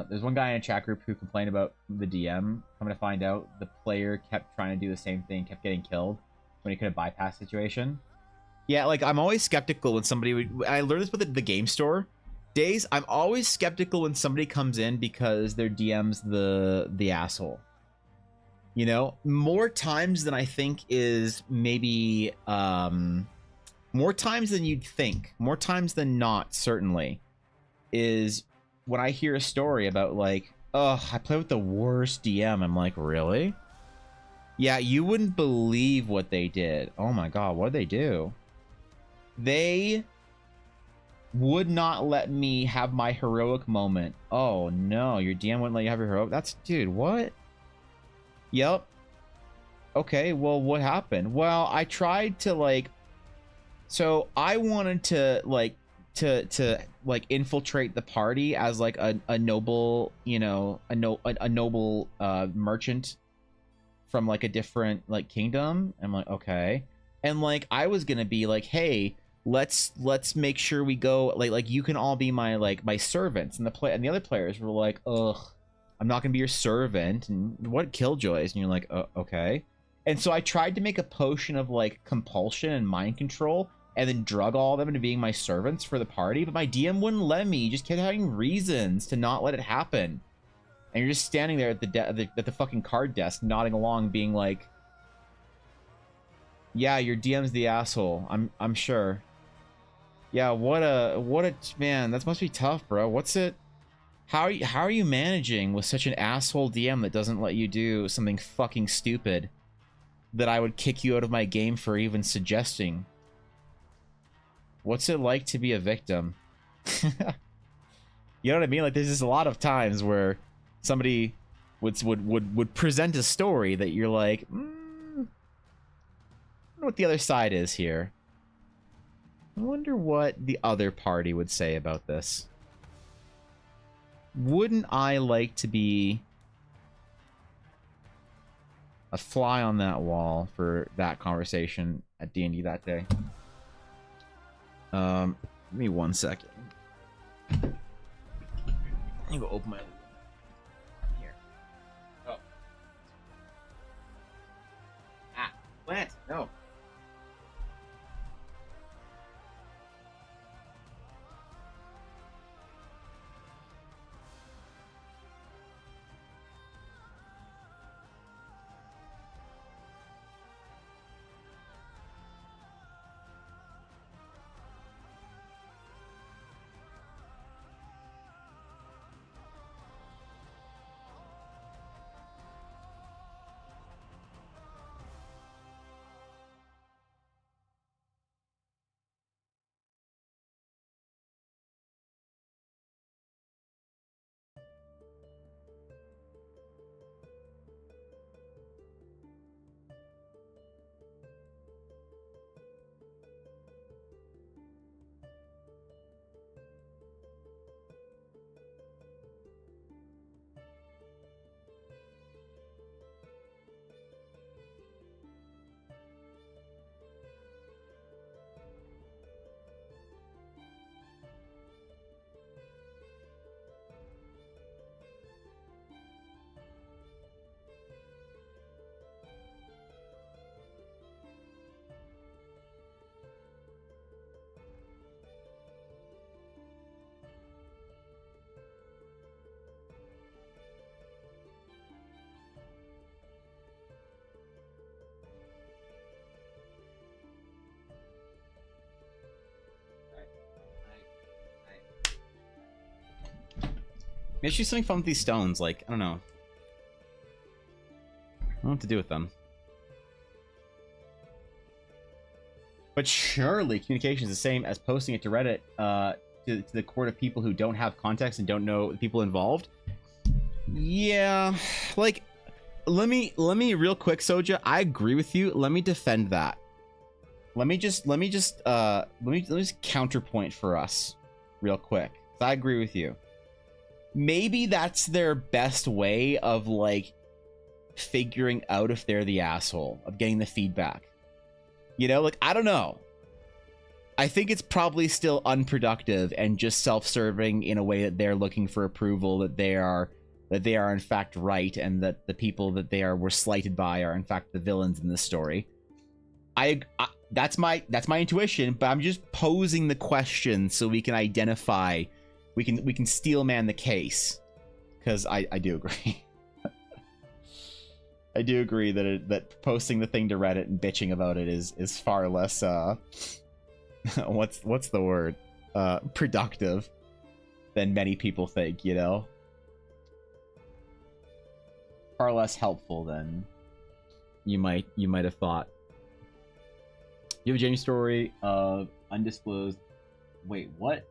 There's one guy in a chat group who complained about the DM. Coming to find out, the player kept trying to do the same thing, kept getting killed when he could have bypassed the situation. Yeah, like, I'm always skeptical when somebody would... I learned this with the game store days. I'm always skeptical when somebody comes in because their DM's the asshole. You know? More times than I think is maybe... more times than you'd think. More times than not, certainly. Is... when I hear a story about, like, oh, I play with the worst DM, I'm like, really? Yeah, you wouldn't believe what they did. Oh my god, what did they do? They would not let me have my heroic moment. Oh no, your DM wouldn't let you have your heroic? That's, dude, what? Yep. Okay, well, what happened? Well, I tried to, like... So, I wanted to, like, to infiltrate the party as like a noble, a noble merchant from like a different like kingdom. I'm like, okay, and like I was gonna be like, hey, let's make sure we go like you can all be my servants, and the other players were like, ugh, I'm not gonna be your servant, and what killjoys, and you're like, okay. And so I tried to make a potion of like compulsion and mind control and then drug all of them into being my servants for the party, but my DM wouldn't let me. He just kept having reasons to not let it happen. And you're just standing there at the fucking card desk, nodding along, being like, "Yeah, your DM's the asshole. I'm sure." Yeah, what a man. That must be tough, bro. What's it? How are you managing with such an asshole DM that doesn't let you do something fucking stupid that I would kick you out of my game for even suggesting? What's it like to be a victim? You know what I mean? Like, there's just a lot of times where somebody would present a story that you're like, I wonder what the other side is here. I wonder what the other party would say about this. Wouldn't I like to be a fly on that wall for that conversation at D&D that day? Give me 1 second. Let me go open my... Here. Oh. Ah, plant! No. Maybe she's something fun with these stones. Like, I don't know. I don't know what to do with them. But surely communication is the same as posting it to Reddit to the court of people who don't have context and don't know the people involved. Yeah, like, let me real quick, Soja. I agree with you. Let me defend that. Let me just counterpoint for us real quick. I agree with you. Maybe that's their best way of like figuring out if they're the asshole, of getting the feedback. You know, like, I don't know. I think it's probably still unproductive and just self-serving in a way that they're looking for approval, that they are in fact right, and that the people that were slighted by are in fact the villains in this story. That's my intuition, but I'm just posing the question so we can identify, we can steelman the case, because I do agree. I do agree that posting the thing to Reddit and bitching about it is far less what's the word, productive than many people think, you know, far less helpful than you might have thought. You have a genuine story of undisclosed. Wait, what?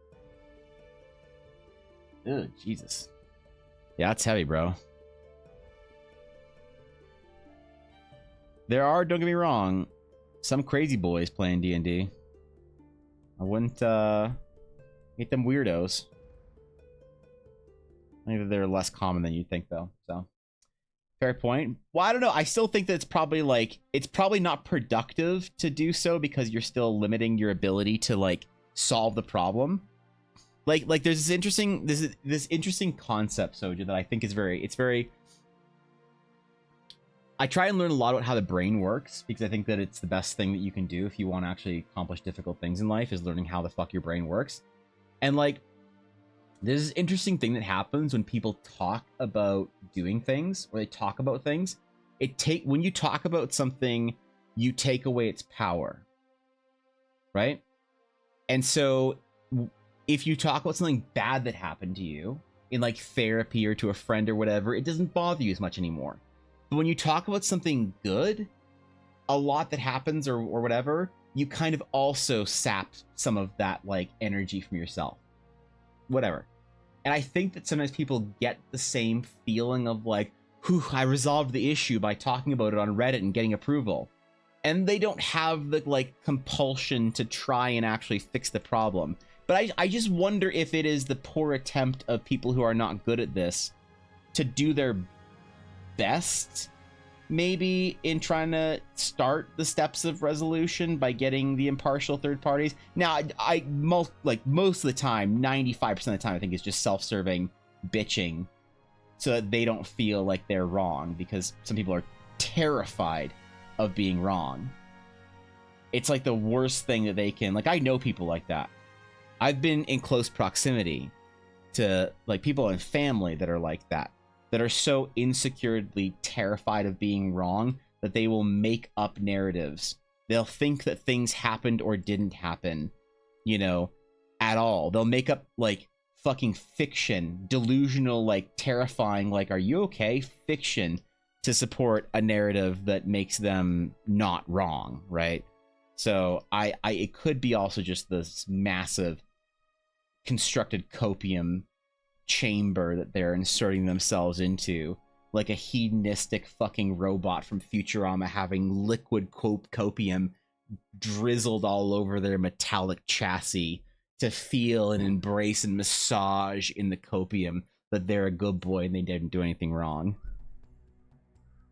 Ugh, Jesus. Yeah, that's heavy, bro. There are, don't get me wrong, some crazy boys playing D&D. I wouldn't hate them weirdos. I think that they're less common than you think, though. So, fair point. Well, I don't know. I still think that it's probably not productive to do so, because you're still limiting your ability to like solve the problem. Like there's this interesting concept, Soja, that I think is very. I try and learn a lot about how the brain works, because I think that it's the best thing that you can do if you want to actually accomplish difficult things in life, is learning how the fuck your brain works. And like, there's this interesting thing that happens when people talk about doing things, or they talk about things. When you talk about something, you take away its power, right? And so if you talk about something bad that happened to you in like therapy or to a friend or whatever, it doesn't bother you as much anymore. But when you talk about something good, a lot that happens or whatever, you kind of also sap some of that like energy from yourself, whatever. And I think that sometimes people get the same feeling of like, whew, I resolved the issue by talking about it on Reddit and getting approval. And they don't have the like compulsion to try and actually fix the problem. But I just wonder if it is the poor attempt of people who are not good at this to do their best, maybe, in trying to start the steps of resolution by getting the impartial third parties. Now, most of the time, 95% of the time, I think it's just self-serving bitching so that they don't feel like they're wrong, because some people are terrified of being wrong. It's like the worst thing that they can, like, I know people like that. I've been in close proximity to like people in family that are like that are so insecurely terrified of being wrong that they will make up narratives. They'll think that things happened or didn't happen, you know, at all. They'll make up like fucking fiction, delusional, like terrifying, like, are you okay? Fiction to support a narrative that makes them not wrong, right? So it could be also just this massive constructed copium chamber that they're inserting themselves into, like a hedonistic fucking robot from Futurama having liquid copium drizzled all over their metallic chassis to feel and embrace and massage in the copium that they're a good boy and they didn't do anything wrong.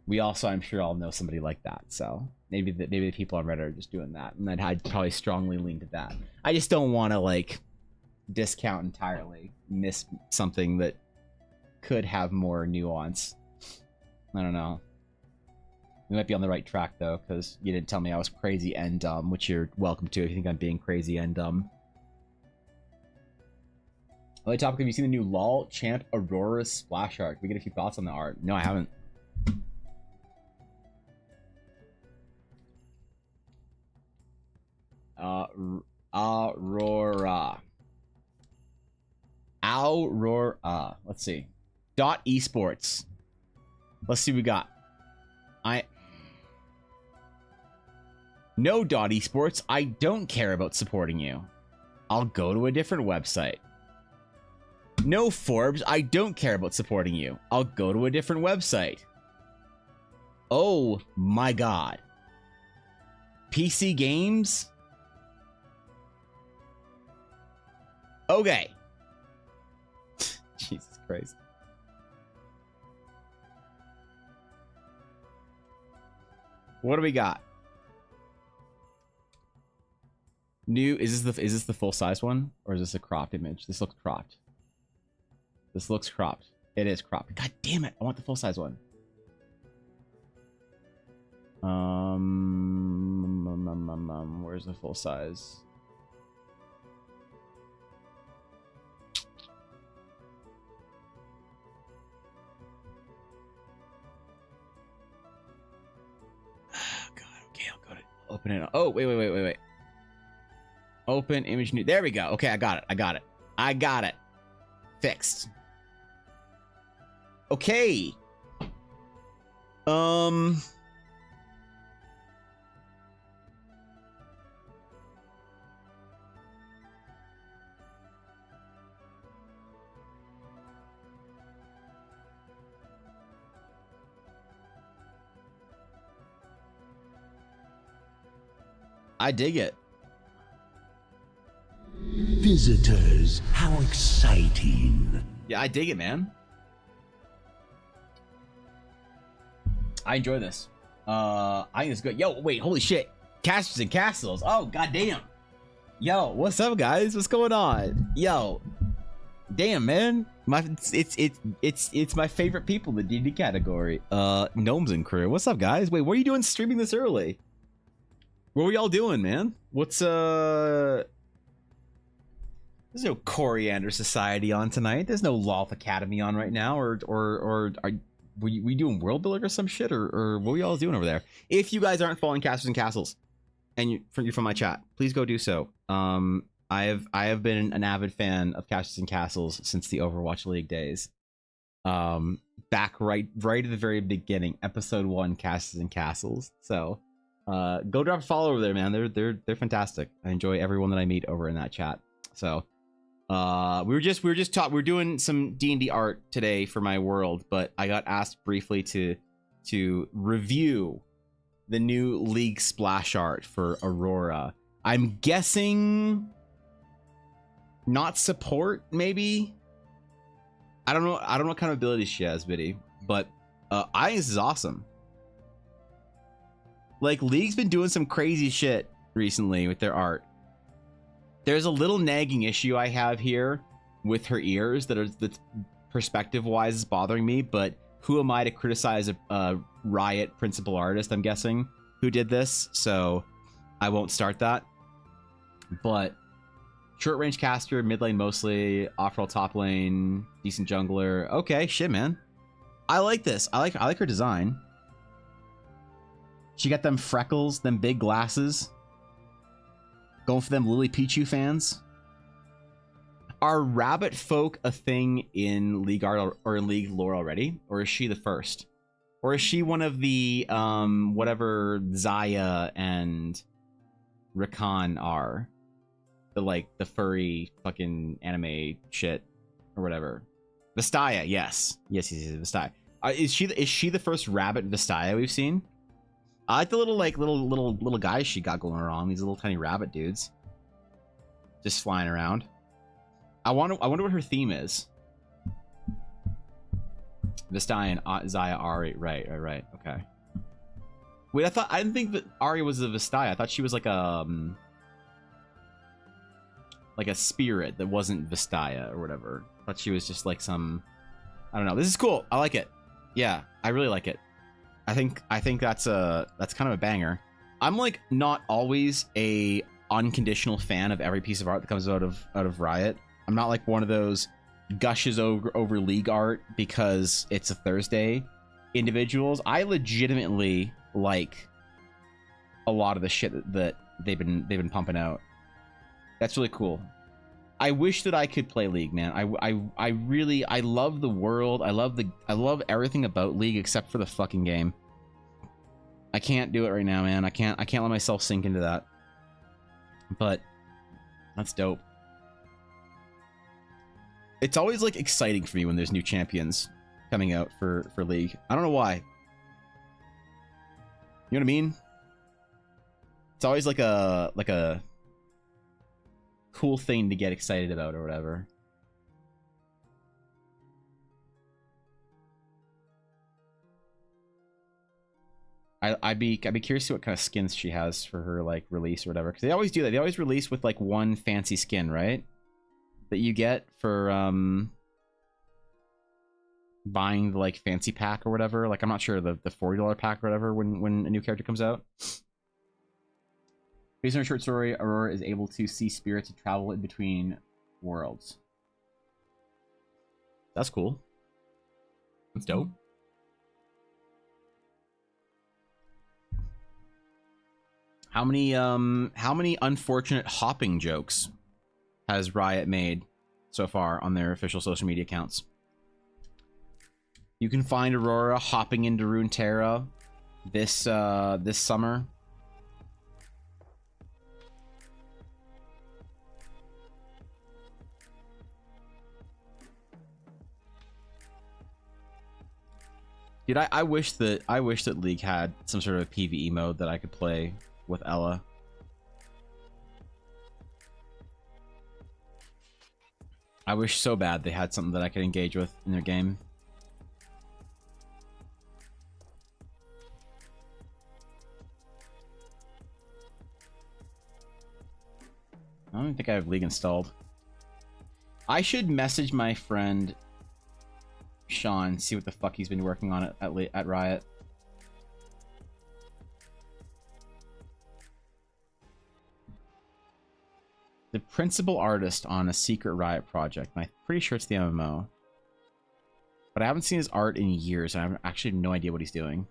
We also, I'm sure, all know somebody like that, so maybe the people on Reddit are just doing that, and I'd probably strongly lean to that. I just don't want to like discount entirely, miss something that could have more nuance. I don't know. We might be on the right track though, because you didn't tell me I was crazy and dumb, which you're welcome to if you think I'm being crazy and dumb. Other topic: have you seen the new LOL champ Aurora's splash art? Can we get a few thoughts on the art? No, I haven't. Aurora. Aurora. Let's see. Dot esports. Let's see what we got. No, Dot esports. I don't care about supporting you. I'll go to a different website. No, Forbes. I don't care about supporting you. I'll go to a different website. Oh my god. PC Games? Okay. Jesus Christ. What do we got? New, is this the full size one? Or is this a cropped image? This looks cropped. This looks cropped. It is cropped. God damn it. I want the full size one. Where's the full size? God, okay, I'll go to open it. Oh, wait. Open image new. There we go. Okay, I got it. Fixed. Okay. I dig it. Visitors, how exciting. Yeah, I dig it, man. I enjoy this. I think it's good. Yo, wait, holy shit. Castles and Castles. Oh, goddamn. Yo, what's up, guys? What's going on? Yo. Damn, man. It's my favorite people in the D&D category. Gnomes and Crew. What's up, guys? Wait, what are you doing streaming this early? What were y'all doing, man? What's there's no Coriander Society on tonight. There's no Loth Academy on right now, or are we doing World Building or some shit, or what are y'all doing over there? If you guys aren't following Castles and Castles, and you're from my chat, please go do so. I have been an avid fan of Castles and Castles since the Overwatch League days. Back right at the very beginning, episode 1, Castles and Castles. So. Go drop a follow over there, man. They're fantastic. I enjoy everyone that I meet over in that chat. So, we were just doing some D&D art today for my world, but I got asked briefly to review the new League splash art for Aurora. I'm guessing not support, maybe. I don't know what kind of abilities she has, Biddy, but I think this is awesome. Like, League's been doing some crazy shit recently with their art. There's a little nagging issue I have here with her ears that's perspective-wise is bothering me, but who am I to criticize a Riot principal artist, I'm guessing, who did this, so I won't start that. But short-range caster, mid lane mostly, off-roll top lane, decent jungler. Okay, shit, man. I like this. I like her design. She got them freckles, them big glasses. Going for them Lily Pichu fans. Are rabbit folk a thing in League art or in League lore already? Or is she the first? Or is she one of the, whatever Zaya and Rakan are? The furry fucking anime shit or whatever. Vestaya, yes. Yes, Vestaya. Is she the first rabbit Vestaya we've seen? I like the little guys she got going around. These little tiny rabbit dudes, just flying around. I wonder what her theme is. Vestaya and Zaya Ari, right. Okay. Wait, I didn't think that Ari was a Vestaya. I thought she was like a spirit that wasn't Vestaya or whatever. I thought she was just like some. I don't know. This is cool. I like it. Yeah, I really like it. I think that's kind of a banger. I'm like not always a unconditional fan of every piece of art that comes out of Riot. I'm not like one of those gushes over League art because it's a Thursday individuals. I legitimately like a lot of the shit that they've been pumping out. That's really cool. I wish that I could play League, man. I really love the world. I love everything about League except for the fucking game. I can't do it right now, man. I can't let myself sink into that. But that's dope. It's always like exciting for me when there's new champions coming out for League. I don't know why. You know what I mean? It's always like a cool thing to get excited about or whatever. I'd be curious to see what kind of skins she has for her like release or whatever, because they always do that. They always release with like one fancy skin, right? That you get for buying the like fancy pack or whatever. Like I'm not sure, the $40 pack or whatever when a new character comes out. Based on her short story, Aurora is able to see spirits and travel in between worlds. That's cool. That's dope. How many unfortunate hopping jokes has Riot made so far on their official social media accounts? You can find Aurora hopping into Runeterra this summer. Dude, I wish that League had some sort of PvE mode that I could play with Ella. I wish so bad they had something that I could engage with in their game. I don't even think I have League installed. I should message my friend Sean, see what the fuck he's been working on at Riot. The principal artist on a secret Riot project, and I'm pretty sure it's the MMO. But I haven't seen his art in years, and I actually have no idea what he's doing.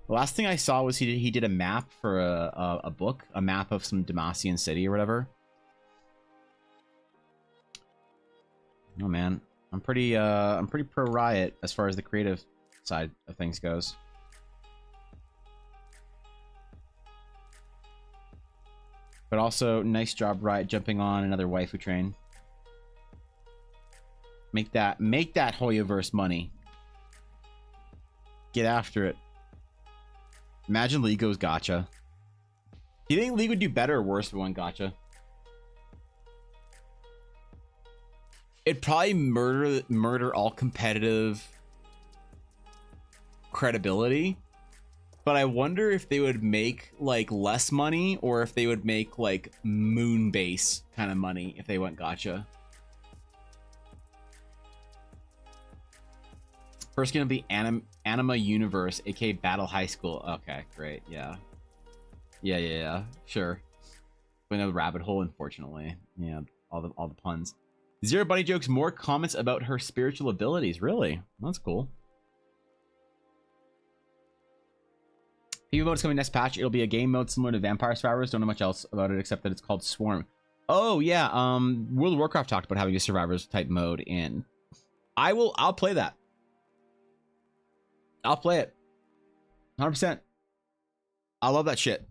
The last thing I saw was he did a map for a book, a map of some Demacian city or whatever. Oh man, I'm pretty pro Riot as far as the creative side of things goes. But also, nice job, Riot, jumping on another waifu train. Make that Hoyoverse money. Get after it. Imagine League goes gacha. Do you think League would do better or worse if it went gacha? It'd probably murder all competitive credibility. But I wonder if they would make like less money or if they would make like Moonbase kind of money if they went gacha. First gonna be Anima Universe, aka Battle High School. Okay, great, yeah. Yeah, sure. Went a rabbit hole, unfortunately. Yeah, all the puns. Zero Bunny jokes, more comments about her spiritual abilities. Really? That's cool. PvP mode is coming next patch. It'll be a game mode similar to Vampire Survivors. Don't know much else about it except that it's called Swarm. Oh yeah, World of Warcraft talked about having a Survivors type mode in. I'll play that. I'll play it. 100%. I love that shit.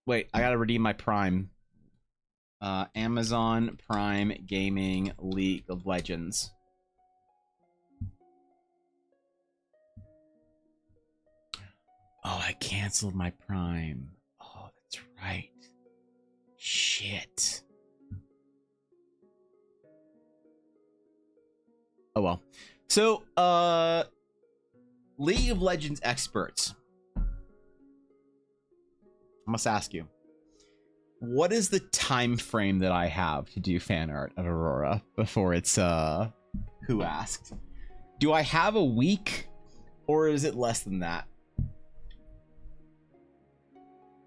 Wait, I gotta redeem my Prime. Amazon Prime Gaming League of Legends. Oh, I canceled my Prime. Oh, that's right. Shit. Oh well. So, League of Legends experts. I must ask you, what is the time frame that I have to do fan art of Aurora before it's who asked? Do I have a week or is it less than that?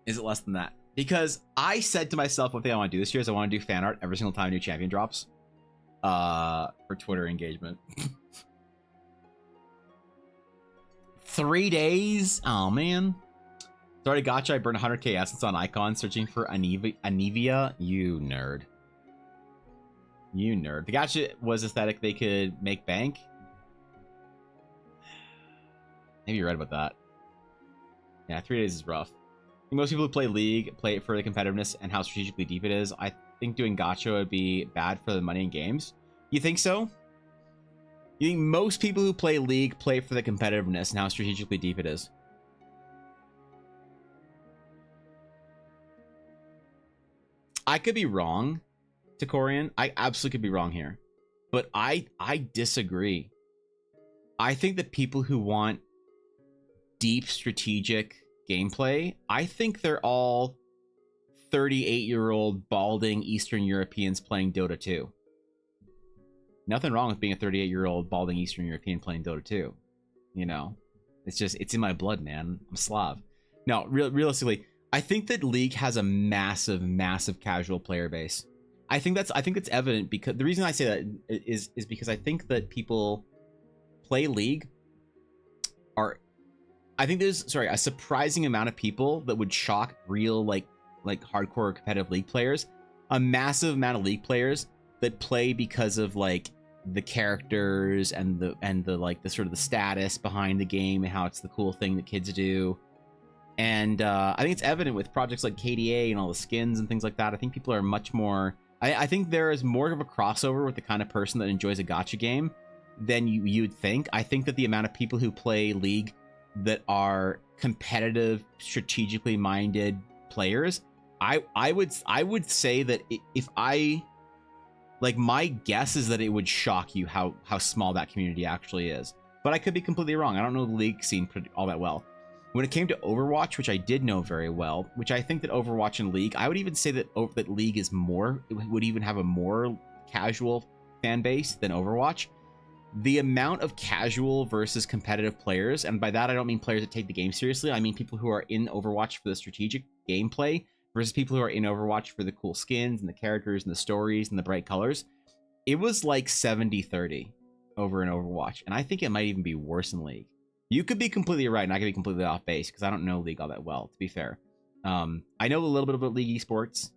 Is it less than that? Because I said to myself, one thing I want to do this year is I want to do fan art every single time a new champion drops. For Twitter engagement. 3 days? Oh man. Sorry, gotcha. I burned 100k essence on icons searching for Anivia. You nerd. You nerd. The gacha was aesthetic. They could make bank. Maybe you're right about that. Yeah, 3 days is rough. I think most people who play League play it for the competitiveness and how strategically deep it is. I think doing gacha would be bad for the money in games. You think so? You think most people who play League play for the competitiveness and how strategically deep it is? I could be wrong, Takorian. I absolutely could be wrong here. But I disagree. I think that people who want deep strategic gameplay, I think they're all 38-year-old balding Eastern Europeans playing Dota 2. Nothing wrong with being a 38-year-old balding Eastern European playing Dota 2. You know, it's just, it's in my blood, man. I'm Slav. No, realistically, I think that League has a massive casual player base. I think that's evident because the reason I say that is because I think that people play League are, I think there's, sorry, a surprising amount of people that would shock real like hardcore competitive League players. A massive amount of League players that play because of like the characters and the like the sort of the status behind the game and how it's the cool thing that kids do. And I think it's evident with projects like KDA and all the skins and things like that. I think people are much more, I think there is more of a crossover with the kind of person that enjoys a gacha game than you'd think. I think that the amount of people who play League that are competitive, strategically minded players, I would say that if I, like, my guess is that it would shock you how small that community actually is. But I could be completely wrong. I don't know the League scene all that well. When it came to Overwatch, which I did know very well, which I think that Overwatch and League, I would even say that that League is more, it would even have a more casual fan base than Overwatch. The amount of casual versus competitive players, and by that I don't mean players that take the game seriously, I mean people who are in Overwatch for the strategic gameplay versus people who are in Overwatch for the cool skins and the characters and the stories and the bright colors. It was like 70-30 over in Overwatch, and I think it might even be worse in League. You could be completely right, and I could be completely off base because I don't know League all that well, to be fair. I know a little bit about League esports.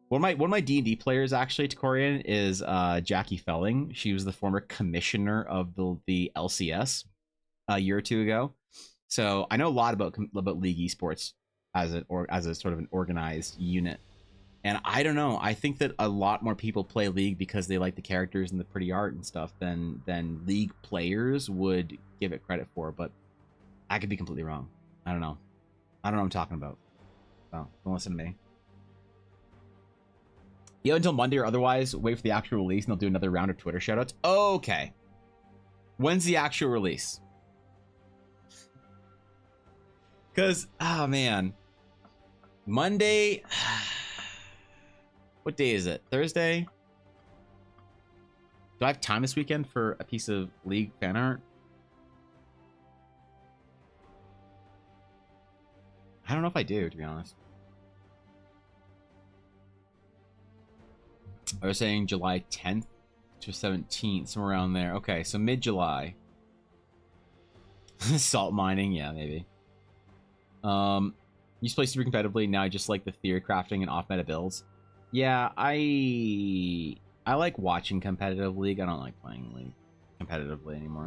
One of my D&D players, actually, Takorian, is Jackie Felling. She was the former commissioner of the LCS a year or two ago. So I know a lot about League esports as a sort of an organized unit. And I don't know. I think that a lot more people play League because they like the characters and the pretty art and stuff than League players would give it credit for. But I could be completely wrong. I don't know. I don't know what I'm talking about. So don't listen to me. You have until Monday or otherwise wait for the actual release and they'll do another round of Twitter shoutouts. Okay. When's the actual release? Because, oh man. Monday. What day is it? Thursday? Do I have time this weekend for a piece of League fan art? I don't know if I do, to be honest. I was saying July 10th to 17th, somewhere around there. Okay, so mid-July. Salt mining, yeah, maybe. Used to play super competitively, now I just like the theory crafting and off-meta builds. Yeah, I like watching competitive League. I don't like playing League competitively anymore.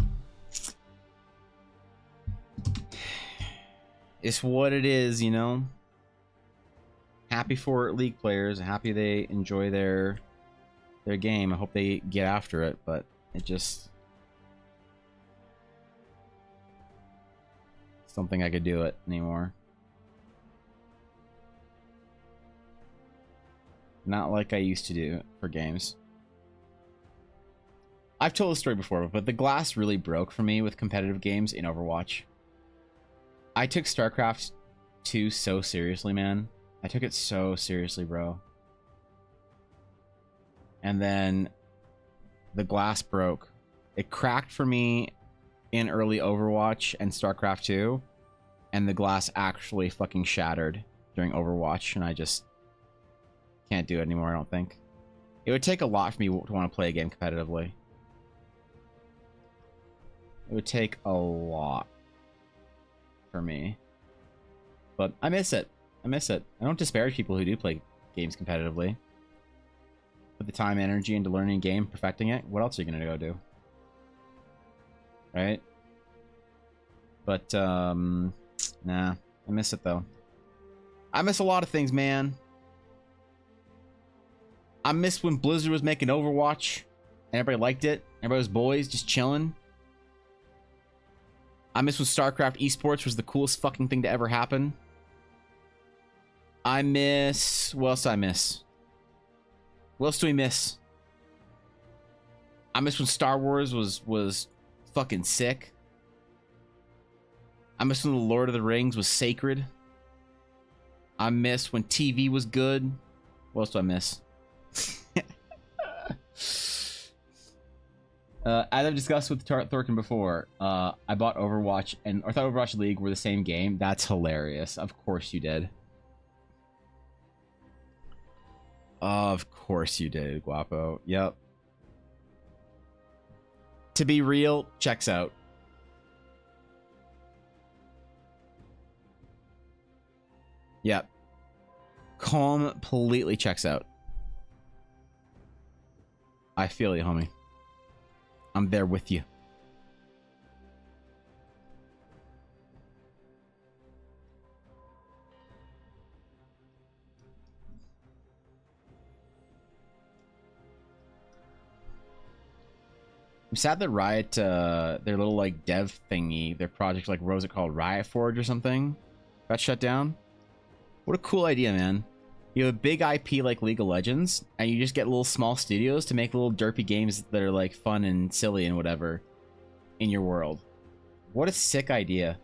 It's what it is, you know? Happy for League players, happy they enjoy their game. I hope they get after it, but it just... something I could do it anymore. Not like I used to do for games. I've told the story before, but the glass really broke for me with competitive games in Overwatch. I took StarCraft 2 so seriously, man. I took it so seriously, bro. And then the glass broke. It cracked for me in early Overwatch and StarCraft 2, and the glass actually fucking shattered during Overwatch, and I just can't do it anymore, I don't think. It would take a lot for me to want to play a game competitively. It would take a lot for me. But I miss it. I miss it. I don't disparage people who do play games competitively. put the time and energy into learning a game, perfecting it. What else are you gonna go do? Right? But nah, I miss it though. I miss a lot of things, man. I miss when Blizzard was making Overwatch and everybody liked it. Everybody was boys, just chilling. I miss when StarCraft esports was the coolest fucking thing to ever happen. I miss... What else do I miss? What else do we miss? I miss when Star Wars was fucking sick. I miss when the Lord of the Rings was sacred. I miss when TV was good. What else do I miss? As I've discussed with Thorkin before, I bought Overwatch and I thought Overwatch League were the same game. That's hilarious. Of course you did. Of course you did, Guapo. Yep. To be real, checks out. Yep. Completely checks out. I feel you, homie. I'm there with you. I'm sad that Riot, their little like dev thingy, their project, like what was it called, Riot Forge or something, got shut down. What a cool idea, man. You have a big IP like League of Legends, and you just get little small studios to make little derpy games that are like fun and silly and whatever in your world. What a sick idea.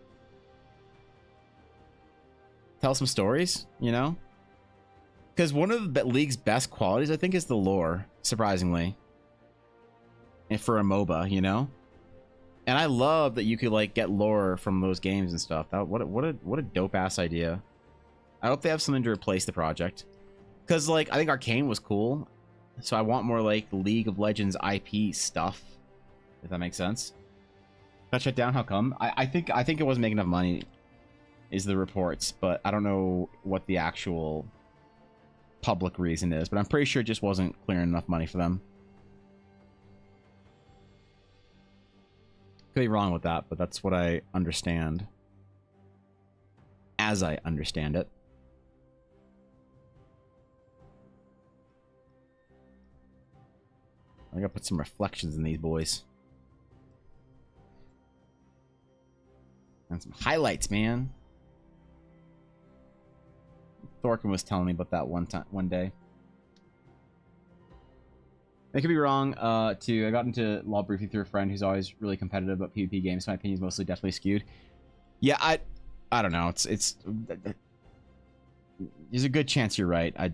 Tell some stories, you know? Because one of the League's best qualities, I think, is the lore, surprisingly. And for a MOBA, you know? And I love that you could like get lore from those games and stuff. What a dope ass idea. I hope they have something to replace the project. Because, like, I think Arcane was cool. So I want more, like, League of Legends IP stuff. If that makes sense. Got shut down? How come? I think it wasn't making enough money, is the reports. But I don't know what the actual public reason is. But I'm pretty sure it just wasn't clearing enough money for them. Could be wrong with that, but that's what I understand. As I understand it. I gotta put some reflections in these boys. And some highlights, man. Thorkin was telling me about that one day. I could be wrong, too. I got into LoL briefly through a friend who's always really competitive about PvP games, so my opinion is mostly definitely skewed. Yeah, I don't know. It's there's a good chance you're right. I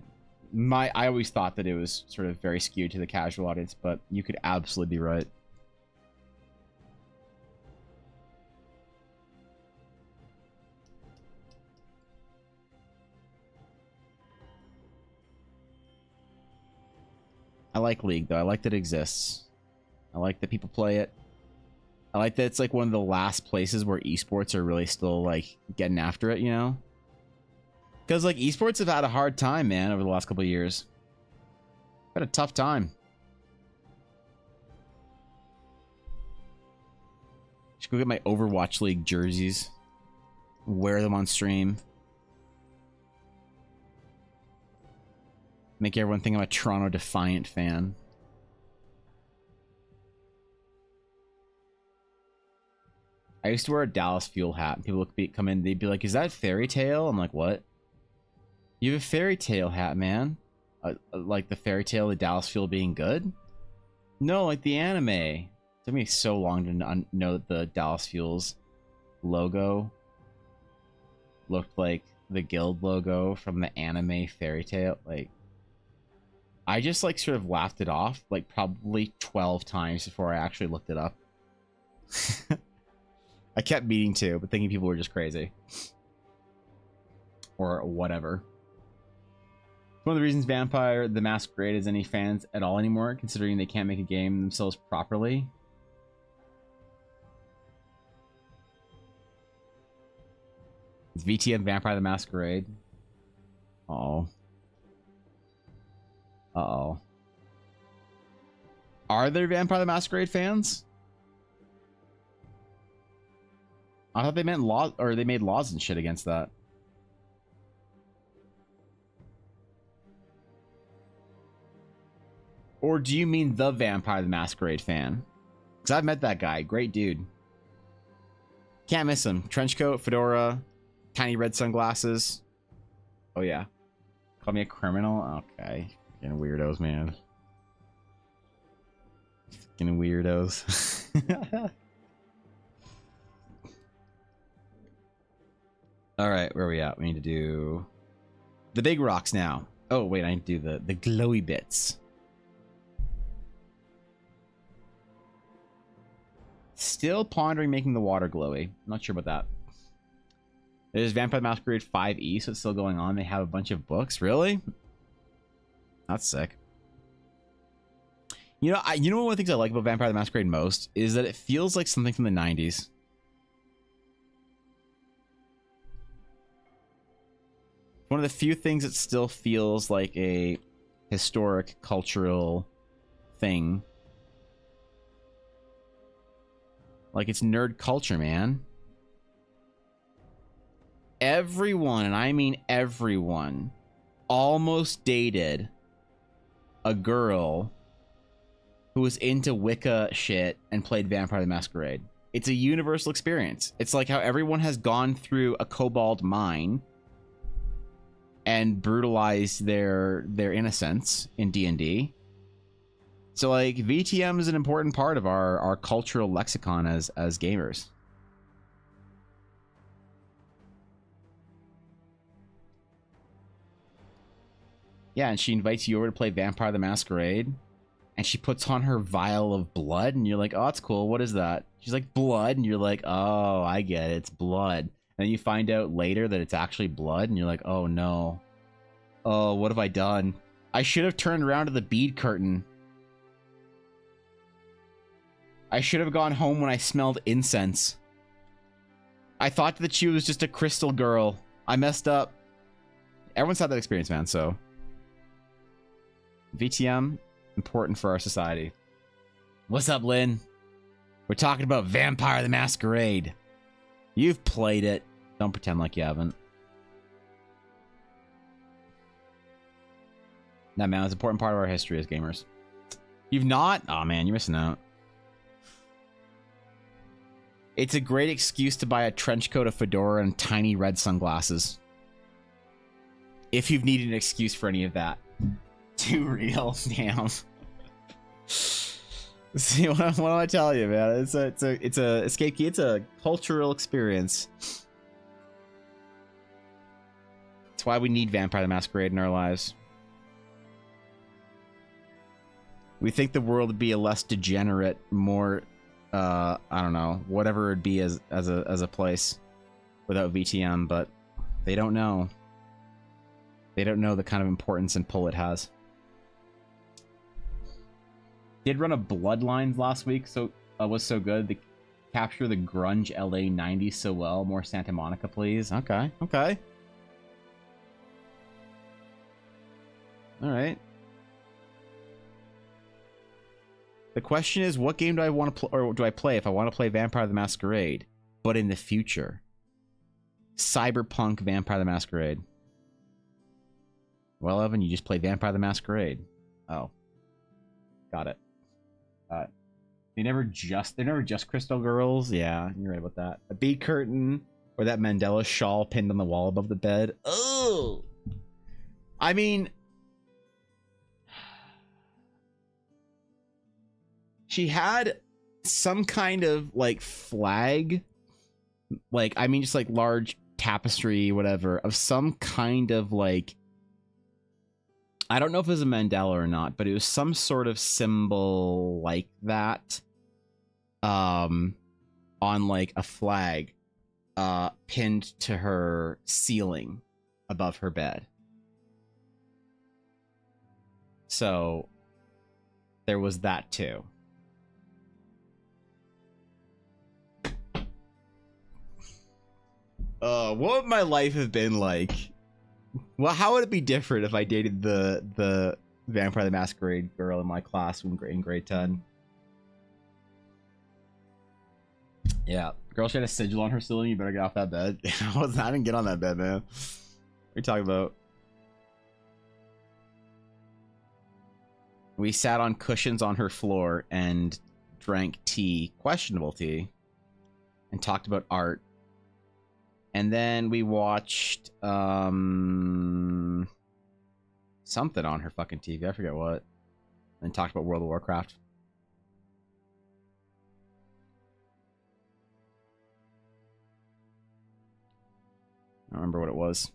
always thought that it was sort of very skewed to the casual audience, but you could absolutely be right. I like League, though. I like that it exists. I like that people play it. I like that it's like one of the last places where esports are really still like getting after it, you know? Because like esports have had a hard time, man, over the last couple of years. Had a tough time. Should go get my Overwatch League jerseys. Wear them on stream. Make everyone think I'm a Toronto Defiant fan. I used to wear a Dallas Fuel hat, and people would come in, they'd be like, "Is that Fairy Tale?" I'm like, "What?" You have a Fairy Tale hat, man. Like the Fairy Tale of Dallas Fuel being good? No, like the anime. It took me so long to know that the Dallas Fuel's logo looked like the guild logo from the anime Fairy Tale. Like, I just like sort of laughed it off like probably 12 times before I actually looked it up. I kept meaning to, but thinking people were just crazy. Or whatever. One of the reasons Vampire the Masquerade has any fans at all anymore, considering they can't make a game themselves properly. Is VTM Vampire the Masquerade? Uh-oh. Uh-oh. Are there Vampire the Masquerade fans? I thought they meant law, or they made laws and shit against that. Or do you mean the Vampire the Masquerade fan? Because I've met that guy. Great dude. Can't miss him. Trench coat, fedora, tiny red sunglasses. Oh, yeah. Call me a criminal? Okay. Fucking weirdos, man. Fucking weirdos. Alright, where are we at? We need to do the big rocks now. Oh, wait, I need to do the glowy bits. Still pondering making the water glowy. Not sure about that. There's Vampire the Masquerade 5e, so it's still going on. They have a bunch of books. Really? That's sick. You know, one of the things I like about Vampire the Masquerade most is that it feels like something from the 90s. One of the few things that still feels like a historic, cultural thing. Like, it's nerd culture, man. Everyone, and I mean everyone, almost dated a girl who was into Wicca shit and played Vampire the Masquerade. It's a universal experience. It's like how everyone has gone through a kobold mine and brutalized their innocence in D&D. So, like, VTM is an important part of our cultural lexicon as gamers. Yeah, and she invites you over to play Vampire the Masquerade, and she puts on her vial of blood, and you're like, oh, that's cool. What is that? She's like, blood, and you're like, oh, I get it. It's blood. And then you find out later that it's actually blood, and you're like, oh, no. Oh, what have I done? I should have turned around to the bead curtain. I should have gone home when I smelled incense. I thought that she was just a crystal girl. I messed up. Everyone's had that experience, man, so. VTM, important for our society. What's up, Lynn? We're talking about Vampire the Masquerade. You've played it. Don't pretend like you haven't. Nah, man, it's an important part of our history as gamers. You've not? Aw, man, you're missing out. It's a great excuse to buy a trench coat, a fedora, and tiny red sunglasses. If you've needed an excuse for any of that. Too real, damn. See, what do I tell you, man? It's a escape key. It's a cultural experience. That's why we need Vampire the Masquerade in our lives. We think the world would be a less degenerate, more I don't know, whatever it'd be as a place without VTM, but they don't know. They don't know the kind of importance and pull it has. Did run a Bloodlines last week, so was so good. They capture the grunge LA 90s so well. More Santa Monica, please. Okay, okay. All right. The question is, what game do I want to play, or do I play if I want to play Vampire the Masquerade, but in the future? Cyberpunk Vampire the Masquerade. Well, Evan, you just play Vampire the Masquerade. Oh. Got it. They're never just crystal girls. Yeah, you're right about that. A bead curtain or that Mandela shawl pinned on the wall above the bed. Oh, I mean, she had some kind of like flag, like, I mean, just like large tapestry, whatever, of some kind of like, I don't know if it was a mandala or not, but it was some sort of symbol like that, on like a flag, pinned to her ceiling above her bed. So there was that too. What would my life have been like? Well, how would it be different if I dated the Vampire the Masquerade girl in my class in grade 10. Yeah, girl, she had a sigil on her ceiling. You better get off that bed. I didn't get on that bed, man. What are you talking about? We sat on cushions on her floor and drank tea, questionable tea, and talked about art. And then we watched something on her fucking TV. I forget what. And talked about World of Warcraft. I don't remember what it was.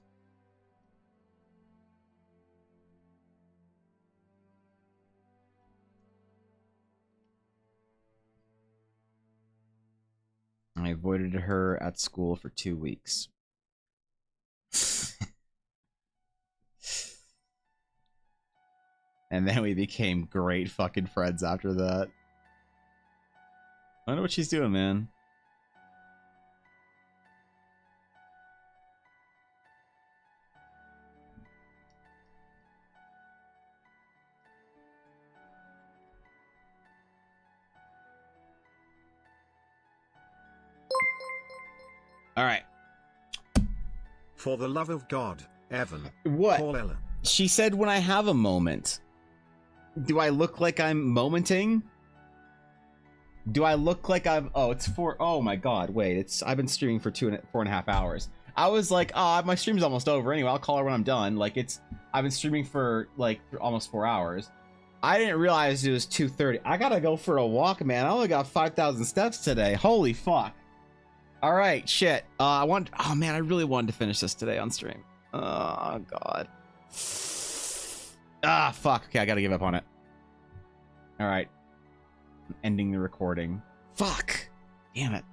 I avoided her at school for 2 weeks. And then we became great fucking friends after that. I don't know what she's doing, man. All right. For the love of God, Evan. What? Call Ella. She said when I have a moment. Do I look like I'm momenting? Do I look like I'm... Oh, it's 4... Oh my god, wait. I've been streaming for 4.5 hours. I was like, oh, my stream's almost over anyway. I'll call her when I'm done. Like, I've been streaming for, like, almost 4 hours. I didn't realize it was 2:30. I gotta go for a walk, man. I only got 5,000 steps today. Holy fuck. All right, shit. Oh man, I really wanted to finish this today on stream. Oh god. Ah, fuck. Okay, I gotta give up on it. All right. I'm ending the recording. Fuck. Damn it.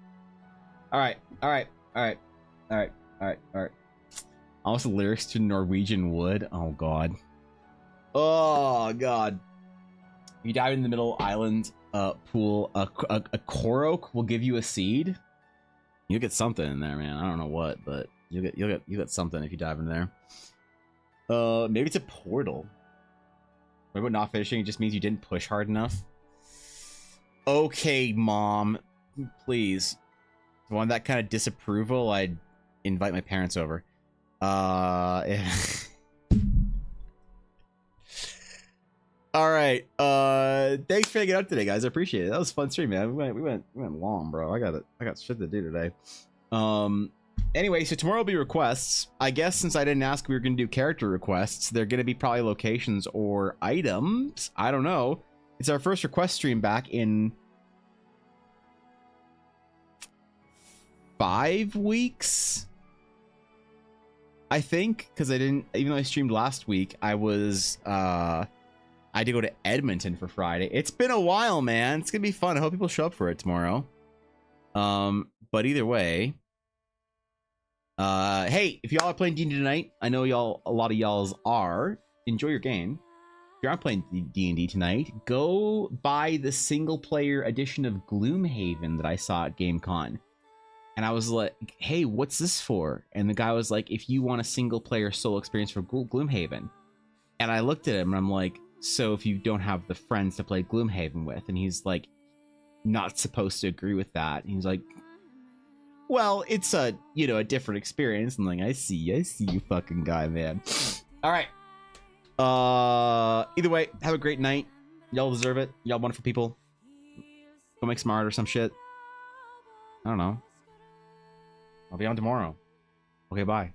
All right. Almost the lyrics to Norwegian Wood. Oh god. Oh god. You dive in the middle island pool. A Korok will give you a seed. You'll get something in there, man. I don't know what, but you'll get something if you dive in there. Maybe it's a portal. What about not finishing? It just means you didn't push hard enough. Okay, mom, please. If I want that kind of disapproval, I'd invite my parents over. All right. Thanks for hanging out today, guys. I appreciate it. That was a fun stream, man. We went long, bro. I got shit to do today. Anyway, so tomorrow will be requests. I guess since I didn't ask we were gonna do character requests, they're gonna be probably locations or items. I don't know. It's our first request stream back in 5 weeks, I think, because I didn't, even though I streamed last week, I had to go to Edmonton for Friday. It's been a while, man. It's gonna be fun. I hope people show up for it tomorrow. But either way, hey, if y'all are playing D&D tonight, I know a lot of y'all's are. Enjoy your game. If you aren't playing D&D tonight, go buy the single player edition of Gloomhaven that I saw at GameCon. And I was like, hey, what's this for? And the guy was like, if you want a single player solo experience for Gloomhaven. And I looked at him and I'm like, so if you don't have the friends to play Gloomhaven with? And he's like, not supposed to agree with that. And he's like, well, it's a different experience. I'm like, I see you fucking guy, man. All right. Either way, have a great night. Y'all deserve it. Y'all wonderful people. Go make smart or some shit. I don't know. I'll be on tomorrow. Okay, bye.